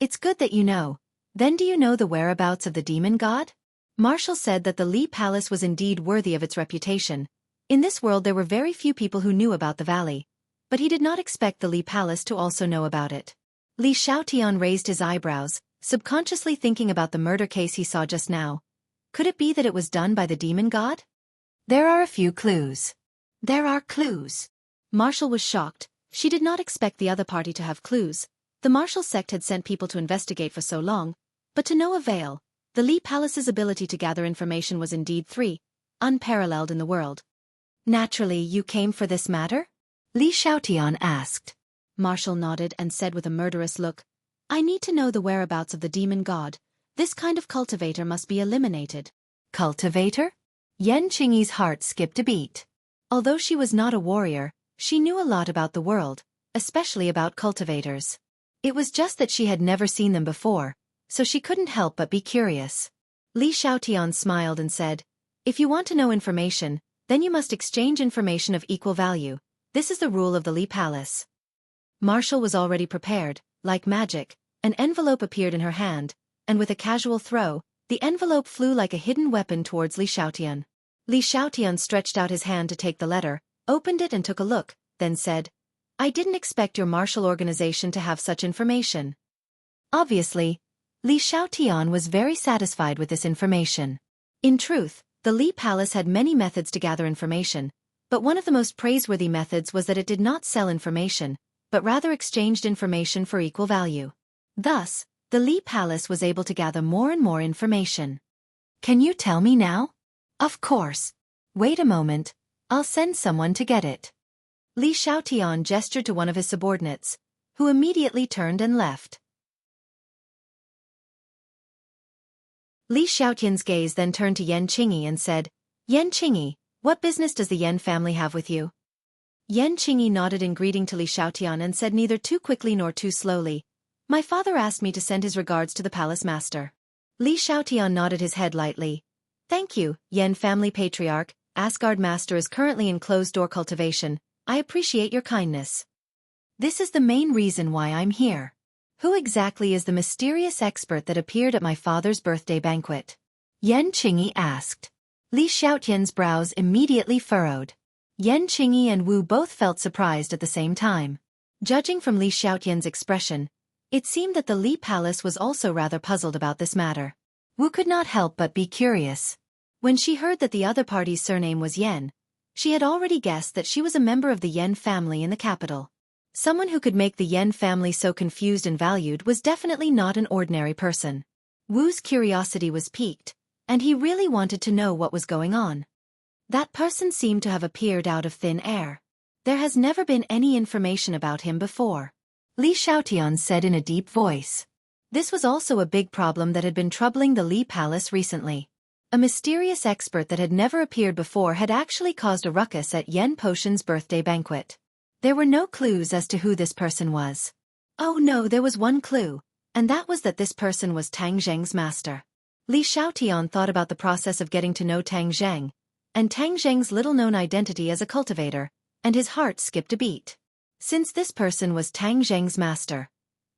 "It's good that you know. Then do you know the whereabouts of the demon god?" Marshall said that the Li Palace was indeed worthy of its reputation. In this world there were very few people who knew about the valley, but he did not expect the Li Palace to also know about it. Li Xiaotian raised his eyebrows, subconsciously thinking about the murder case he saw just now. Could it be that it was done by the demon god? There are a few clues. There are clues. Marshall was shocked. She did not expect the other party to have clues. The Marshall sect had sent people to investigate for so long, but to no avail. The Li Palace's ability to gather information was indeed unparalleled in the world. Naturally, you came for this matter? Li Xiaotian asked. Marshall nodded and said with a murderous look, I need to know the whereabouts of the demon god. This kind of cultivator must be eliminated. Cultivator? Yan Qingyi's heart skipped a beat. Although she was not a warrior, she knew a lot about the world, especially about cultivators. It was just that she had never seen them before, so she couldn't help but be curious. Li Xiaotian smiled and said, If you want to know information, then you must exchange information of equal value. This is the rule of the Li Palace. Marshall was already prepared. Like magic, an envelope appeared in her hand, and with a casual throw, the envelope flew like a hidden weapon towards Li Xiaotian. Li Xiaotian stretched out his hand to take the letter, opened it and took a look, then said, I didn't expect your martial organization to have such information. Obviously, Li Xiaotian was very satisfied with this information. In truth, the Li Palace had many methods to gather information, but one of the most praiseworthy methods was that it did not sell information, but rather exchanged information for equal value. Thus, the Li Palace was able to gather more and more information. Can you tell me now? Of course. Wait a moment, I'll send someone to get it. Li Xiaotian gestured to one of his subordinates, who immediately turned and left. Li Xiaotian's gaze then turned to Yan Qingyi and said, Yan Qingyi, what business does the Yan family have with you? Yan Qingyi nodded in greeting to Li Xiaotian and said neither too quickly nor too slowly, My father asked me to send his regards to the palace master. Li Xiaotian nodded his head lightly. Thank you, Yan family patriarch. Asgard master is currently in closed-door cultivation. I appreciate your kindness. This is the main reason why I'm here. Who exactly is the mysterious expert that appeared at my father's birthday banquet? Yan Qingyi asked. Li Xiaotian's brows immediately furrowed. Yan Qingyi and Wu both felt surprised at the same time. Judging from Li Xiaotian's expression, it seemed that the Li Palace was also rather puzzled about this matter. Wu could not help but be curious. When she heard that the other party's surname was Yan, she had already guessed that she was a member of the Yan family in the capital. Someone who could make the Yan family so confused and valued was definitely not an ordinary person. Wu's curiosity was piqued, and he really wanted to know what was going on. That person seemed to have appeared out of thin air. There has never been any information about him before. Li Xiaotian said in a deep voice. This was also a big problem that had been troubling the Li Palace recently. A mysterious expert that had never appeared before had actually caused a ruckus at Yan Potion's birthday banquet. There were no clues as to who this person was. Oh no, there was one clue, and that was that this person was Tang Zheng's master. Li Xiaotian thought about the process of getting to know Tang Zheng, and Tang Zheng's little-known identity as a cultivator, and his heart skipped a beat. Since this person was Tang Zheng's master,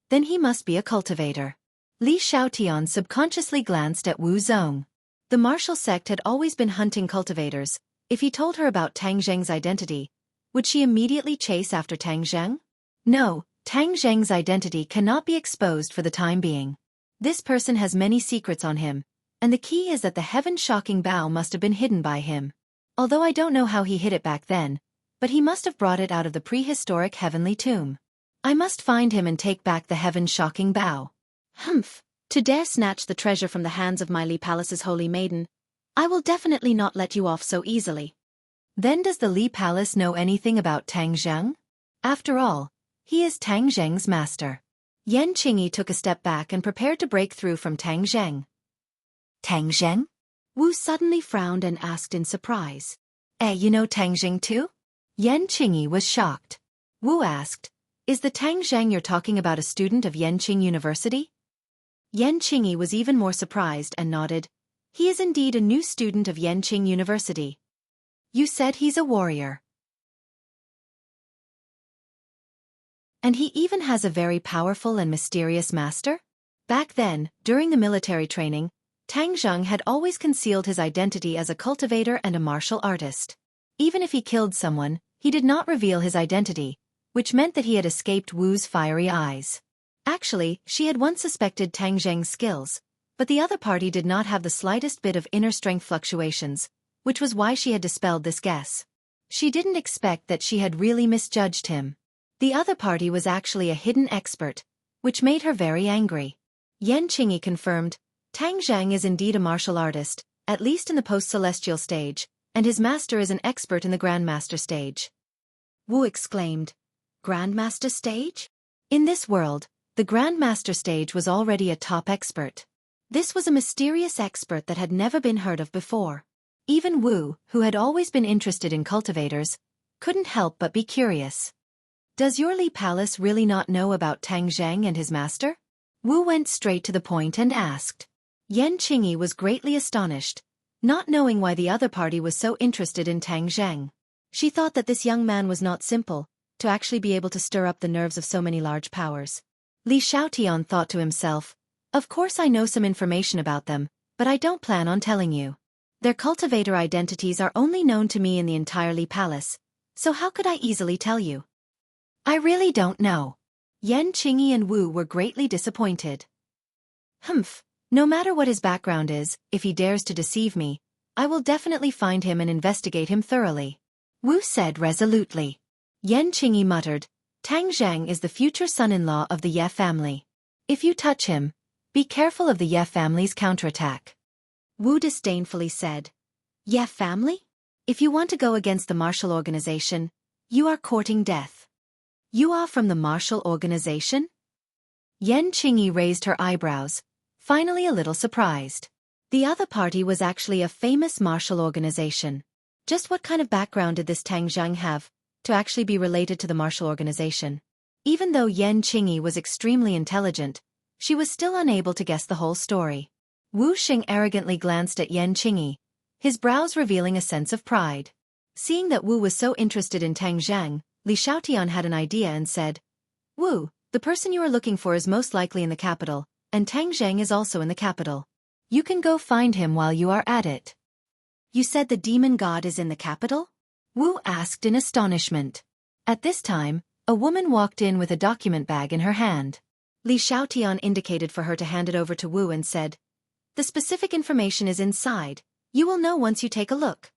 then he must be a cultivator. Li Xiaotian subconsciously glanced at Wu Zong. The martial sect had always been hunting cultivators. If he told her about Tang Zheng's identity, would she immediately chase after Tang Zheng? No, Tang Zheng's identity cannot be exposed for the time being. This person has many secrets on him, and the key is that the heaven-shocking bow must have been hidden by him. Although I don't know how he hid it back then, but he must have brought it out of the prehistoric heavenly tomb. I must find him and take back the heaven-shocking bow. Humph! To dare snatch the treasure from the hands of my Li Palace's holy maiden, I will definitely not let you off so easily. Then does the Li Palace know anything about Tang Zheng? After all, he is Tang Zheng's master. Yan Qingyi took a step back and prepared to break through from Tang Zheng. Tang Zheng? Wu suddenly frowned and asked in surprise. You know Tang Zheng too? Yan Qingyi was shocked. Wu asked, Is the Tang Zheng you're talking about a student of Yenqing University? Yan Qingyi was even more surprised and nodded. He is indeed a new student of Yenqing University. You said he's a warrior. And he even has a very powerful and mysterious master? Back then, during the military training, Tang Zhang had always concealed his identity as a cultivator and a martial artist. Even if he killed someone, he did not reveal his identity, which meant that he had escaped Wu's fiery eyes. Actually, she had once suspected Tang Zheng's skills, but the other party did not have the slightest bit of inner strength fluctuations, which was why she had dispelled this guess. She didn't expect that she had really misjudged him. The other party was actually a hidden expert, which made her very angry. Yan Qingyi confirmed, Tang Zhang is indeed a martial artist, at least in the post-celestial stage, and his master is an expert in the Grandmaster stage. Wu exclaimed, Grandmaster stage? In this world, the Grandmaster stage was already a top expert. This was a mysterious expert that had never been heard of before. Even Wu, who had always been interested in cultivators, couldn't help but be curious. Does your Li Palace really not know about Tang Zhang and his master? Wu went straight to the point and asked. Yan Qingyi was greatly astonished, not knowing why the other party was so interested in Tang Zhang. She thought that this young man was not simple, to actually be able to stir up the nerves of so many large powers. Li Xiaotian thought to himself, of course I know some information about them, but I don't plan on telling you. Their cultivator identities are only known to me in the entire Li Palace, so how could I easily tell you? I really don't know. Yan Qingyi and Wu were greatly disappointed. Humph, no matter what his background is, if he dares to deceive me, I will definitely find him and investigate him thoroughly. Wu said resolutely. Yan Qingyi muttered, Tang Zhang is the future son-in-law of the Ye family. If you touch him, be careful of the Ye family's counterattack. Wu disdainfully said, Ye family? If you want to go against the martial organization, you are courting death. You are from the martial organization? Yan Qingyi raised her eyebrows, finally a little surprised. The other party was actually a famous martial organization. Just what kind of background did this Tang Zhang have, to actually be related to the martial organization? Even though Yan Qingyi was extremely intelligent, she was still unable to guess the whole story. Wu Xing arrogantly glanced at Yan Qingyi, his brows revealing a sense of pride. Seeing that Wu was so interested in Tang Zhang, Li Xiaotian had an idea and said, Wu, the person you are looking for is most likely in the capital, and Tang Zhang is also in the capital. You can go find him while you are at it. You said the demon god is in the capital? Wu asked in astonishment. At this time, a woman walked in with a document bag in her hand. Li Xiaotian indicated for her to hand it over to Wu and said, The specific information is inside. You will know once you take a look.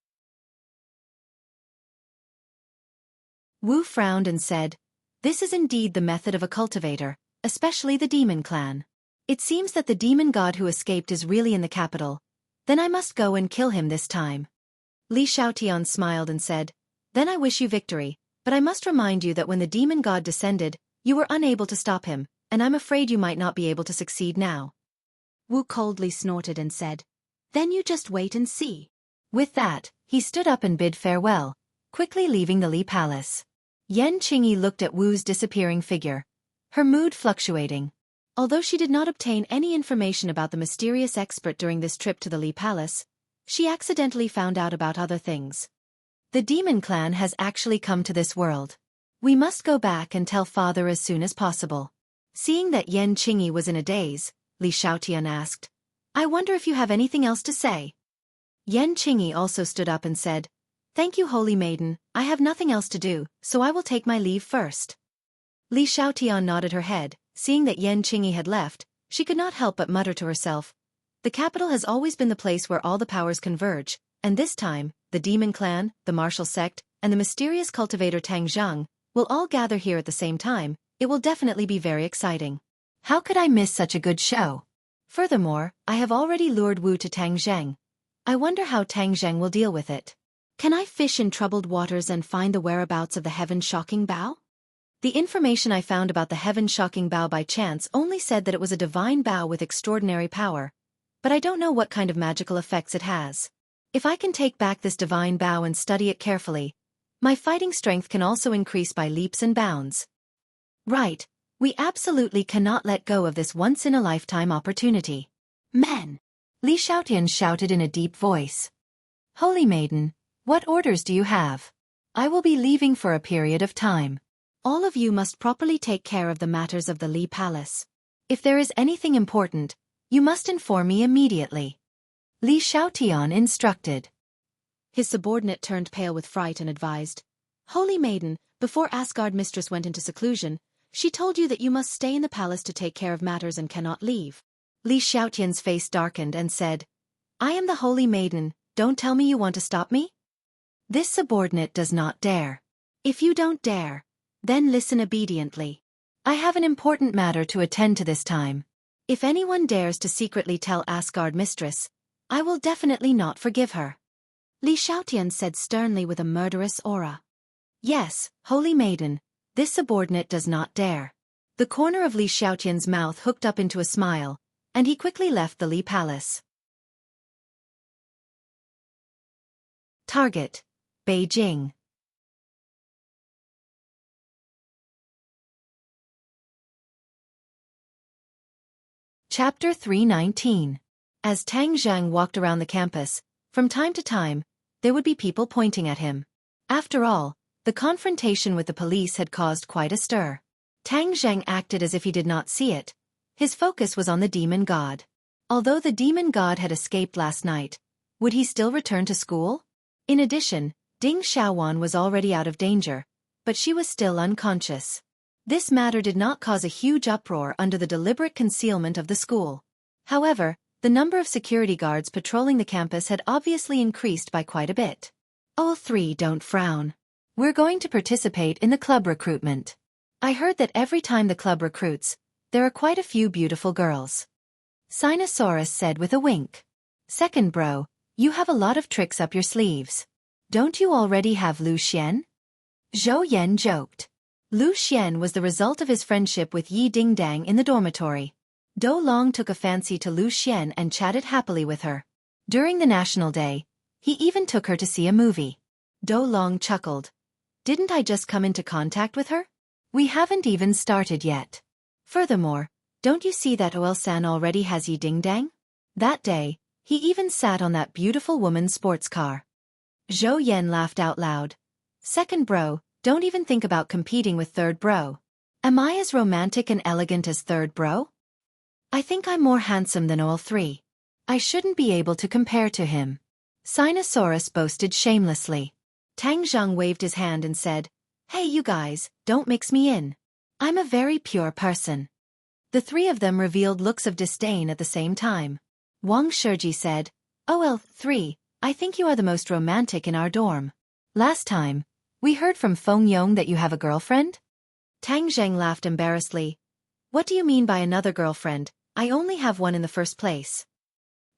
Wu frowned and said, This is indeed the method of a cultivator, especially the demon clan. It seems that the demon god who escaped is really in the capital. Then I must go and kill him this time. Li Xiaotian smiled and said, Then I wish you victory, but I must remind you that when the demon god descended, you were unable to stop him, and I'm afraid you might not be able to succeed now. Wu coldly snorted and said, Then you just wait and see. With that, he stood up and bid farewell, quickly leaving the Li Palace. Yan Qingyi looked at Wu's disappearing figure, her mood fluctuating. Although she did not obtain any information about the mysterious expert during this trip to the Li Palace, she accidentally found out about other things. The demon clan has actually come to this world. We must go back and tell father as soon as possible. Seeing that Yan Qingyi was in a daze, Li Xiaotian asked, I wonder if you have anything else to say. Yan Qingyi also stood up and said, Thank you, holy maiden, I have nothing else to do, so I will take my leave first. Li Xiaotian nodded her head. Seeing that Yan Qingyi had left, she could not help but mutter to herself, The capital has always been the place where all the powers converge, and this time, the demon clan, the martial sect, and the mysterious cultivator Tang Zhang will all gather here at the same time. It will definitely be very exciting. How could I miss such a good show? Furthermore, I have already lured Wu to Tang Zhang. I wonder how Tang Zhang will deal with it. Can I fish in troubled waters and find the whereabouts of the heaven-shocking bow? The information I found about the heaven-shocking bow by chance only said that it was a divine bow with extraordinary power, but I don't know what kind of magical effects it has. If I can take back this divine bow and study it carefully, my fighting strength can also increase by leaps and bounds. Right, we absolutely cannot let go of this once-in-a-lifetime opportunity. Men! Li Xiaotian shouted in a deep voice. Holy maiden, what orders do you have? I will be leaving for a period of time. All of you must properly take care of the matters of the Li Palace. If there is anything important, you must inform me immediately. Li Xiaotian instructed. His subordinate turned pale with fright and advised, Holy Maiden, before Asgard Mistress went into seclusion, she told you that you must stay in the palace to take care of matters and cannot leave. Li Xiaotian's face darkened and said, I am the Holy Maiden, don't tell me you want to stop me? This subordinate does not dare. If you don't dare, then listen obediently. I have an important matter to attend to this time. If anyone dares to secretly tell Asgard Mistress, I will definitely not forgive her. Li Xiaotian said sternly with a murderous aura. Yes, Holy Maiden, this subordinate does not dare. The corner of Li Xiaotian's mouth hooked up into a smile, and he quickly left the Li Palace. Target: Beijing. Chapter 319. As Tang Zhang walked around the campus, from time to time, there would be people pointing at him. After all, the confrontation with the police had caused quite a stir. Tang Zhang acted as if he did not see it. His focus was on the demon god. Although the demon god had escaped last night, would he still return to school? In addition, Ding Xiaowan was already out of danger, but she was still unconscious. This matter did not cause a huge uproar under the deliberate concealment of the school. However, the number of security guards patrolling the campus had obviously increased by quite a bit. All three don't frown. We're going to participate in the club recruitment. I heard that every time the club recruits, there are quite a few beautiful girls. Sinosaurus said with a wink. Second bro, you have a lot of tricks up your sleeves. Don't you already have Lu Xian? Zhou Yan joked. Lu Xian was the result of his friendship with Yi Dingdang in the dormitory. Dou Long took a fancy to Lu Xian and chatted happily with her. During the National Day, he even took her to see a movie. Dou Long chuckled. Didn't I just come into contact with her? We haven't even started yet. Furthermore, don't you see that OL-san already has Yi Dingdang? That day, he even sat on that beautiful woman's sports car. Zhou Yan laughed out loud. Second bro, don't even think about competing with third bro. Am I as romantic and elegant as third bro? I think I'm more handsome than all three. I shouldn't be able to compare to him. Sinosaurus boasted shamelessly. Tang Zhang waved his hand and said, Hey you guys, don't mix me in. I'm a very pure person. The three of them revealed looks of disdain at the same time. Wang Shiji said, OL3, I think you are the most romantic in our dorm. Last time, we heard from Feng Yong that you have a girlfriend? Tang Zheng laughed embarrassedly. What do you mean by another girlfriend? I only have one in the first place.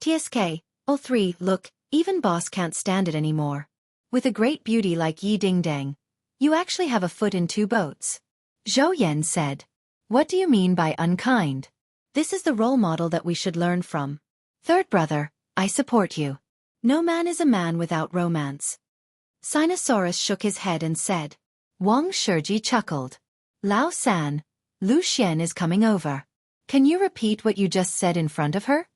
TSK, O3, look, even boss can't stand it anymore. With a great beauty like Yi Dingdang, you actually have a foot in two boats. Zhou Yan said. What do you mean by unkind? This is the role model that we should learn from. Third brother, I support you. No man is a man without romance. Sinosaurus shook his head and said. Wang Shiji chuckled. Lao San, Lu Xian is coming over. Can you repeat what you just said in front of her?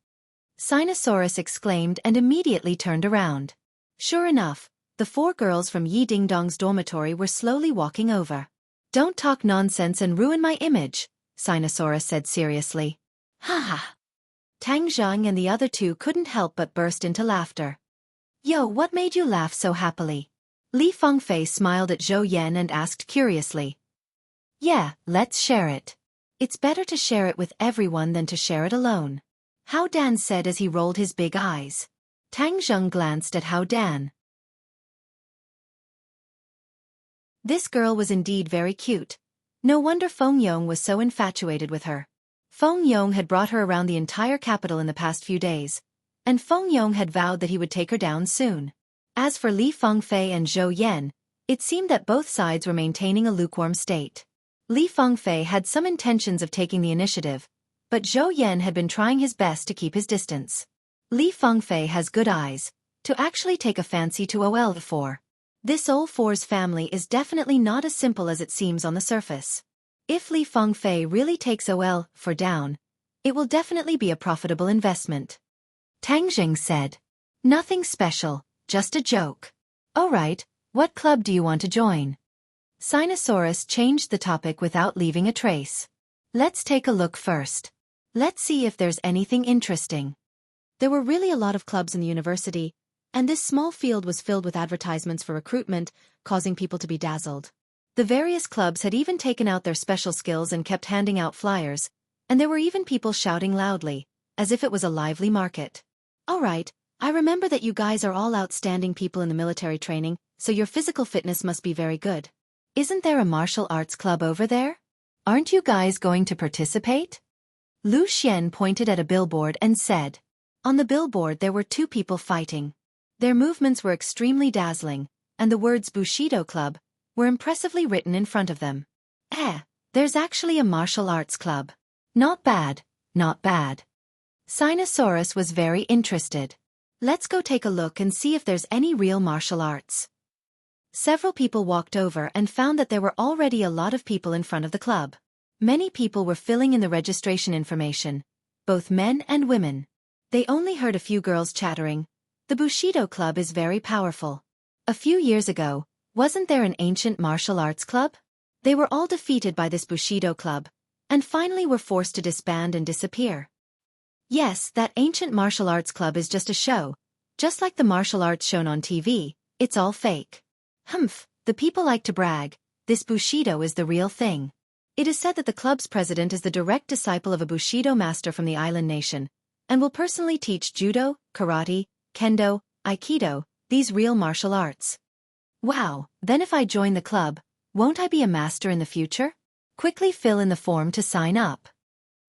Sinosaurus exclaimed and immediately turned around. Sure enough, the four girls from Yi Dingdong's dormitory were slowly walking over. Don't talk nonsense and ruin my image, Sinosaurus said seriously. Ha ha. Tang Zhang and the other two couldn't help but burst into laughter. Yo, what made you laugh so happily? Li Fengfei smiled at Zhou Yan and asked curiously. Yeah, let's share it. It's better to share it with everyone than to share it alone. Hao Dan said as he rolled his big eyes. Tang Zheng glanced at Hao Dan. This girl was indeed very cute. No wonder Feng Yong was so infatuated with her. Feng Yong had brought her around the entire capital in the past few days, and Feng Yong had vowed that he would take her down soon. As for Li Fengfei and Zhou Yan, it seemed that both sides were maintaining a lukewarm state. Li Fengfei had some intentions of taking the initiative, but Zhou Yan had been trying his best to keep his distance. Li Fengfei has good eyes, to actually take a fancy to OL4. This OL4's family is definitely not as simple as it seems on the surface. If Li Fengfei really takes OL4 down, it will definitely be a profitable investment. Tang Jing said. Nothing special, just a joke. Alright, what club do you want to join? Sinosaurus changed the topic without leaving a trace. Let's take a look first. Let's see if there's anything interesting. There were really a lot of clubs in the university, and this small field was filled with advertisements for recruitment, causing people to be dazzled. The various clubs had even taken out their special skills and kept handing out flyers, and there were even people shouting loudly, as if it was a lively market. All right, I remember that you guys are all outstanding people in the military training, so your physical fitness must be very good. Isn't there a martial arts club over there? Aren't you guys going to participate? Lu Xian pointed at a billboard and said. On the billboard there were two people fighting. Their movements were extremely dazzling, and the words Bushido Club were impressively written in front of them. There's actually a martial arts club. Not bad, not bad. Sinosaurus was very interested. Let's go take a look and see if there's any real martial arts. Several people walked over and found that there were already a lot of people in front of the club. Many people were filling in the registration information, both men and women. They only heard a few girls chattering. The Bushido Club is very powerful. A few years ago, wasn't there an ancient martial arts club? They were all defeated by this Bushido Club, and finally were forced to disband and disappear. Yes, that ancient martial arts club is just a show. Just like the martial arts shown on TV, it's all fake. The people like to brag. This Bushido is the real thing. It is said that the club's president is the direct disciple of a Bushido master from the island nation, and will personally teach judo, karate, kendo, aikido, these real martial arts. Wow, then if I join the club, won't I be a master in the future? Quickly fill in the form to sign up.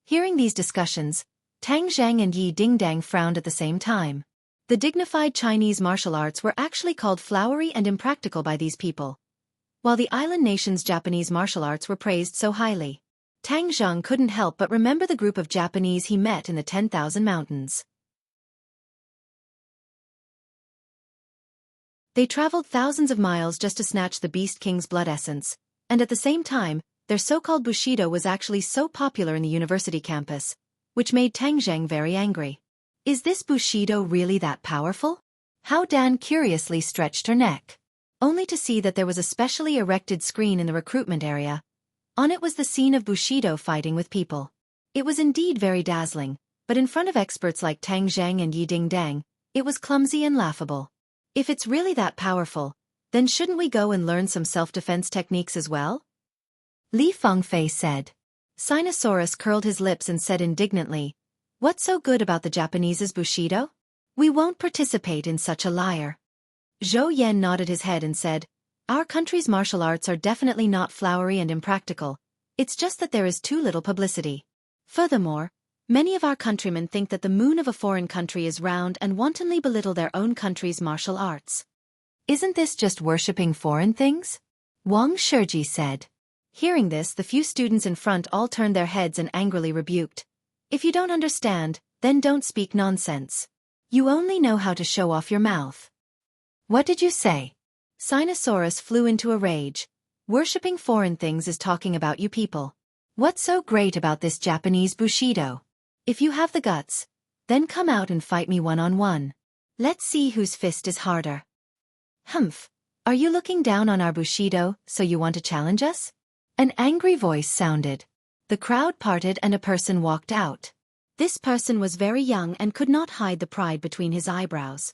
Hearing these discussions, Tang Zhang and Yi Dingdang frowned at the same time. The dignified Chinese martial arts were actually called flowery and impractical by these people, while the island nation's Japanese martial arts were praised so highly. Tang Zhang couldn't help but remember the group of Japanese he met in the 10,000 mountains. They traveled thousands of miles just to snatch the Beast King's blood essence, and at the same time, their so-called Bushido was actually so popular in the university campus, which made Tang Zhang very angry. Is this Bushido really that powerful? Hao Dan curiously stretched her neck, only to see that there was a specially erected screen in the recruitment area. On it was the scene of Bushido fighting with people. It was indeed very dazzling, but in front of experts like Tang Zhang and Yi Dingdang, it was clumsy and laughable. If it's really that powerful, then shouldn't we go and learn some self-defense techniques as well? Li Fengfei said. Sinosaurus curled his lips and said indignantly, What's so good about the Japanese's Bushido? We won't participate in such a liar. Zhou Yan nodded his head and said, Our country's martial arts are definitely not flowery and impractical, it's just that there is too little publicity. Furthermore, many of our countrymen think that the moon of a foreign country is round and wantonly belittle their own country's martial arts. Isn't this just worshipping foreign things? Wang Shiji said. Hearing this, the few students in front all turned their heads and angrily rebuked. If you don't understand, then don't speak nonsense. You only know how to show off your mouth. What did you say? Sinosaurus flew into a rage. Worshipping foreign things is talking about you people. What's so great about this Japanese Bushido? If you have the guts, then come out and fight me one-on-one. Let's see whose fist is harder. Are you looking down on our Bushido, so you want to challenge us? An angry voice sounded. The crowd parted and a person walked out. This person was very young and could not hide the pride between his eyebrows.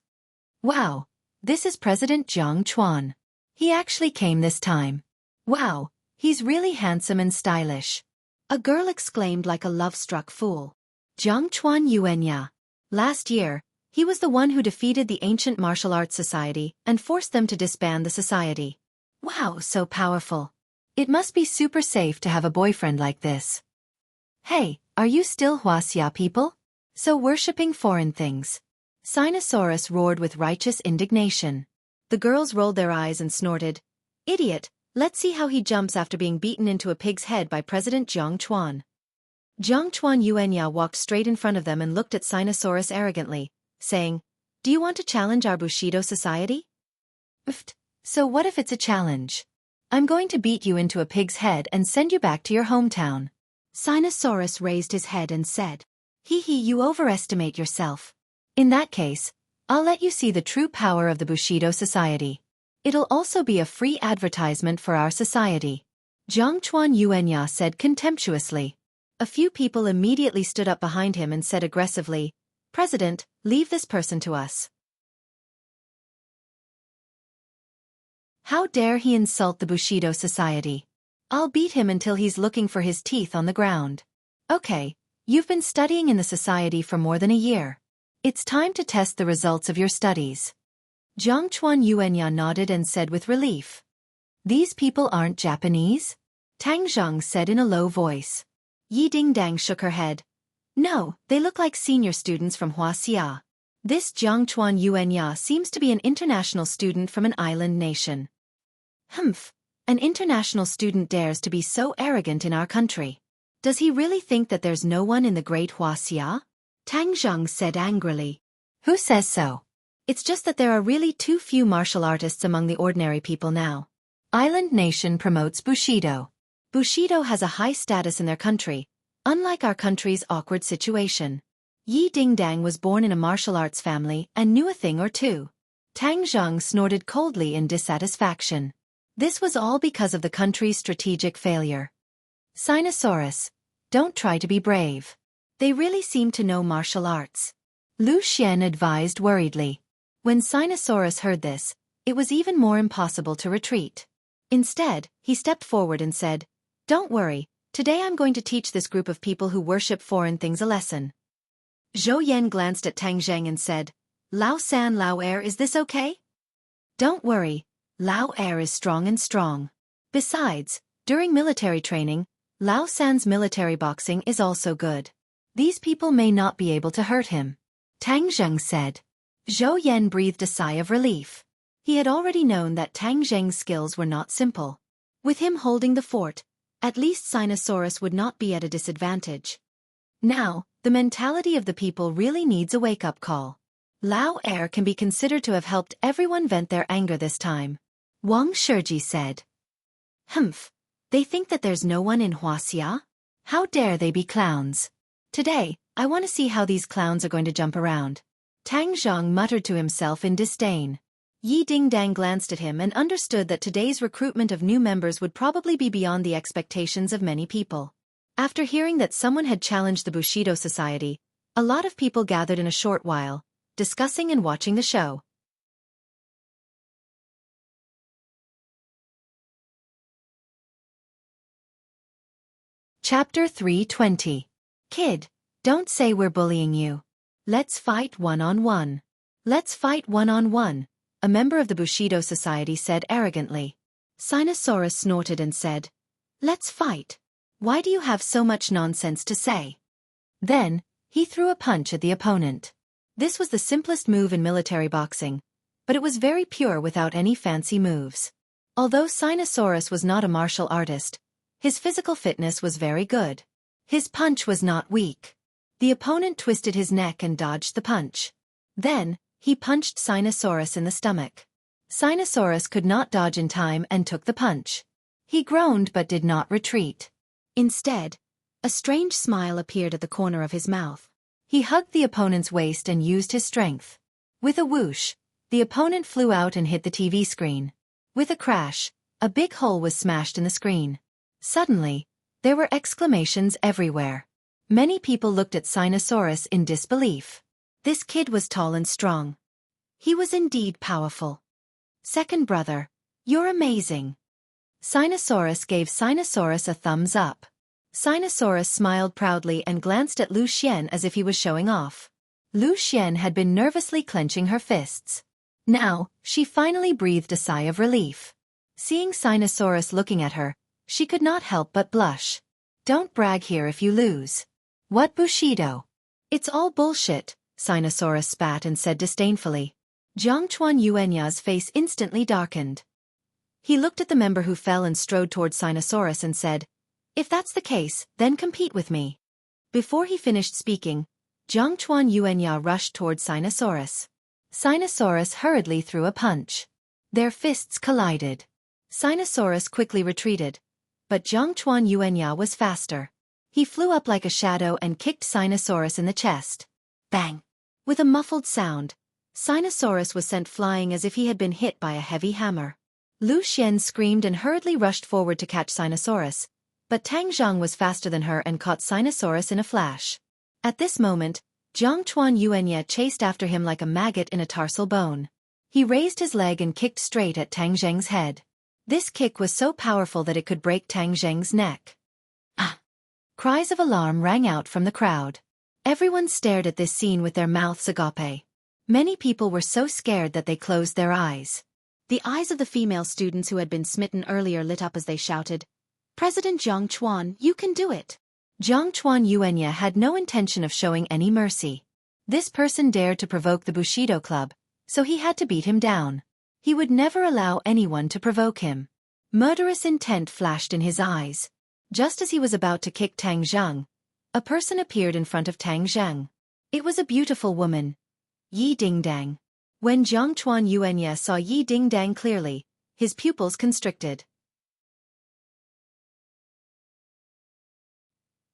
Wow, this is President Jiang Chuan. He actually came this time. Wow, he's really handsome and stylish. A girl exclaimed like a love-struck fool. Jiang Chuan Yuanya. Last year, he was the one who defeated the ancient martial arts society and forced them to disband the society. Wow, so powerful. It must be super safe to have a boyfriend like this. Hey, are you still Wuxia people? So worshipping foreign things. Sinosaurus roared with righteous indignation. The girls rolled their eyes and snorted. Idiot, let's see how he jumps after being beaten into a pig's head by President Jiang Chuan. Jiang Chuan Yuanya walked straight in front of them and looked at Sinosaurus arrogantly, saying, Do you want to challenge our Bushido society? So what if it's a challenge? I'm going to beat you into a pig's head and send you back to your hometown. Sinosaurus raised his head and said, you overestimate yourself. In that case, I'll let you see the true power of the Bushido society. It'll also be a free advertisement for our society. Jiang Chuan Yuanya said contemptuously. A few people immediately stood up behind him and said aggressively, President, leave this person to us. How dare he insult the Bushido Society? I'll beat him until he's looking for his teeth on the ground. Okay, you've been studying in the society for more than a year. It's time to test the results of your studies. Zhangchuan Yuanya nodded and said with relief. These people aren't Japanese? Tang Zhang said in a low voice. Yi Dingdang shook her head. No, they look like senior students from Wuxia. This Zhangchuan Yuanya seems to be an international student from an island nation. Humph, an international student dares to be so arrogant in our country. Does he really think that there's no one in the great Wuxia? Tang Zhang said angrily. Who says so? It's just that there are really too few martial artists among the ordinary people now. Island nation promotes Bushido. Bushido has a high status in their country, unlike our country's awkward situation. Yi Dingdang was born in a martial arts family and knew a thing or two. Tang Zhang snorted coldly in dissatisfaction. This was all because of the country's strategic failure. Sinosaurus, don't try to be brave. They really seem to know martial arts. Lu Xian advised worriedly. When Sinosaurus heard this, it was even more impossible to retreat. Instead, he stepped forward and said, Don't worry, today I'm going to teach this group of people who worship foreign things a lesson. Zhou Yan glanced at Tang Zheng and said, Lao San Lao Air, is this okay? Don't worry, Lao Air is strong and strong. Besides, during military training, Lao San's military boxing is also good. These people may not be able to hurt him. Tang Zheng said. Zhou Yan breathed a sigh of relief. He had already known that Tang Zheng's skills were not simple. With him holding the fort, at least Sinosaurus would not be at a disadvantage. Now, the mentality of the people really needs a wake-up call. Lao Air can be considered to have helped everyone vent their anger this time. Wang Shiji said. Humph, they think that there's no one in Wuxia? How dare they be clowns? Today, I want to see how these clowns are going to jump around. Tang Zhang muttered to himself in disdain. Yi Dingdang glanced at him and understood that today's recruitment of new members would probably be beyond the expectations of many people. After hearing that someone had challenged the Bushido Society, a lot of people gathered in a short while, discussing and watching the show. Chapter 320. Kid, don't say we're bullying you. Let's fight one-on-one. Let's fight one-on-one, a member of the Bushido Society said arrogantly. Sinosaurus snorted and said, Let's fight. Why do you have so much nonsense to say? Then, he threw a punch at the opponent. This was the simplest move in military boxing, but it was very pure without any fancy moves. Although Sinosaurus was not a martial artist, his physical fitness was very good. His punch was not weak. The opponent twisted his neck and dodged the punch. Then, he punched Sinosaurus in the stomach. Sinosaurus could not dodge in time and took the punch. He groaned but did not retreat. Instead, a strange smile appeared at the corner of his mouth. He hugged the opponent's waist and used his strength. With a whoosh, the opponent flew out and hit the TV screen. With a crash, a big hole was smashed in the screen. Suddenly, there were exclamations everywhere. Many people looked at Sinosaurus in disbelief. This kid was tall and strong. He was indeed powerful. Second brother, you're amazing. Sinosaurus gave Sinosaurus a thumbs up. Sinosaurus smiled proudly and glanced at Lu Xian as if he was showing off. Lu Xian had been nervously clenching her fists. Now, she finally breathed a sigh of relief. Seeing Sinosaurus looking at her, she could not help but blush. Don't brag here if you lose. What Bushido? It's all bullshit, Sinosaurus spat and said disdainfully. Zhangchuan Yuanya's face instantly darkened. He looked at the member who fell and strode toward Sinosaurus and said, If that's the case, then compete with me. Before he finished speaking, Zhangchuan Yuanya rushed toward Sinosaurus. Sinosaurus hurriedly threw a punch. Their fists collided. Sinosaurus quickly retreated, but Zhangchuan Yuanya was faster. He flew up like a shadow and kicked Sinosaurus in the chest. Bang! With a muffled sound, Sinosaurus was sent flying as if he had been hit by a heavy hammer. Lu Xian screamed and hurriedly rushed forward to catch Sinosaurus, but Tang Zhang was faster than her and caught Sinosaurus in a flash. At this moment, Jiang Chuan Yuanya chased after him like a maggot in a tarsal bone. He raised his leg and kicked straight at Tang Zheng's head. This kick was so powerful that it could break Tang Zheng's neck. Ah! Cries of alarm rang out from the crowd. Everyone stared at this scene with their mouths agape. Many people were so scared that they closed their eyes. The eyes of the female students who had been smitten earlier lit up as they shouted, "President Jiang Chuan, you can do it!" Jiang Chuan Yuanya had no intention of showing any mercy. This person dared to provoke the Bushido Club, so he had to beat him down. He would never allow anyone to provoke him. Murderous intent flashed in his eyes. Just as he was about to kick Tang Zheng, a person appeared in front of Tang Zheng. It was a beautiful woman, Yi Dingdang. When Jiang Chuan Yuanya saw Yi Dingdang clearly, his pupils constricted.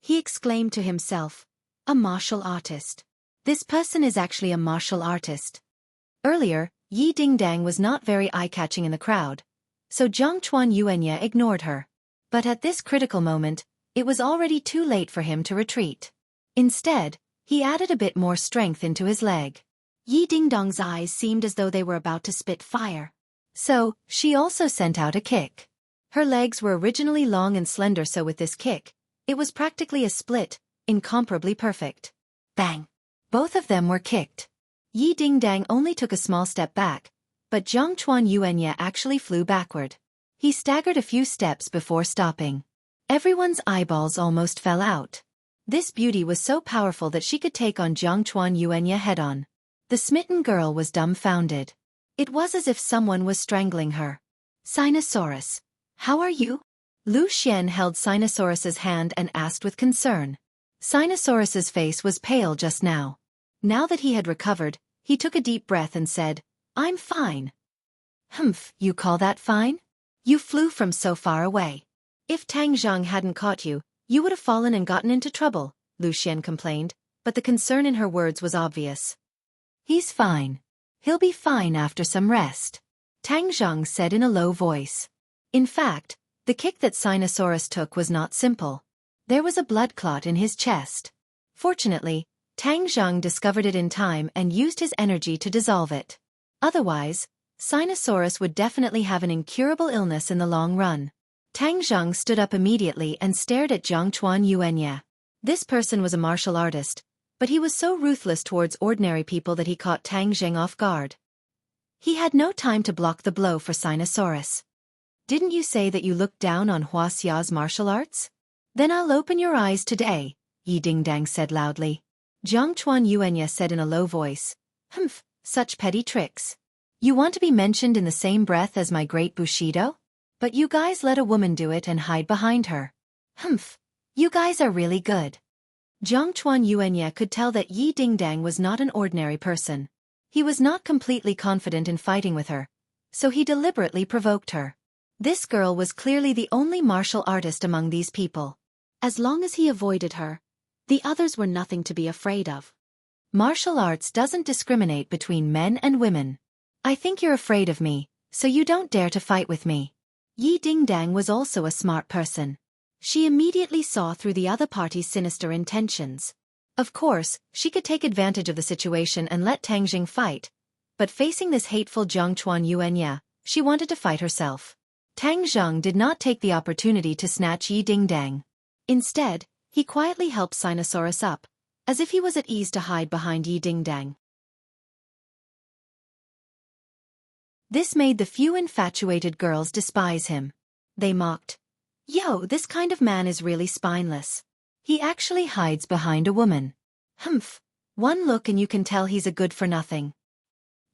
He exclaimed to himself, "A martial artist. This person is actually a martial artist." Earlier, Yi Dingdang was not very eye-catching in the crowd, so Jiang Chuan Yuanya ignored her. But at this critical moment, it was already too late for him to retreat. Instead, he added a bit more strength into his leg. Yi Dingdong's eyes seemed as though they were about to spit fire. So, she also sent out a kick. Her legs were originally long and slender, so with this kick, it was practically a split, incomparably perfect. Bang! Both of them were kicked. Yi Dingdang only took a small step back, but Jiang Chuan Yuanya actually flew backward. He staggered a few steps before stopping. Everyone's eyeballs almost fell out. This beauty was so powerful that she could take on Jiang Chuan Yuanya head-on. The smitten girl was dumbfounded. It was as if someone was strangling her. "Sinosaurus, how are you?" Lu Xian held Sinosaurus's hand and asked with concern. Sinosaurus's face was pale just now. Now that he had recovered, he took a deep breath and said, "I'm fine." "Humph, you call that fine? You flew from so far away. If Tang Zheng hadn't caught you, you would have fallen and gotten into trouble," Lu Xian complained, but the concern in her words was obvious. "He's fine. He'll be fine after some rest," Tang Zheng said in a low voice. In fact, the kick that Sinosaurus took was not simple. There was a blood clot in his chest. Fortunately, Tang Zheng discovered it in time and used his energy to dissolve it. Otherwise, Sinosaurus would definitely have an incurable illness in the long run. Tang Zheng stood up immediately and stared at Jiang Chuan Yuanya. This person was a martial artist, but he was so ruthless towards ordinary people that he caught Tang Zheng off guard. He had no time to block the blow for Sinosaurus. "Didn't you say that you looked down on Huaxia's martial arts? Then I'll open your eyes today," Yi Dingdang said loudly. Jiang Chuan Yuanya said in a low voice, "Humph, such petty tricks. You want to be mentioned in the same breath as my great Bushido? But you guys let a woman do it and hide behind her. Humph, you guys are really good." Jiang Chuan Yuanya could tell that Yi Dingdang was not an ordinary person. He was not completely confident in fighting with her, so he deliberately provoked her. This girl was clearly the only martial artist among these people. As long as he avoided her, the others were nothing to be afraid of. Martial arts doesn't discriminate between men and women. I think you're afraid of me, so you don't dare to fight with me. Yi Dingdang was also a smart person. She immediately saw through the other party's sinister intentions. Of course, she could take advantage of the situation and let Tang Zheng fight, but facing this hateful Jiang Chuan Yuanya, she wanted to fight herself. Tang Zheng did not take the opportunity to snatch Yi Dingdang. Instead, he quietly helped Sinosaurus up, as if he was at ease to hide behind Yi Dingdang. This made the few infatuated girls despise him. They mocked, "Yo, this kind of man is really spineless. He actually hides behind a woman. Humph, one look and you can tell he's a good-for-nothing.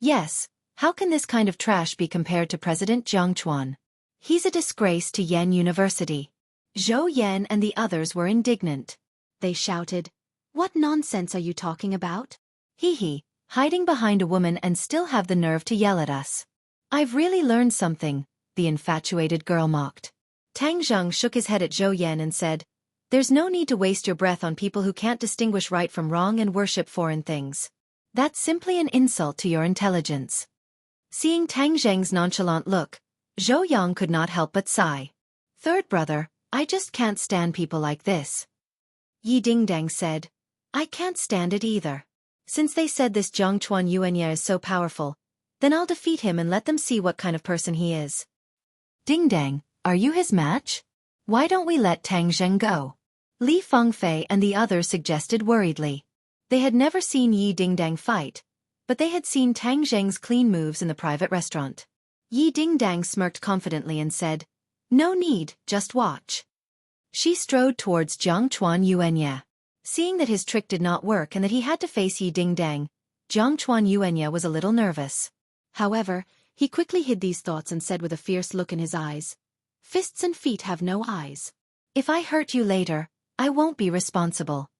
Yes, how can this kind of trash be compared to President Jiang Chuan? He's a disgrace to Yen University." Zhou Yan and the others were indignant. They shouted, "What nonsense are you talking about? Hee, hiding behind a woman and still have the nerve to yell at us. I've really learned something," the infatuated girl mocked. Tang Zheng shook his head at Zhou Yan and said, "There's no need to waste your breath on people who can't distinguish right from wrong and worship foreign things. That's simply an insult to your intelligence." Seeing Tang Zheng's nonchalant look, Zhou Yang could not help but sigh. "Third brother, I just can't stand people like this." Yi Dingdang said, "I can't stand it either. Since they said this Zhongchuan Yuanya is so powerful, then I'll defeat him and let them see what kind of person he is. Ding Dang, are you his match? Why don't we let Tang Zheng go? Li Fengfei and the others suggested worriedly. They had never seen Yi Dingdang fight, but they had seen Tang Zheng's clean moves in the private restaurant. Yi Dingdang smirked confidently and said, "No need, just watch." She strode towards Jiang Chuan Yuanya. Seeing that his trick did not work and that he had to face Yi Dingdang, Jiang Chuan Yuanya was a little nervous. However, he quickly hid these thoughts and said with a fierce look in his eyes, "Fists and feet have no eyes. If I hurt you later, I won't be responsible."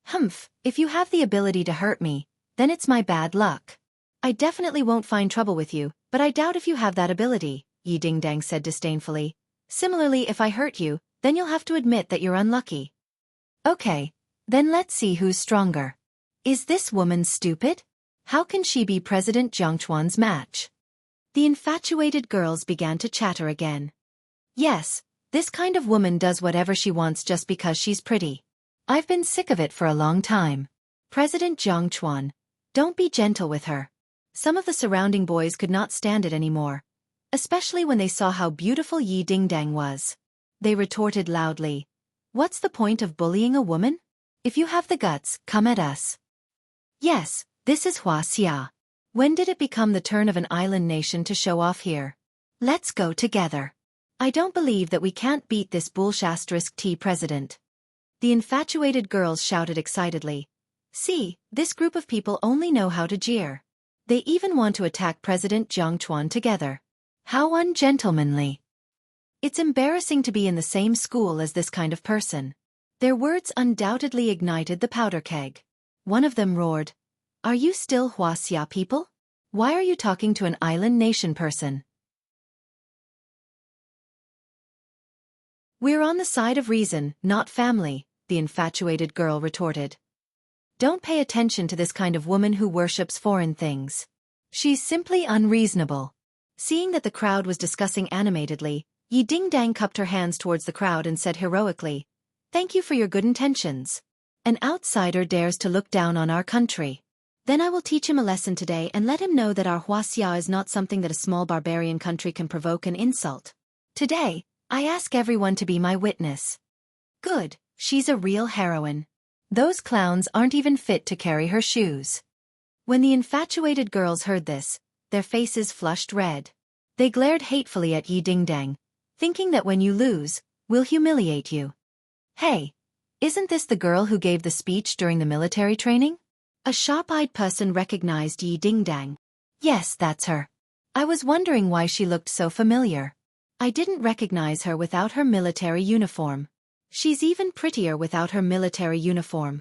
"Humph, if you have the ability to hurt me, then it's my bad luck. I definitely won't find trouble with you, but I doubt if you have that ability," Yi Dingdang said disdainfully. "Similarly, if I hurt you, then you'll have to admit that you're unlucky." "Okay, then let's see who's stronger. Is this woman stupid? How can she be President Jiangchuan's match?" The infatuated girls began to chatter again. "Yes, this kind of woman does whatever she wants just because she's pretty. I've been sick of it for a long time. President Jiangchuan, don't be gentle with her." Some of the surrounding boys could not stand it anymore, especially when they saw how beautiful Yi Dingdang was. They retorted loudly, "What's the point of bullying a woman? If you have the guts, come at us." "Yes, this is Wuxia. When did it become the turn of an island nation to show off here? Let's go together. I don't believe that we can't beat this *T president." The infatuated girls shouted excitedly. "See, this group of people only know how to jeer. They even want to attack President Jiangchuan together. How ungentlemanly. It's embarrassing to be in the same school as this kind of person." Their words undoubtedly ignited the powder keg. One of them roared, "Are you still Wuxia people? Why are you talking to an island nation person?" "We're on the side of reason, not family," the infatuated girl retorted. "Don't pay attention to this kind of woman who worships foreign things. She's simply unreasonable." Seeing that the crowd was discussing animatedly, Yi Dingdang cupped her hands towards the crowd and said heroically, "Thank you for your good intentions. An outsider dares to look down on our country. Then I will teach him a lesson today and let him know that our Wuxia is not something that a small barbarian country can provoke and insult. Today, I ask everyone to be my witness." "Good, she's a real heroine. Those clowns aren't even fit to carry her shoes." When the infatuated girls heard this, their faces flushed red. They glared hatefully at Yi Dingdang, thinking that when you lose, we'll humiliate you. "Hey, isn't this the girl who gave the speech during the military training?" A sharp-eyed person recognized Yi Dingdang. "Yes, that's her. I was wondering why she looked so familiar. I didn't recognize her without her military uniform. She's even prettier without her military uniform.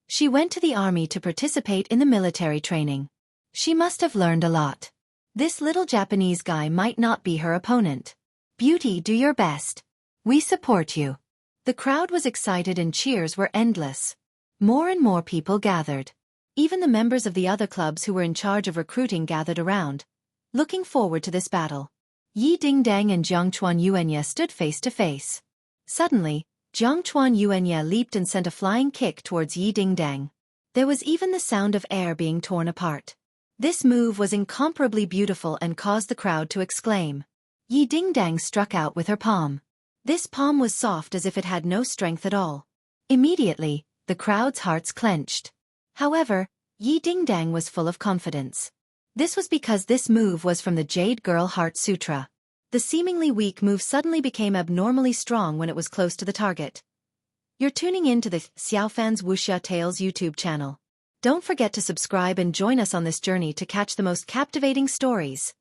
She went to the army to participate in the military training. She must have learned a lot. This little Japanese guy might not be her opponent. Beauty, do your best. We support you." The crowd was excited and cheers were endless. More and more people gathered. Even the members of the other clubs who were in charge of recruiting gathered around, looking forward to this battle. Yi Dingdang and Jiangchuan Yuanya stood face to face. Suddenly, Jiangchuan Yuanya leaped and sent a flying kick towards Yi Dingdang. There was even the sound of air being torn apart. This move was incomparably beautiful and caused the crowd to exclaim. Yi Dingdang struck out with her palm. This palm was soft as if it had no strength at all. Immediately, the crowd's hearts clenched. However, Yi Dingdang was full of confidence. This was because this move was from the Jade Girl Heart Sutra. The seemingly weak move suddenly became abnormally strong when it was close to the target. You're tuning in to the Xiaofan's Wuxia Tales YouTube channel. Don't forget to subscribe and join us on this journey to catch the most captivating stories.